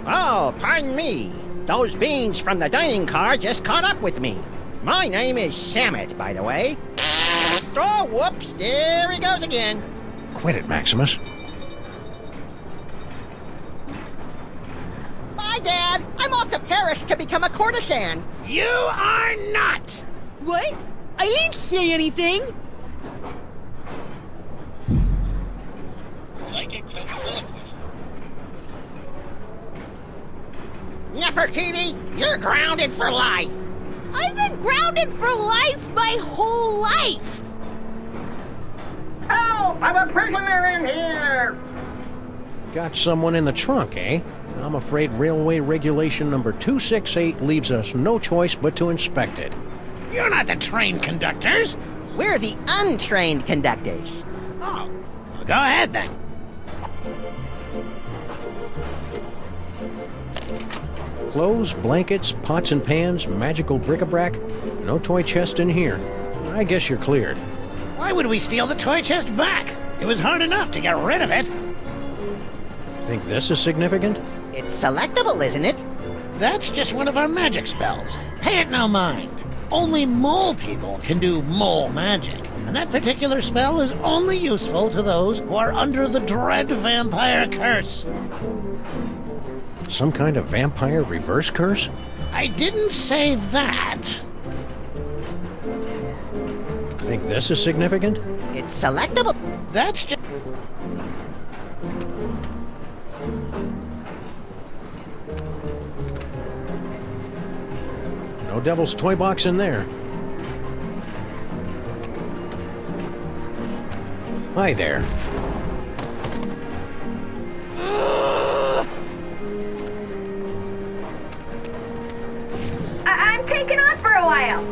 Oh, pardon me. Those beings from the dining car just caught up with me. My name is Samet, by the way. Oh, whoops, there he goes again. Quit it, Maximus. Bye, Dad. I'm off to Paris to become a courtesan. You are not! What? I didn't say anything. Psychic ventriloquist. Nefertiti, you're grounded for life. I've been grounded for life my whole life! Help! I'm a prisoner in here! Got someone in the trunk, eh? I'm afraid railway regulation number 268 leaves us no choice but to inspect it. You're not the train conductors. We're the untrained conductors. Oh, well, go ahead then. Clothes, blankets, pots and pans, magical bric-a-brac. No toy chest in here. I guess you're cleared. Why would we steal the toy chest back? It was hard enough to get rid of it. Think this is significant? It's selectable, isn't it? That's just one of our magic spells. Pay it no mind. Only mole people can do mole magic. And that particular spell is only useful to those who are under the dread vampire curse. Some kind of vampire reverse curse? I didn't say that. Think this is significant? It's selectable. That's just... No Devil's Toy Box in there. Hi there. I'm taking off for a while.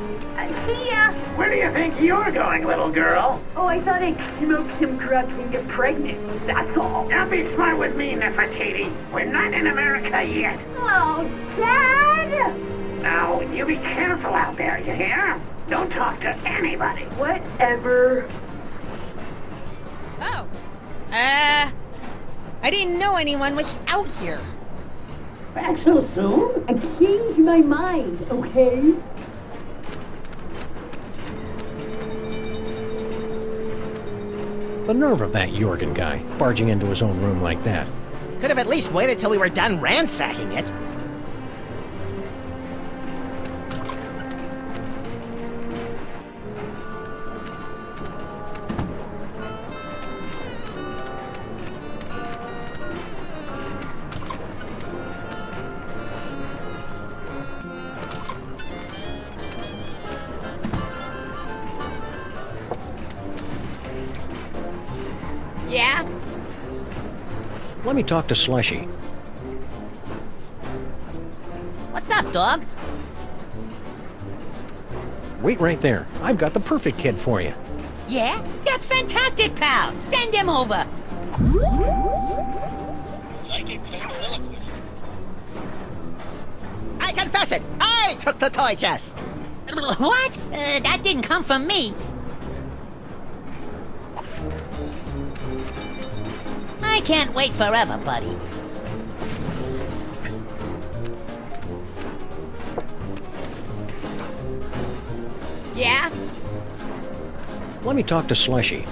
See ya. Where do you think you're going, little girl? Oh, I thought I'd smoke some drugs and get pregnant. That's all. Don't be smart with me, Nefertiti. We're not in America yet. Oh, Dad! Now, you be careful out there, you hear? Don't talk to anybody. Whatever. Oh. I didn't know anyone was out here. Back so soon? I changed my mind, okay? The nerve of that Jorgen guy, barging into his own room like that. Could have at least waited till we were done ransacking it. Yeah? Let me talk to Slushy. What's up, dog? Wait right there. I've got the perfect kid for you. Yeah? That's fantastic, pal! Send him over! I confess it! I took the toy chest! What? That didn't come from me. I can't wait forever, buddy. Yeah? Let me talk to Slushy.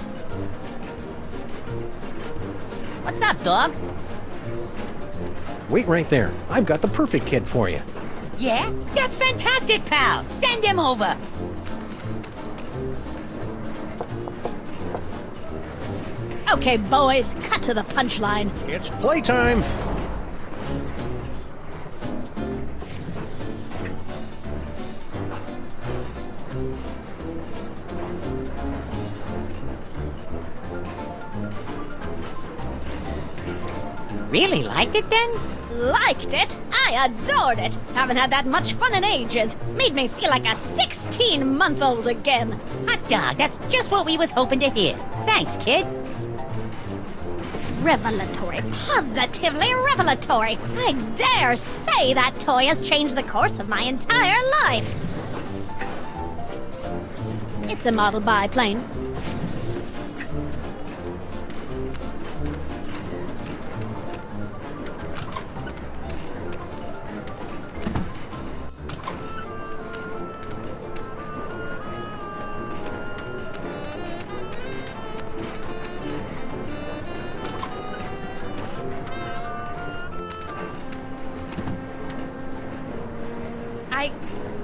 What's up, dog? Wait right there. I've got the perfect kid for you. Yeah? That's fantastic, pal! Send him over! Okay, boys, cut to the punchline. It's playtime! Really liked it then? Liked it? I adored it! Haven't had that much fun in ages. Made me feel like a 16-month-old again. Hot dog, that's just what we was hoping to hear. Thanks, kid. Revelatory. Positively revelatory. I dare say that toy has changed the course of my entire life. It's a model biplane.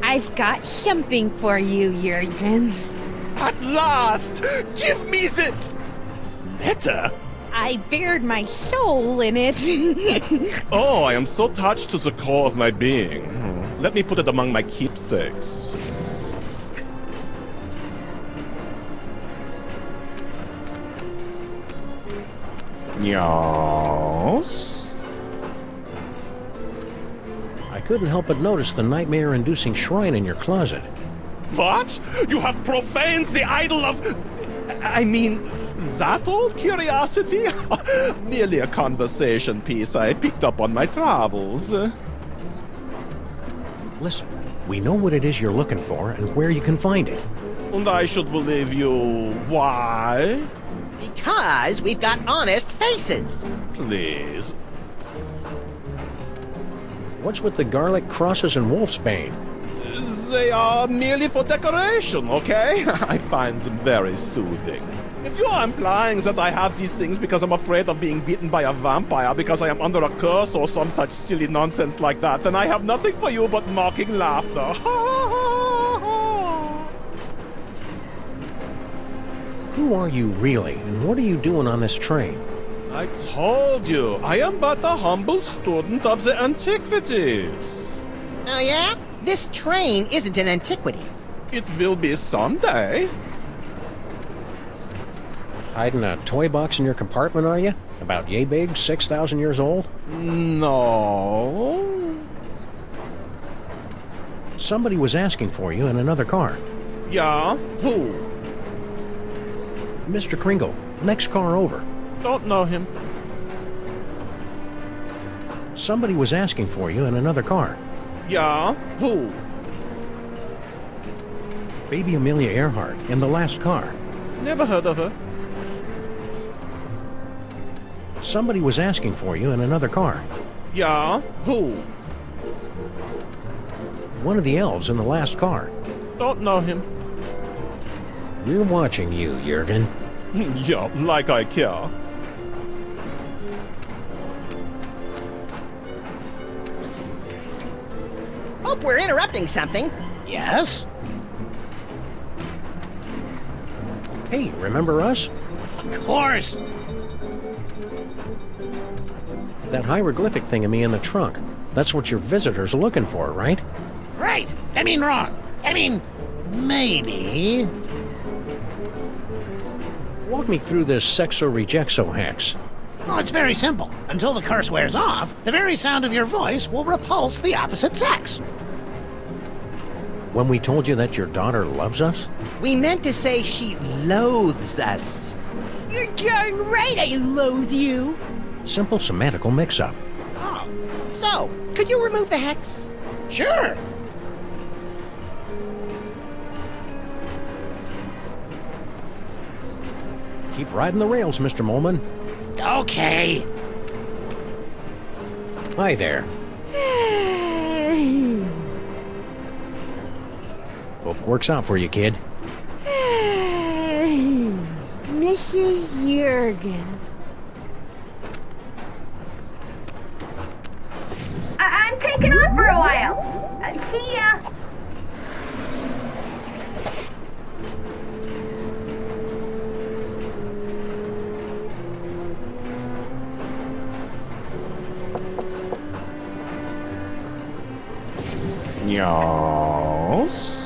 I've got something for you, Jurgen. At last! Give me the letter! I bared my soul in it. Oh, I am so touched to the core of my being. Let me put it among my keepsakes. Yes? I couldn't help but notice the nightmare-inducing shrine in your closet. What? You have profaned the idol of... I mean, that old curiosity? Merely a conversation piece I picked up on my travels. Listen, we know what it is you're looking for and where you can find it. And I should believe you. Why? Because we've got honest faces. Please. What's with the garlic crosses and wolfsbane? They are merely for decoration, okay? I find them very soothing. If you are implying that I have these things because I'm afraid of being bitten by a vampire because I am under a curse or some such silly nonsense like that, then I have nothing for you but mocking laughter. Who are you really, and what are you doing on this train? I told you, I am but a humble student of the antiquities. Oh yeah? This train isn't an antiquity. It will be someday. Hiding a toy box in your compartment, are you? About yay big, 6,000 years old? No. Somebody was asking for you in another car. Yeah? Who? Mr. Kringle, next car over. Don't know him. Somebody was asking for you in another car. Yeah? Who? Baby Amelia Earhart in the last car. Never heard of her. Somebody was asking for you in another car. Yeah? Who? One of the elves in the last car. Don't know him. We're watching you, Jurgen. Yeah, like I care. Hope we're interrupting something. Yes? Hey, remember us? Of course. That hieroglyphic thingamie in the trunk. That's what your visitors are looking for, right? Right. I mean, wrong. I mean, maybe. Walk me through this sexo-rejexo hex. Oh, it's very simple. Until the curse wears off, the very sound of your voice will repulse the opposite sex. when we told you that your daughter loves us? We meant to say she loathes us. You're darn right I loathe you. Simple semantical mix-up. Oh. So, could you remove the hex? Sure. Keep riding the rails, Mr. Molman. Okay. Hi there. Hope it works out for you, kid. Mrs. Jurgen. I'm taking off for a while. See ya. Yes?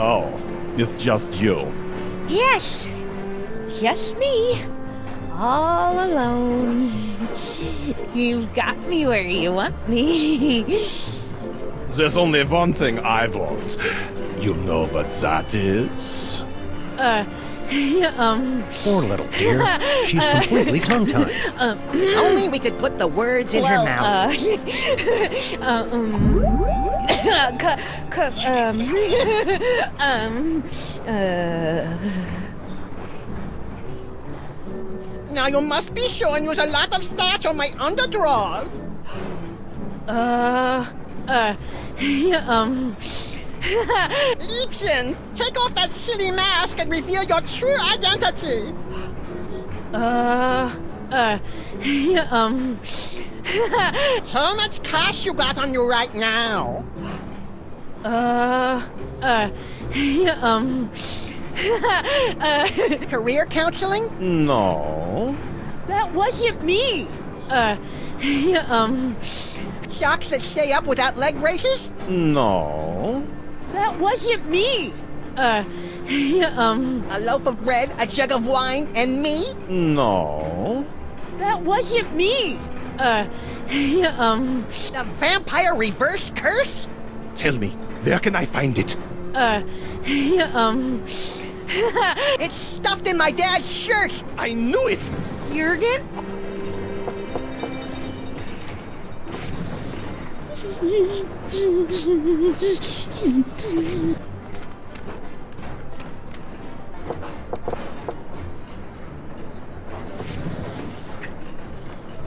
Oh, it's just you. Yes, just me. All alone. You've got me where you want me. There's only one thing I want. You know what that is? Poor little dear. She's completely tongue-tied. Only we could put the words in her mouth. Now you must be showing you a lot of starch on my underdrawers. Liebchen, take off that silly mask and reveal your true identity. How much cash you got on you right now? Career counseling? No. That wasn't me. Socks that stay up without leg braces? No. That wasn't me. A loaf of bread, a jug of wine, and me? No. That wasn't me. The vampire reverse curse? Tell me, where can I find it? It's stuffed in my dad's shirt. I knew it. Jurgen?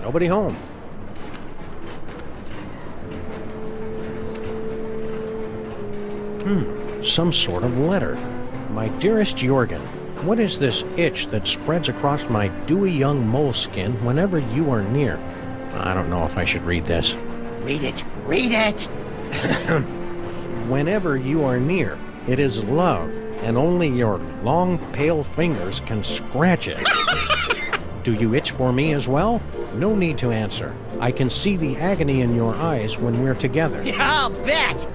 Nobody home. Some sort of letter. My dearest Jurgen, what is this itch that spreads across my dewy young mole skin whenever you are near? I don't know if I should read this. Read it. Read it. Whenever you are near, it is love, and only your long, pale fingers can scratch it. Do you itch for me as well? No need to answer. I can see the agony in your eyes when we're together. I'll bet.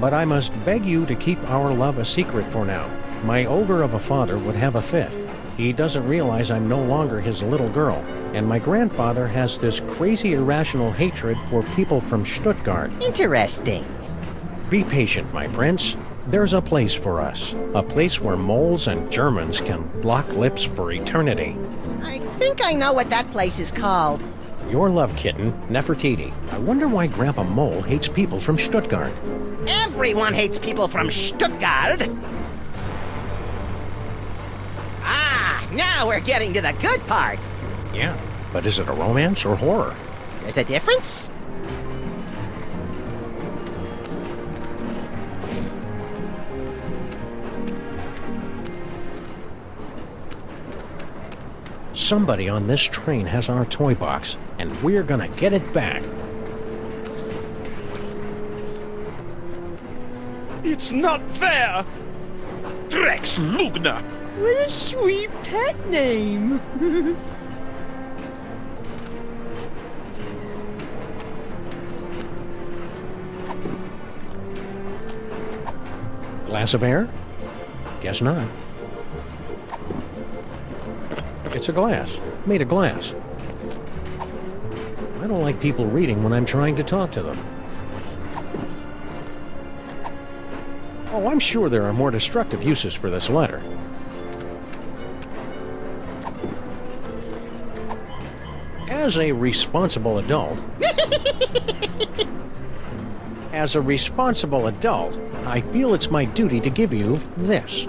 But I must beg you to keep our love a secret for now. My ogre of a father would have a fit. He doesn't realize I'm no longer his little girl, and my grandfather has this crazy irrational hatred for people from Stuttgart. Interesting. Be patient, my prince. There's a place for us. A place where moles and Germans can lock lips for eternity. I think I know what that place is called. Your love kitten, Nefertiti. I wonder why Grandpa Mole hates people from Stuttgart. Everyone hates people from Stuttgart. Ah, now we're getting to the good part. Yeah, but is it a romance or horror? There's a difference? Somebody on this train has our toy box, and we're gonna get it back. It's not there! Drex Lugner! What a sweet pet name. Glass of air? Guess not. It's a glass. Made of glass. I don't like people reading when I'm trying to talk to them. Oh, I'm sure there are more destructive uses for this letter. As a responsible adult... I feel it's my duty to give you this.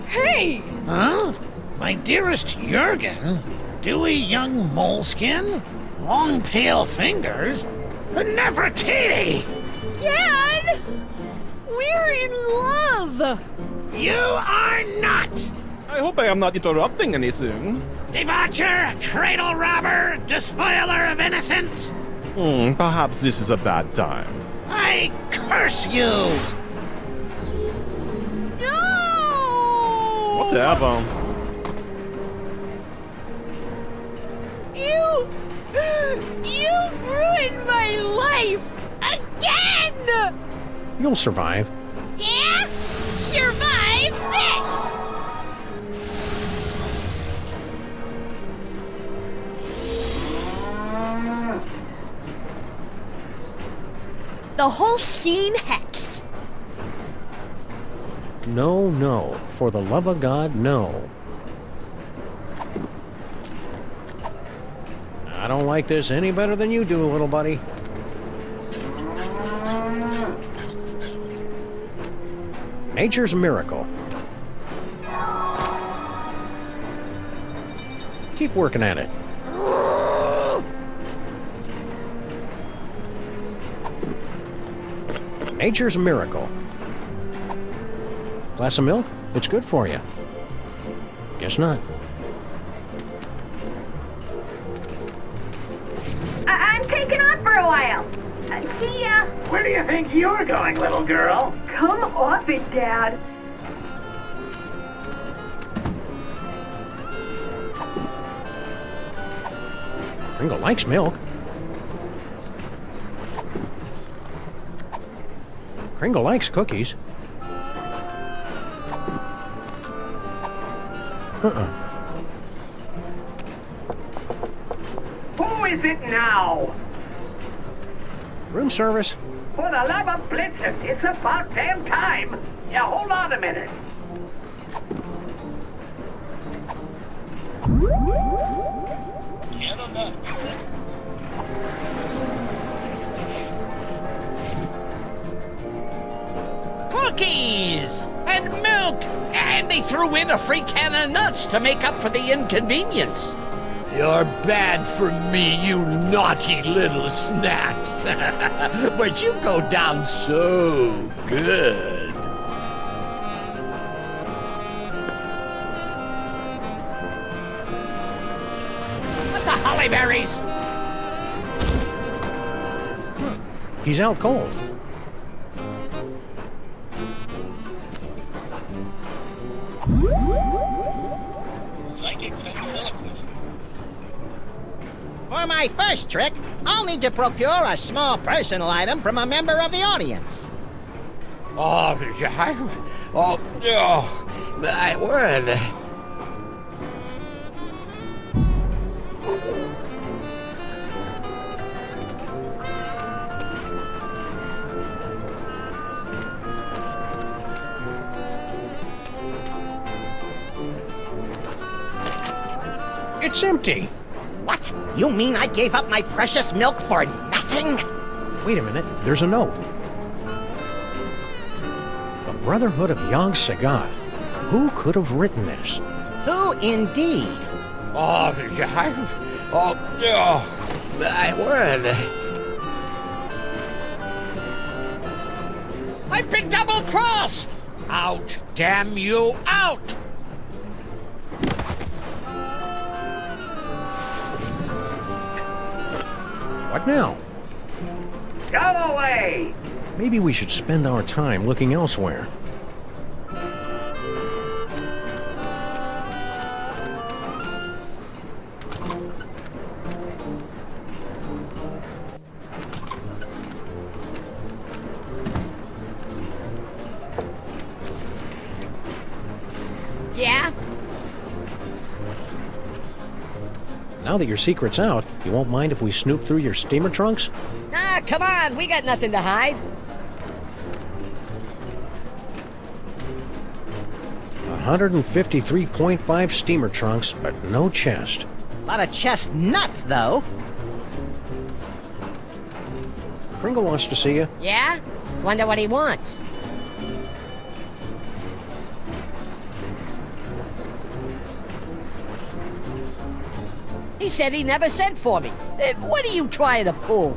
Hey! Huh? My dearest Jurgen? Dewy young moleskin? Long pale fingers? Nefertiti! Dad! We're in love! You are not! I hope I am not interrupting anything. Debaucher, cradle robber, despoiler of innocence! Perhaps this is a bad time. I curse you! No! Whatever. You've ruined my life! Again! You'll survive. Yeah? Survive this! The whole scene hex. No, no. For the love of God, no. I don't like this any better than you do, little buddy. Nature's miracle. Keep working at it. Nature's miracle. Glass of milk? It's good for you. Guess not. I'm taking off for a while. See ya. Where do you think you're going, little girl? Come off it, Dad. Kringle likes milk. Kringle likes cookies. Who is it now? Room service. For the love of Blitzen, it's about damn time. Yeah, hold on a minute. Get on that. Cookies! And milk! And they threw in a free can of nuts to make up for the inconvenience. You're bad for me, you naughty little snacks. But you go down so good. What the holly berries? He's out cold. For my first trick, I'll need to procure a small personal item from a member of the audience. My word. It's empty. What? You mean I gave up my precious milk for nothing? Wait a minute. There's a note. The Brotherhood of Yog Sagoth. Who could have written this? Who indeed? My word. I've been double-crossed! Out, damn you, out! What now? Go away! Maybe we should spend our time looking elsewhere. Yeah? Now that your secret's out, you won't mind if we snoop through your steamer trunks? Ah, come on, we got nothing to hide. 153.5 steamer trunks, but no chest. A lot of chest nuts, though. Pringle wants to see you. Yeah? Wonder what he wants. He said he never sent for me. What are you trying to pull?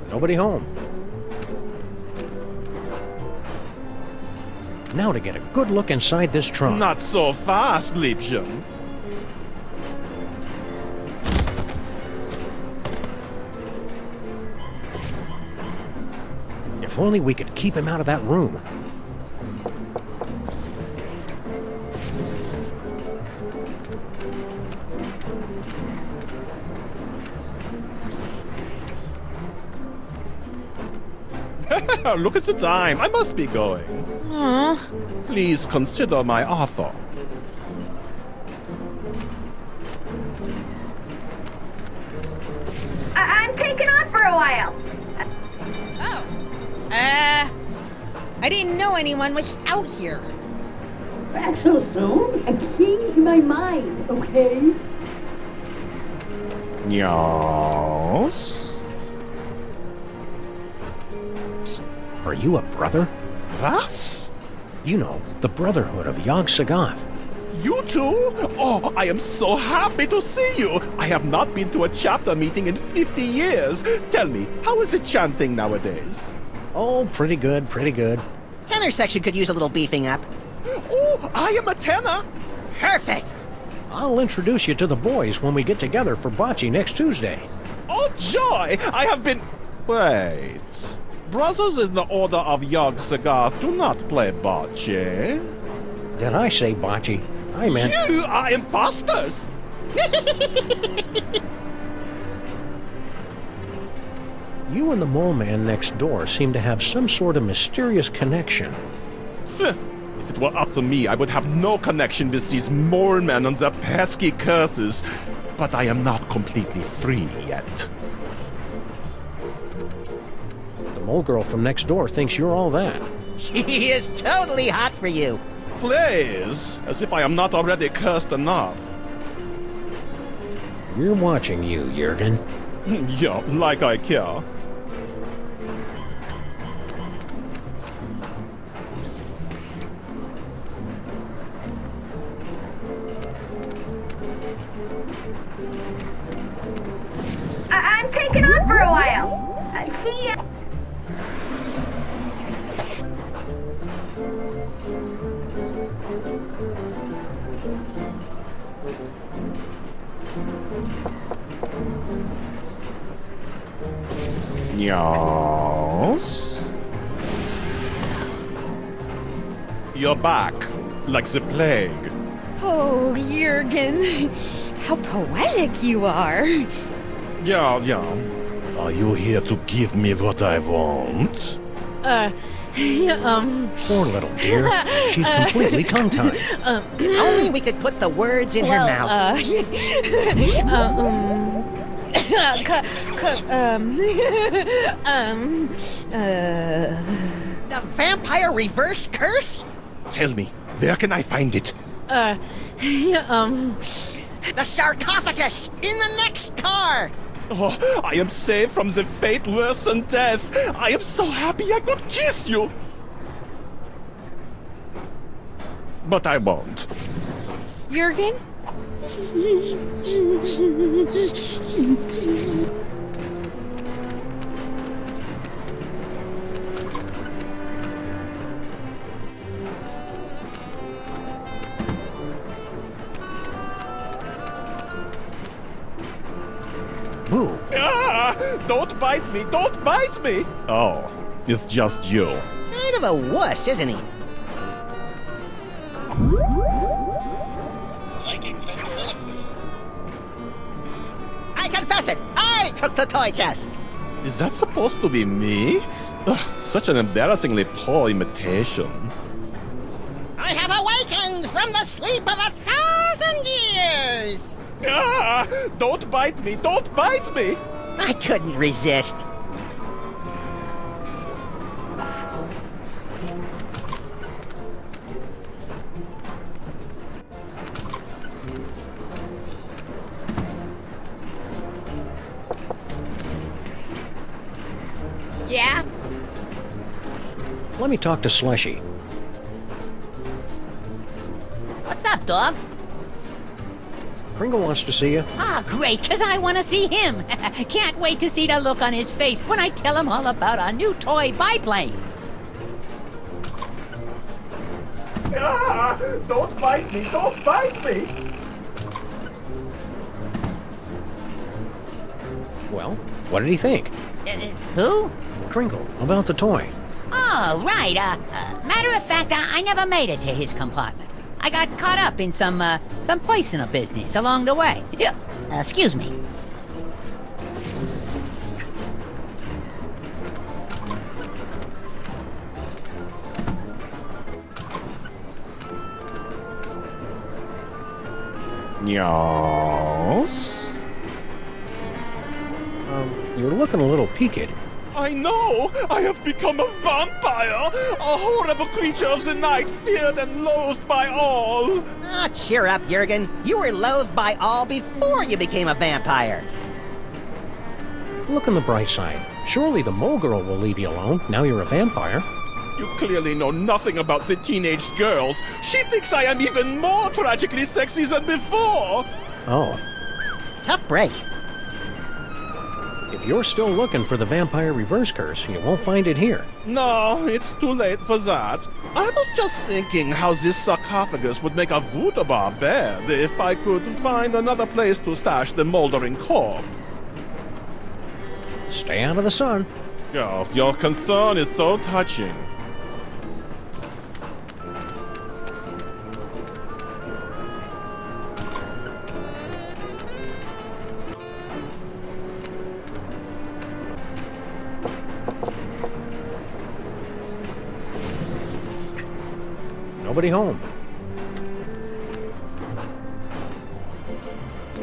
Nobody home. Now to get a good look inside this trunk. Not so fast, Liebchen. If only we could keep him out of that room. Look at the time. I must be going. Please consider my offer. I'm taking off for a while. I didn't know anyone was out here. Back so soon? I changed my mind, okay? Yes? Are you a brother? Was? You know, the Brotherhood of Yog-Sothoth. You too? Oh, I am so happy to see you. I have not been to a chapter meeting in 50 years. Tell me, how is the chanting nowadays? Oh, pretty good, pretty good. Tenor section could use a little beefing up. Oh, I am a tenor. Perfect. I'll introduce you to the boys when we get together for bocce next Tuesday. Oh, joy! I have been... Wait... Brothers in the Order of Yog-Sothoth do not play bocce. Did I say bocce? I meant... You are imposters! You and the mole man next door seem to have some sort of mysterious connection. If it were up to me, I would have no connection with these mole men and their pesky curses. But I am not completely free yet. The mole girl from next door thinks you're all that. She is totally hot for you. Please, as if I am not already cursed enough. We're watching you, Jurgen. Yeah, like I care. I'm taking off for a while. See ya. Yes? You're back, like the plague. Oh, Jurgen, how poetic you are. Yeah. Are you here to give me what I want? Poor little dear. She's completely tongue-tied. Only we could put the words in her mouth. The vampire reverse curse? Tell me, where can I find it? The sarcophagus in the next car! Oh, I am saved from the fate worse than death. I am so happy I could kiss you. But I won't. Jurgen? Boo! Ah, don't bite me! Don't bite me! Oh, it's just you. Kind of a wuss, isn't he? took the toy chest. Is that supposed to be me? Ugh, such an embarrassingly poor imitation. I have awakened from the sleep of 1,000 years! Ah! Don't bite me! Don't bite me! I couldn't resist. Yeah? Let me talk to Slushy. What's up, dog? Kringle wants to see you. Ah, great, because I want to see him. Can't wait to see the look on his face when I tell him all about our new toy biplane. Ah! Don't bite me! Don't bite me! Well, what did he think? Who? Kringle, about the toy. Oh, right. Matter of fact, I never made it to his compartment. I got caught up in some personal business along the way. Excuse me. Yes? You're looking a little peaked. I know! I have become a vampire! A horrible creature of the night, feared and loathed by all! Ah, cheer up, Jurgen. You were loathed by all before you became a vampire. Look on the bright side. Surely the mole girl will leave you alone, now you're a vampire. You clearly know nothing about the teenage girls. She thinks I am even more tragically sexy than before! Oh. Tough break. If you're still looking for the vampire reverse curse, you won't find it here. No, it's too late for that. I was just thinking how this sarcophagus would make a voodoo-bar bed if I could find another place to stash the moldering corpse. Stay out of the sun. Oh, your concern is so touching. Nobody home.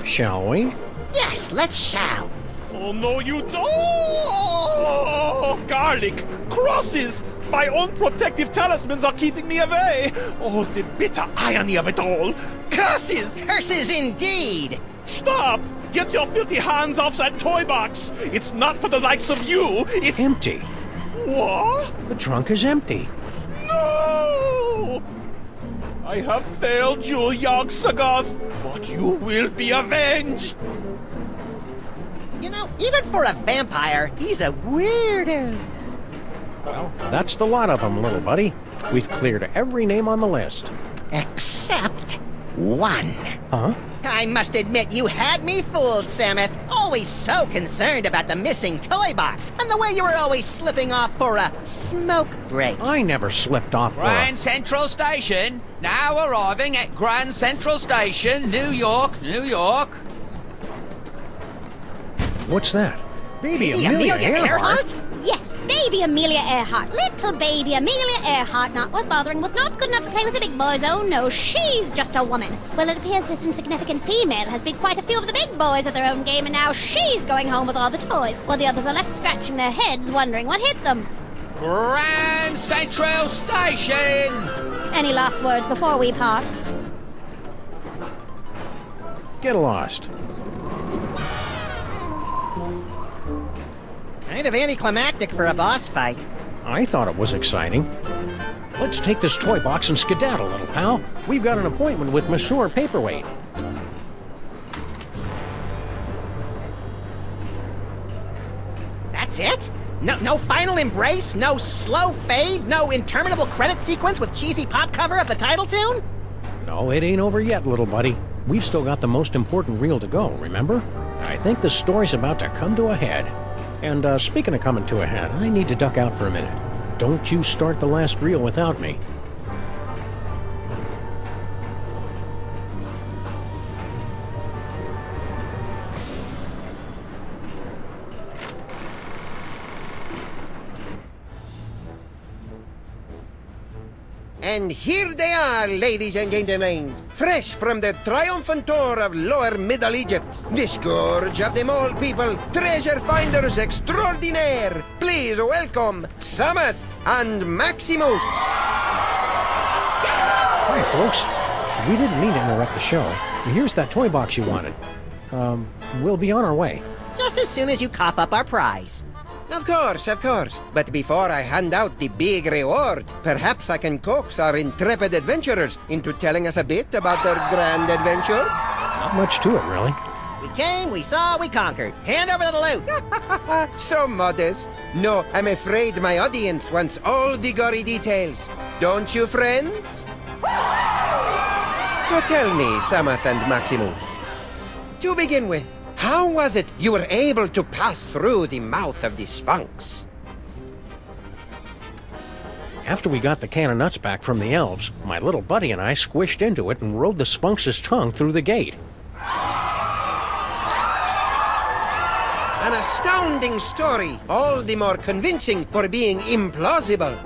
Shall we? Yes, let's shout. Oh, no, you don't! Oh, garlic! Crosses! My own protective talismans are keeping me away! Oh, the bitter irony of it all! Curses! Curses indeed! Stop! Get your filthy hands off that toy box! It's not for the likes of you, it's... Empty. What? The trunk is empty. No! I have failed you, Yogg-Sagoth, but you will be avenged! You know, even for a vampire, he's a weirdo. Well, that's the lot of them, little buddy. We've cleared every name on the list. Except one. Huh? I must admit, you had me fooled, Samuth. Always so concerned about the missing toy box, and the way you were always slipping off for a smoke break. I never slipped off for Grand Central Station. Now arriving at Grand Central Station, New York, New York. What's that? Baby Amelia Earhart? Yes, baby Amelia Earhart. Little baby Amelia Earhart, not worth bothering with, not good enough to play with the big boys. Oh no, she's just a woman. Well, it appears this insignificant female has beat quite a few of the big boys at their own game, and now she's going home with all the toys, while the others are left scratching their heads, wondering what hit them. Grand Central Station. Any last words before we part? Get lost. Kind of anticlimactic for a boss fight. I thought it was exciting. Let's take this toy box and skedaddle, little pal. We've got an appointment with Monsieur Paperweight. That's it? No final embrace? No slow fade? No interminable credit sequence with cheesy pop cover of the title tune? No, it ain't over yet, little buddy. We've still got the most important reel to go, remember? I think the story's about to come to a head. And speaking of coming to a head, I need to duck out for a minute. Don't you start the last reel without me. And here they are, ladies and gentlemen, fresh from the triumphant tour of Lower Middle Egypt, the scourge of the mole people, treasure finders extraordinaire. Please welcome Sammun and Maximus. Hi, folks. We didn't mean to interrupt the show. Here's that toy box you wanted. We'll be on our way. Just as soon as you cough up our prize. Of course, of course. But before I hand out the big reward, perhaps I can coax our intrepid adventurers into telling us a bit about their grand adventure. Not much to it, really. We came, we saw, we conquered. Hand over the loot. So modest. No, I'm afraid my audience wants all the gory details. Don't you, friends? So tell me, Sammun and Maximus, to begin with, how was it you were able to pass through the mouth of the Sphinx? After we got the can of nuts back from the elves, my little buddy and I squished into it and rode the Sphinx's tongue through the gate. An astounding story, all the more convincing for being implausible.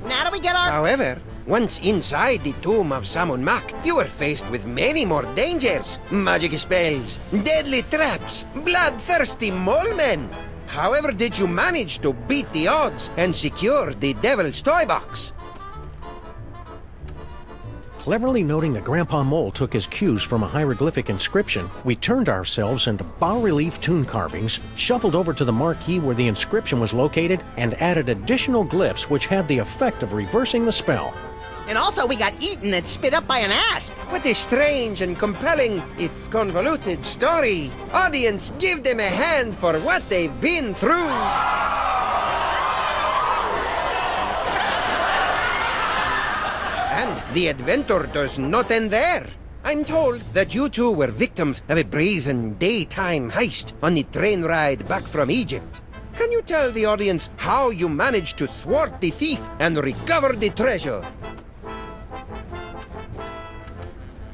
Now do we get our... However, once inside the tomb of Sammun-Mak, you were faced with many more dangers. Magic spells, deadly traps, bloodthirsty mole men. However did you manage to beat the odds and secure the Devil's Toy Box? Cleverly noting that Grandpa Mole took his cues from a hieroglyphic inscription, we turned ourselves into bas-relief tomb carvings, shuffled over to the marquee where the inscription was located, and added additional glyphs which had the effect of reversing the spell. And also we got eaten and spit up by an asp. What a strange and compelling, if convoluted, story. Audience, give them a hand for what they've been through. And the adventure does not end there. I'm told that you two were victims of a brazen daytime heist on the train ride back from Egypt. Can you tell the audience how you managed to thwart the thief and recover the treasure?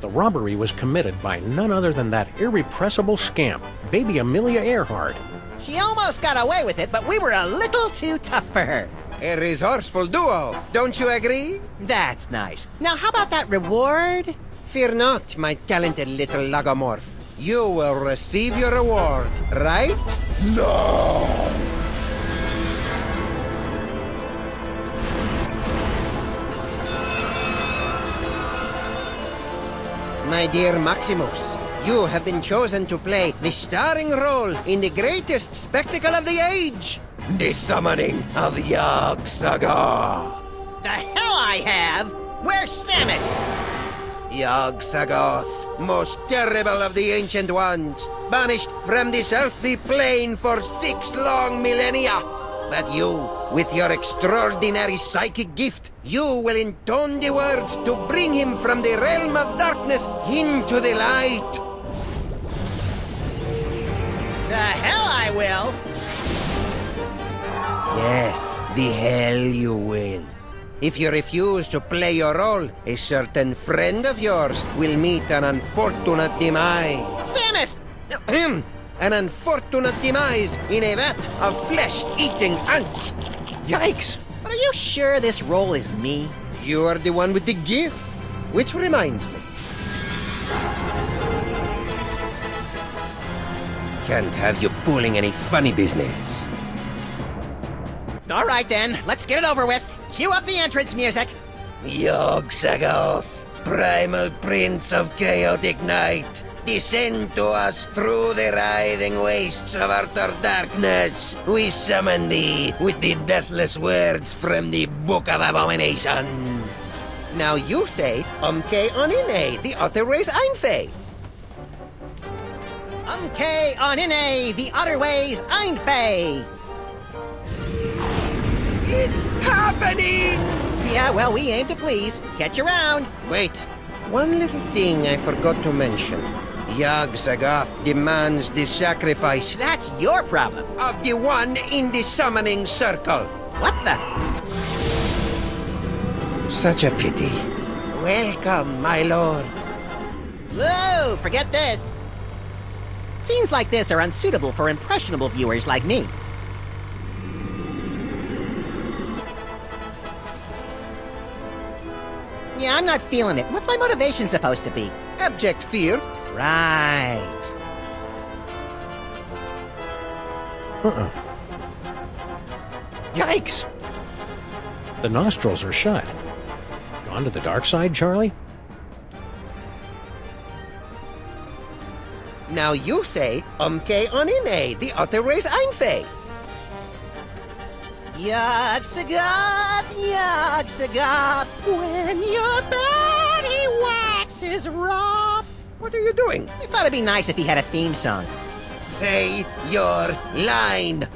The robbery was committed by none other than that irrepressible scamp, baby Amelia Earhart. She almost got away with it, but we were a little too tough for her. A resourceful duo, don't you agree? That's nice. Now how about that reward? Fear not, my talented little logomorph. You will receive your reward, right? No! My dear Maximus, you have been chosen to play the starring role in the greatest spectacle of the age, the summoning of Yog-Sagoth. The hell I have! Where's Sammun? Yog-Sagoth, most terrible of the ancient ones, banished from this earthly plane for 6 long millennia. But you, with your extraordinary psychic gift, you will intone the words to bring him from the realm of darkness into the light. The hell I will! Yes, the hell you will. If you refuse to play your role, a certain friend of yours will meet an unfortunate demise. Sammun! An unfortunate demise in a vat of flesh-eating ants. Yikes! But are you sure this role is me? You are the one with the gift. Which reminds me. Can't have you pulling any funny business. All right then, let's get it over with. Cue up the entrance music. Yog-Sagoth, primal prince of chaotic night, descend to us through the writhing wastes of utter darkness. We summon thee with the deathless words from the Book of Abominations. Now you say, Umke onine, the other ways Einfei. Umke onine, the other ways Einfei. It's happening! Yeah, well, we aim to please. Catch you around. Wait, one little thing I forgot to mention. Yog-Sagoth demands the sacrifice. That's your problem. Of the one in the summoning circle. What the? Such a pity. Welcome, my lord. Whoa, forget this. Scenes like this are unsuitable for impressionable viewers like me. Yeah, I'm not feeling it. What's my motivation supposed to be? Abject fear. Right. Yikes! The nostrils are shut. Gone to the dark side, Charlie? Now you say, umke onine, the other way's einfei. Yug-sagath, when your body waxes rough. What are you doing? I thought it'd be nice if he had a theme song. Say your line.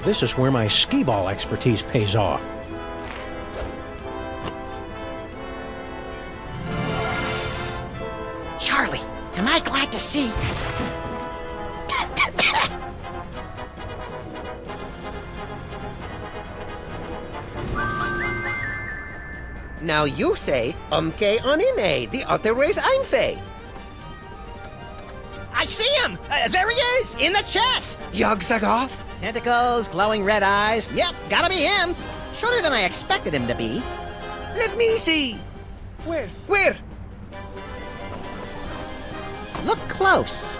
This is where my skee-ball expertise pays off. Charlie, am I glad to see? Now you say, umke onine, the other way's einfei. I see him! There he is, in the chest! Yog-Sagoth? Tentacles, glowing red eyes. Yep, gotta be him. Shorter than I expected him to be. Let me see. Where? Look close.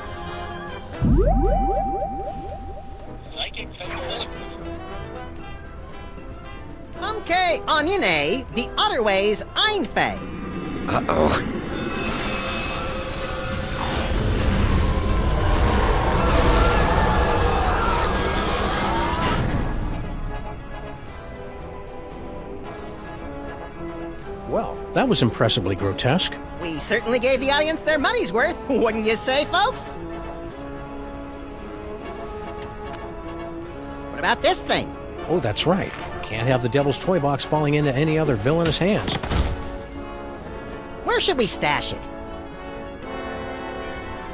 Psychic ventriloquism. Umke onine, the other way's einfei. Uh-oh. Well, that was impressively grotesque. We certainly gave the audience their money's worth, wouldn't you say, folks? What about this thing? Oh, that's right. Can't have the Devil's Toy Box falling into any other villainous hands. Where should we stash it?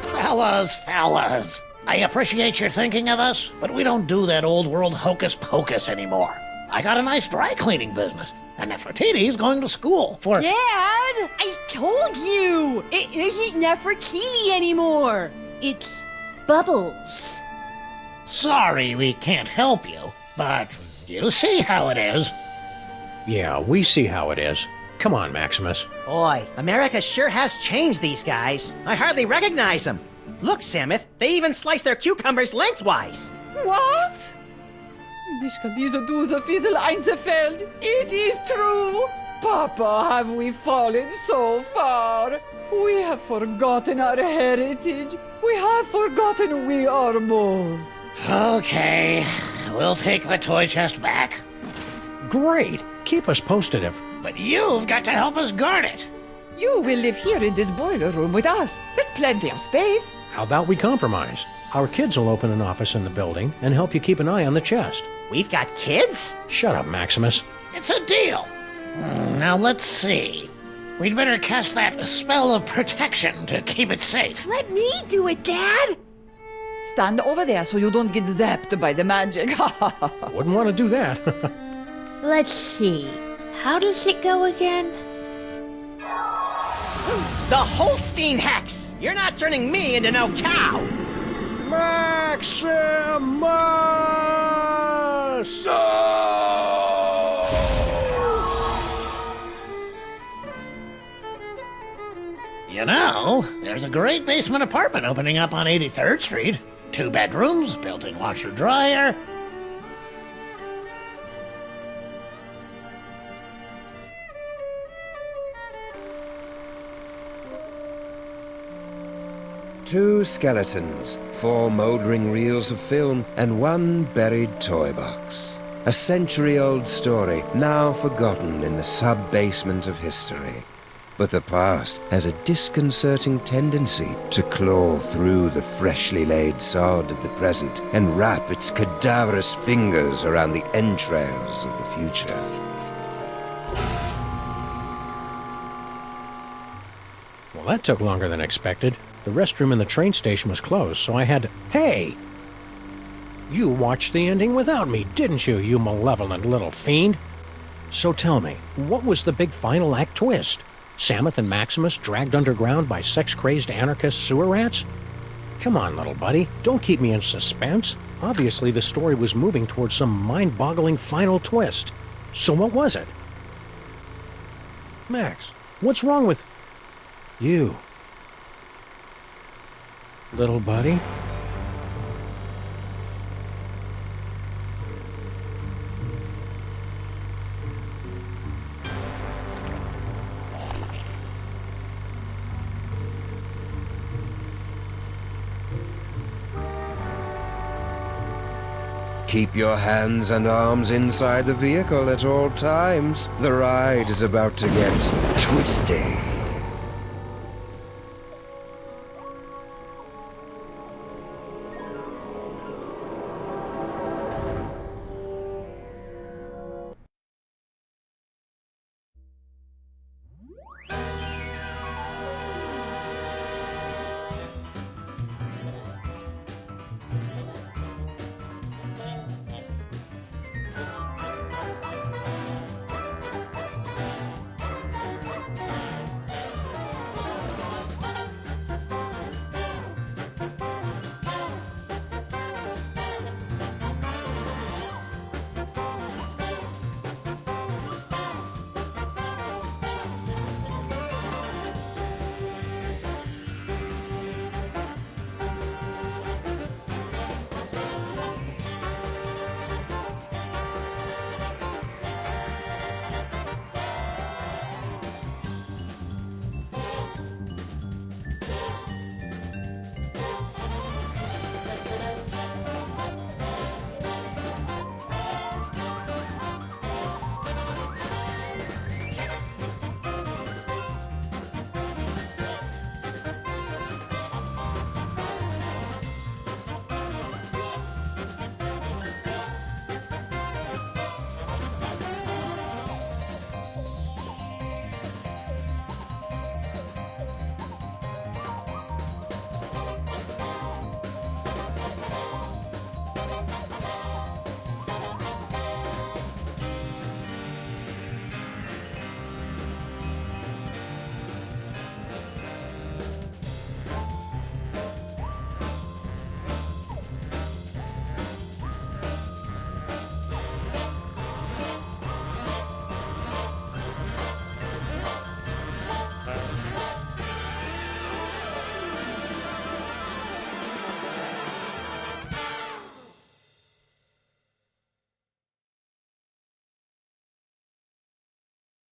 Fellas, I appreciate your thinking of us, but we don't do that old world hocus pocus anymore. I got a nice dry cleaning business, and Nefertiti's going to school for... Dad, I told you! It isn't Nefertiti anymore. It's Bubbles. Sorry we can't help you, but you see how it is. Yeah, we see how it is. Come on, Maximus. Boy, America sure has changed these guys. I hardly recognize them. Look, Samuth, they even slice their cucumbers lengthwise. What? Nicht kann diese Duse Fiesel einzerfällt. It is true. Papa, have we fallen so far? We have forgotten our heritage. We have forgotten we are moles. Okay, we'll take the toy chest back. Great. Keep us posted if... But you've got to help us guard it. You will live here in this boiler room with us. There's plenty of space. How about we compromise? Our kids will open an office in the building and help you keep an eye on the chest. We've got kids? Shut up, Maximus. It's a deal. Now let's see. We'd better cast that spell of protection to keep it safe. Let me do it, Dad. Stand over there so you don't get zapped by the magic. Wouldn't want to do that. Let's see. How does it go again? The Holstein Hex! You're not turning me into no cow! Maximus! You know, there's a great basement apartment opening up on 83rd Street. 2 bedrooms, built-in washer-dryer. Two skeletons, 4 mouldering reels of film, and 1 buried toy box. A century-old story, now forgotten in the sub-basement of history. But the past has a disconcerting tendency to claw through the freshly laid sod of the present and wrap its cadaverous fingers around the entrails of the future. Well, that took longer than expected. The restroom in the train station was closed, so I had to... Hey! You watched the ending without me, didn't you, you malevolent little fiend? So tell me, what was the big final act twist? Samuth and Maximus dragged underground by sex-crazed anarchist sewer rats? Come on, little buddy, don't keep me in suspense. Obviously, the story was moving towards some mind-boggling final twist. So what was it? Max, what's wrong with you? Little buddy? Keep your hands and arms inside the vehicle at all times. The ride is about to get twisty.